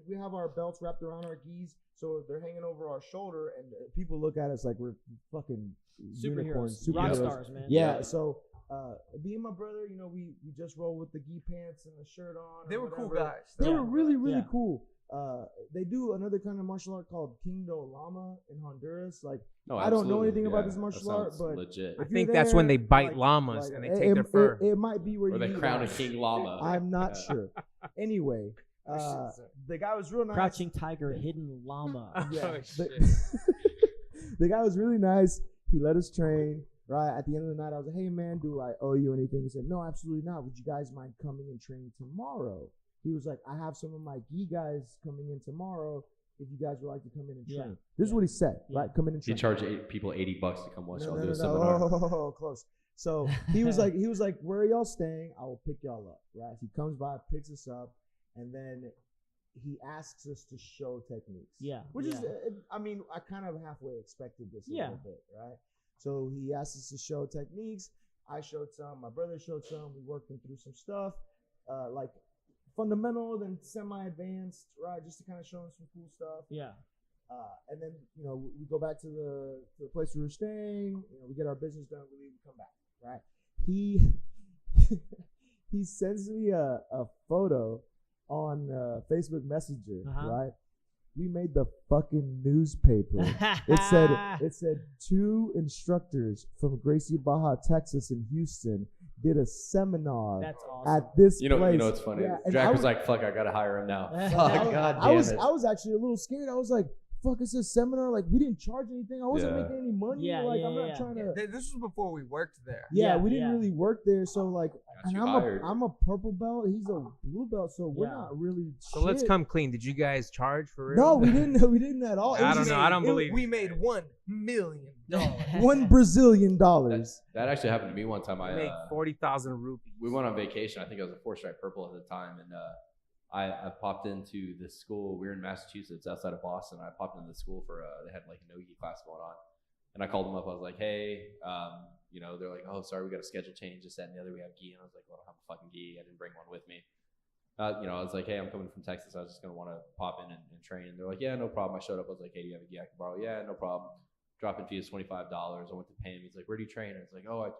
we have our belts wrapped around our gis, so they're hanging over our shoulder, and people look at us like we're fucking unicorns, Rock superheroes. stars, man. Yeah. So me and my brother, we just roll with the gi pants and the shirt on. They or were cool whatever. guys. They Yeah. were really, really Yeah. cool. They do another kind of martial art called Kingdo Lama in Honduras. Like No, I don't know absolutely. anything about Yeah, this that martial art, sounds but legit. I if think you're that's when there, they bite llamas and they take their fur. It might be where Or you the eat Crown of at. King Llama. I'm not Yeah. sure. Anyway, the guy was real nice. Crouching tiger, hidden llama. Yeah, Oh, but- shit. The guy was really nice. He let us train. Right at the end of the night, I was like, "Hey man, do I owe you anything?" He said, "No, absolutely not. Would you guys mind coming and training tomorrow?" He was like, "I have some of my gi guys coming in tomorrow. If you guys would like to come in and train." This is what he said. Right, come in and He train. charged people $80 to come watch y'all do a No. seminar. Oh, close. So he was like, "Where are y'all staying? I will pick y'all up." Right? He comes by, picks us up, and then he asks us to show techniques. Yeah. Which is, I mean, I kind of halfway expected this a little bit, right? So he asked us to show techniques. I showed some. My brother showed some. We worked him through some stuff, like fundamental, then semi-advanced, right? Just to kind of show him some cool stuff. Yeah. And then, we go back to the place we were staying. We get our business done. We leave. We come back, right? He sends me a photo on Facebook Messenger, right? We made the fucking newspaper. It said 2 instructors from Gracie, Baja, Texas, and Houston did a seminar That's awesome. at this You place. know what's funny? Yeah, and Jack I was like, "Fuck, I gotta hire him now." Fuck, God I damn was it. I was actually a little scared. I was like, "Fuck, it's a seminar. Like, we didn't charge anything. I wasn't Yeah. making any money. Yeah, like, yeah, I'm not yeah. trying to." This was before we worked there. Yeah, we didn't really work there. So like, and you I'm hired. I'm a purple belt. He's a blue belt. So we're not really. So let's shit. come clean. Did you guys charge for real? No, we didn't. We didn't at all. It I was don't just- know. I don't believe We made $1 million. $1 Brazilian dollars. That actually happened to me one time. I make 40,000 rupees. We went on vacation. I think I was a 4-stripe purple at the time, and I popped into this school. We were in Massachusetts, outside of Boston. I popped into the school for they had like a no-gi class going on, and I called them up. I was like, "Hey, they're like, oh, sorry, we got a schedule change, this, that, and the other. We have gi," and I was like, "Well, I don't have a fucking gi. I didn't bring one with me." I was like, "Hey, I'm coming from Texas. I was just gonna want to pop in and train." And they're like, "Yeah, no problem." I showed up. I was like, "Hey, do you have a gi I can borrow?" "Yeah, no problem." Dropping fee is $25. I went to pay him. He's like, "Where do you train?" I was like, "Oh, I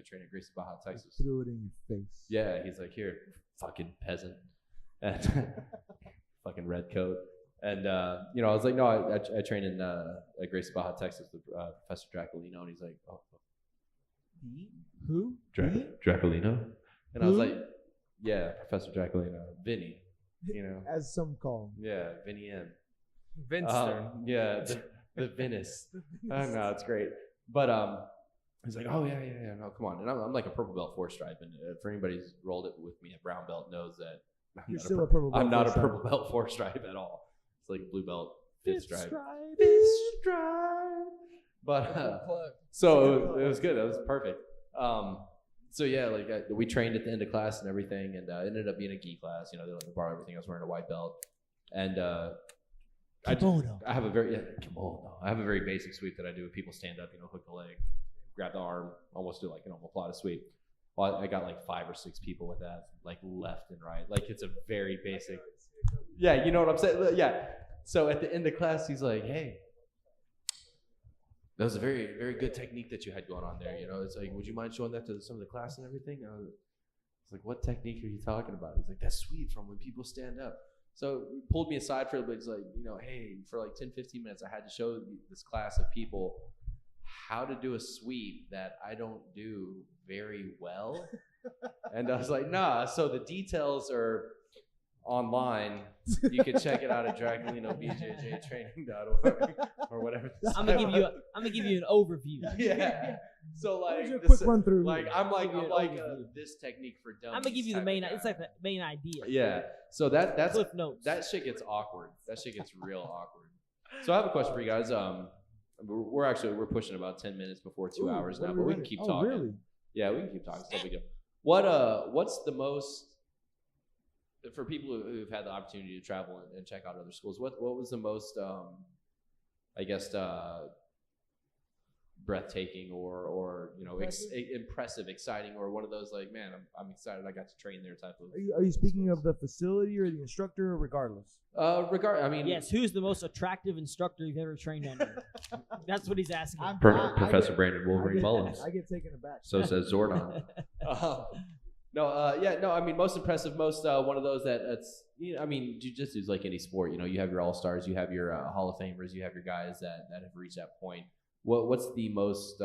train at Gracie, Baja, Texas." Threw it in your face. Yeah, he's like, "Here, fucking peasant," and fucking red coat. And I was like, "No, I train in at Gracie, Baja, Texas with Professor Dracolino," and he's like, "Oh, Who? Dracolino?" And I was like, "Yeah, Professor Dracolino, Vinny, As some call him. yeah, Vinny M." Vinster. Yeah, the Venice. I don't know, it's great. But he's like, "Oh yeah, no, come on." And I'm like a purple belt 4-stripe, and for anybody who's rolled it with me at brown belt knows that You're still a purple belt. I'm not a 4-stripe. purple belt 4-stripe at all. It's like blue belt 5th stripe. But so it was good. That was perfect. So yeah, like we trained at the end of class and everything, and it ended up being a gi class. They let me borrow everything. I was wearing a white belt, and I have a very kimono. I have a very basic sweep that I do. When people stand up, hook the leg, grab the arm, almost do like an omoplata sweep. Well, I got like 5 or 6 people with that, like left and right. Like it's a very basic. Yeah, you know what I'm saying? Yeah. So at the end of class, he's like, "Hey, that was a very, very good technique that you had going on there. It's like, would you mind showing that to some of the class and everything?" I was like, "What technique are you talking about?" He's like, "That sweep from when people stand up." So he pulled me aside for a bit. He's like, "Hey, for like 10, 15 minutes, I had to show this class of people how to do a sweep that I don't do very well." And I was like, "Nah." So the details are online. You can check it out at DracolinoBJJTraining.org or whatever. I'm gonna give you an overview. Yeah. So like Here's a quick run through. Like I'm like this technique for dummies. I'm gonna give you the type main. of guy. It's like the main idea. Yeah. So that's Cliff notes. that shit gets awkward. That shit gets real awkward. So I have a question for you guys. We're pushing about 10 minutes before 2 hours now, but we can keep talking. Really? Yeah, we can keep talking. It's no big deal. What's the most for people who've had the opportunity to travel and check out other schools? What was the most breathtaking or impressive, exciting, or one of those like, man, I'm excited I got to train there type of. Are you speaking of the facility or the instructor, or regardless? Yes. Who's the most attractive instructor you've ever trained under? That's what he's asking. Professor Brandon Wolverine Mullins. I get taken aback. So says Zordon. I mean, most impressive, most one of those that's jiu-jitsu is like any sport. You have your all-stars, you have your Hall of Famers, you have your guys that have reached that point. What's the most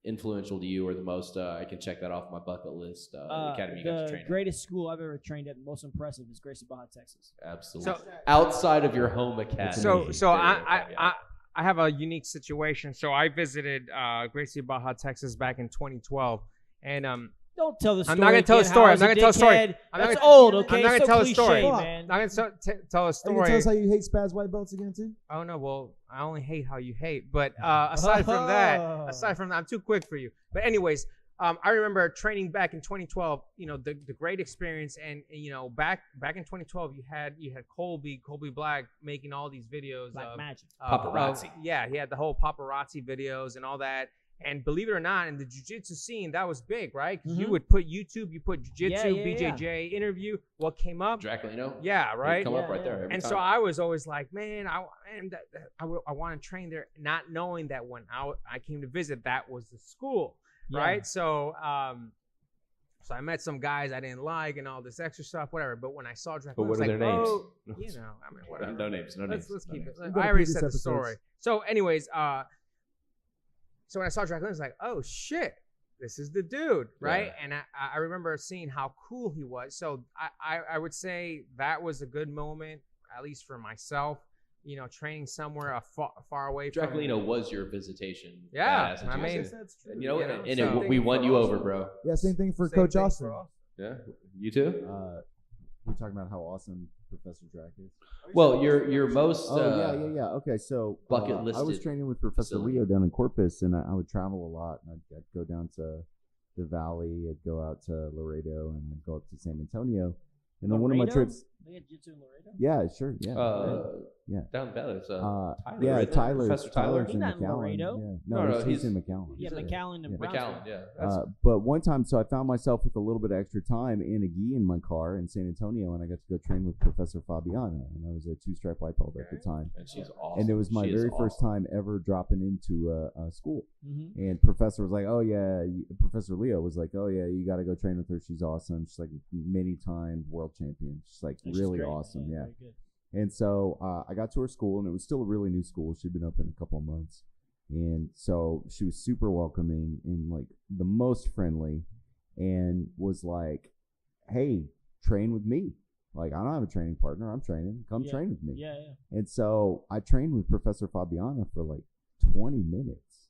influential to you, or the most I can check that off my bucket list? Academy you got to train The greatest school I've ever trained at, most impressive, is Gracie, Baja, Texas. Absolutely. So, outside of your home academy. So I have a unique situation. So I visited Gracie, Baja, Texas back in 2012, and Don't tell the story. I'm not gonna tell a again, story. how I'm not I was gonna tell a a story. dickhead. I'm not That's gonna- old, okay? I'm not gonna So tell a cliche, story. man. I'm not gonna tell a Are you gonna story. tell us how you hate spaz white belts again too? Oh no, well, I only hate how you hate. But aside from that, I'm too quick for you. But anyways, I remember training back in 2012. You know, the great experience, and you know, back in 2012, you had Colby Black making all these videos. Black Magic. Paparazzi. Yeah, he had the whole paparazzi videos and all that. And believe it or not, in the jiu-jitsu scene, that was big, right? 'Cause you would put YouTube, you put jiu-jitsu, Yeah, yeah, BJJ interview. What came up? Draculino. Yeah, right. Come up Yeah, right there. yeah. every And time. so I was always like, man, I want to train there, not knowing that when I came to visit, that was the school, Yeah. right? So so I met some guys I didn't like and all this extra stuff, whatever. But when I saw Draculino, But I what was are like, their names? oh, you know, I mean, whatever. No names. No names. Let's no keep names. it. go I to already previous said the episodes. story. So, anyways, so when I saw Draculino, I was like, oh shit, this is the dude, right? Yeah. And I remember seeing how cool he was. So I would say that was a good moment, at least for myself. You know, training somewhere far away from. Draculino was your visitation. Yeah, badass in I mean, jiu-jitsu. That's true. You know, you know, and so- we won you over, bro. Yeah, same thing for Same Coach thing for Austin. Austin. Yeah, you too. We're talking about how awesome Professor Drac is. Well, your most. Oh yeah. Okay, so bucket I was listed training with Professor facility. Leo down in Corpus, and I would travel a lot. And I'd go down to the Valley, I'd go out to Laredo, and I'd go up to San Antonio. And on one of my Laredo? trips, They had jiu-jitsu in Laredo? yeah, sure, yeah, yeah. Down the valley. It's, Tyler, Tyler, yeah, right there. Tyler's, Professor Tyler. He's in not in McAllen. Laredo. Yeah. No, no, he's he's- in McAllen. Yeah, McAllen and Yeah. Brownsville. McAllen, yeah. That's, But one time, so I found myself with a little bit of extra time in a gi in my car in San Antonio, and I got to go train with Professor Fabiana, and I was a 2-stripe white belt at the time. and she's awesome. And it was my She is very first awesome. time ever dropping into a school. Mm-hmm. And Professor was like, "Oh yeah," Professor Leo was like, "Oh yeah, you got to go train with her. She's awesome. She's like many time world champion. She's like really awesome." Yeah. Very good. And so I got to her school, and it was still a really new school. She'd been up in a couple of months, and so she was super welcoming and like the most friendly, and was like, "Hey, train with me. Like I don't have a training partner. I'm training. Come Yeah. train with me." Yeah, yeah. And so I trained with Professor Fabiana for like 20 minutes.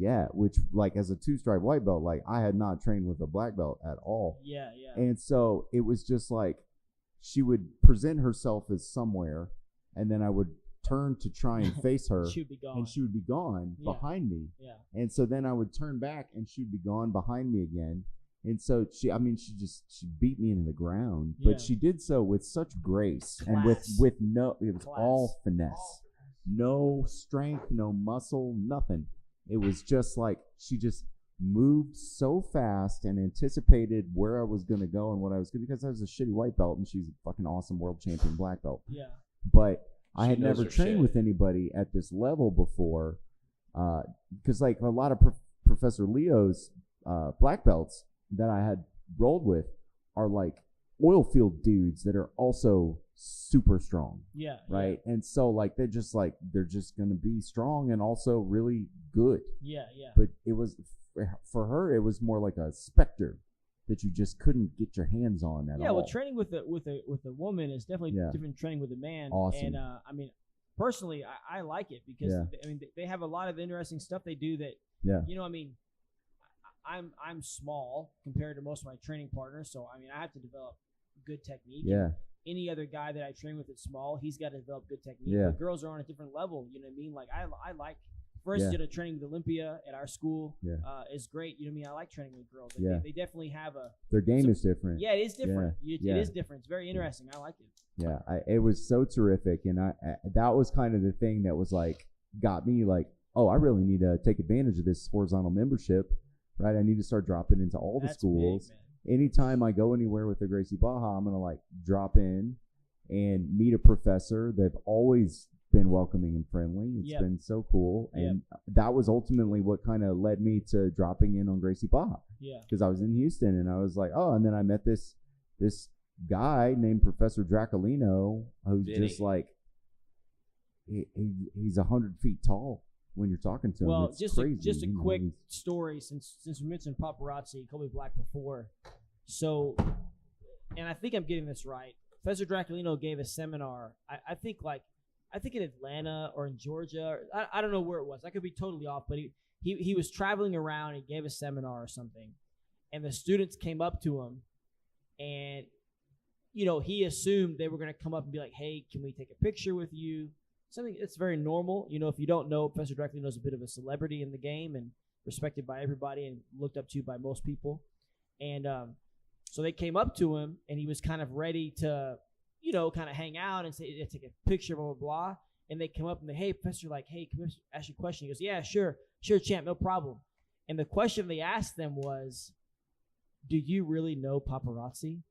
Yeah, which like as a 2-stripe white belt, like I had not trained with a black belt at all. Yeah, yeah. And so it was just like she would present herself as somewhere, and then I would turn to try and face her, She'd be gone. and she would be gone Yeah. behind me. Yeah. And so then I would turn back, and she'd be gone behind me again. And so she beat me into the ground, Yeah. but she did so with such grace and Class. with no, it was Class. all finesse, no strength, no muscle, nothing. It was just like she just moved so fast and anticipated where I was going to go and what I was going to, because I was a shitty white belt and she's a fucking awesome world champion black belt. Yeah. But I She had knows never her trained shit. with anybody at this level before, because like a lot of Professor Leo's black belts that I had rolled with are like oil field dudes that are also super strong, Yeah. right? And so like they're just gonna be strong and also really good. Yeah, yeah. But it was for her, it was more like a specter that you just couldn't get your hands on at Yeah, all. well, training with a woman is definitely Yeah. different than training with a man. Awesome. And I mean, personally, I like it because Yeah. I mean they have a lot of interesting stuff they do that. Yeah. You know, I mean, I'm small compared to most of my training partners, so I mean I have to develop good technique. Yeah. Any other guy that I train with that's small, he's got to develop good technique. Yeah. But girls are on a different level. You know what I mean? Like I like. First, Yeah. did a training with Olympia at our school. Yeah. Is great. You know what I mean? I like training with girls. Like, Yeah. they definitely have a. Their game So- is different. Yeah, it is different. Yeah. It is different. It's very interesting. I like it. Yeah, it was so terrific, and I that was kind of the thing that was like got me like, oh, I really need to take advantage of this horizontal membership, right? I need to start dropping into all the That's schools. big, man. Anytime I go anywhere with the Gracie Baja, I'm gonna like drop in and meet a professor. They've always been welcoming and friendly. It's Yep. been so cool, Yep. and that was ultimately what kind of led me to dropping in on Gracie Baja. Yeah. Because I was in Houston and I was like, oh, and then I met this guy named Professor Draculino, who's Vinny. just like he's 100 feet tall when you're talking to him. Well, It's just crazy, a you know, quick he's- story since we mentioned paparazzi, Kobe Black before. So, and I think I'm getting this right. Professor Draculino gave a seminar. I think like I think in Atlanta or in Georgia. I don't know where it was. I could be totally off, but he was traveling around. He gave a seminar or something, and the students came up to him, and he assumed they were going to come up and be like, "Hey, can we take a picture with you?" Something that's very normal. If you don't know, Professor Dracula is a bit of a celebrity in the game and respected by everybody and looked up to by most people. And so they came up to him, and he was kind of ready to, kind of hang out and say, take a picture, blah, blah, blah. And they come up and they, hey, Professor, hey, can we ask you a question? He goes, yeah, sure, champ, no problem. And the question they asked them was, do you really know paparazzi?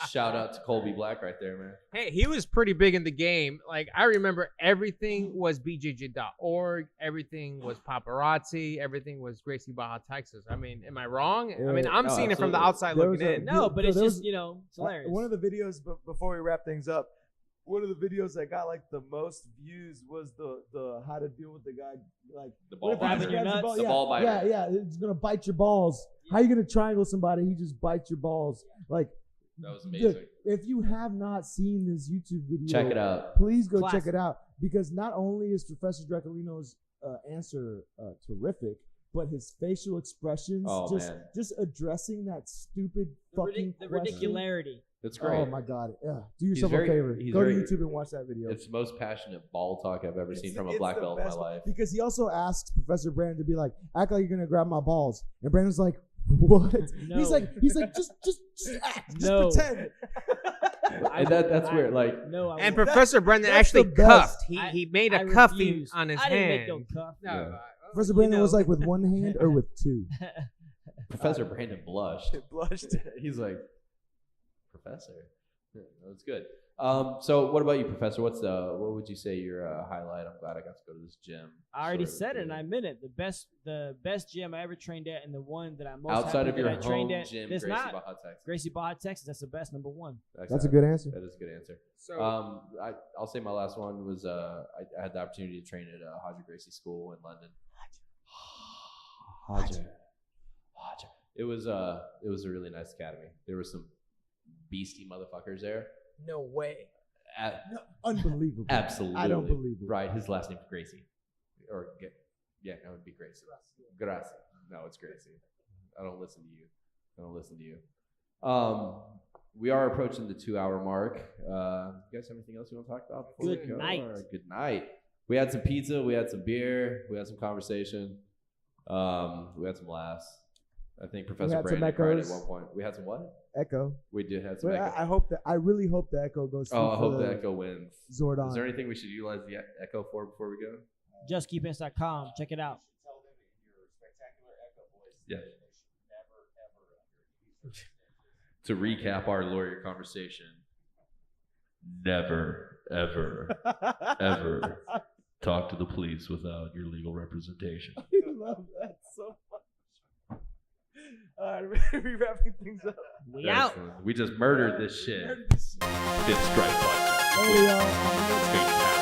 Shout out to Colby Black right there, man. Hey, he was pretty big in the game. Like, I remember everything was BJJ.org. Everything was paparazzi. Everything was Gracie, Baja, Texas. I mean, am I wrong? I mean, I'm seeing it from the outside looking in. No, but it's just, it's hilarious. One of the videos, before we wrap things up, one of the videos that got the most views was the how to deal with the guy the ball biter. The ball biter. Yeah, it's gonna bite your balls. How you gonna triangle somebody? He just bites your balls. That was amazing. If you have not seen this YouTube video, check it out. Please go check it out, because not only is Professor Draculino's answer terrific, but his facial expressions, just addressing that stupid fucking the question. ridicularity. That's great. Oh my God! Yeah, do yourself a favor. Go to YouTube and watch that video. It's the most passionate ball talk I've ever seen from a black belt in my life. Because he also asks Professor Brandon to be like, act like you're gonna grab my balls, and Brandon's like, what? No. He's like, just act, just pretend. And that's weird. No, and Professor Brendan That's actually the best. cuffed. He made a cuffing refuse. on his I didn't hand. make no cuff. No, Professor Brandon was like with one hand or with two. Professor Brandon blushed. Blushed. He's like, Professor. Yeah, that's good. So what about you, Professor? What would you say your highlight? I'm glad I got to go to this gym. I already said it, and I meant it. The best gym I ever trained at, and the one that I'm most outside happy of your that I trained home at. gym, There's Gracie, not Baja, Texas. Gracie, Baja, Texas. That's the best, number one. That's a good answer. That is a good answer. So I'll say my last one was I had the opportunity to train at Hodger Gracie School in London. Hodger. It was a really nice academy. There were some beastie motherfuckers there. No way. No, unbelievable. Absolutely. I don't believe it. Right. His last name's Gracie. It would be Gracie. Gracie. No, it's Gracie. I don't listen to you. We are approaching the 2-hour mark. You guys have anything else you want to talk about before we go? night. Good night. We had some pizza. We had some beer. We had some conversation. We had some laughs. I think Professor Brandon cried at one point. We had some what? Echo. We did have some But echo. I really hope the Echo goes through. I hope the Echo wins. Zordon. Is there anything we should utilize the Echo for before we go? JustKeepInst.com. Check it out. Tell them in your spectacular echo voice. Yeah. They should never, ever, To recap our lawyer conversation, never, ever, ever talk to the police without your legal representation. I love that so much. All right, we wrapping things up. We out. We just murdered this shit. Fifth Strike Podcast. Oh, yeah.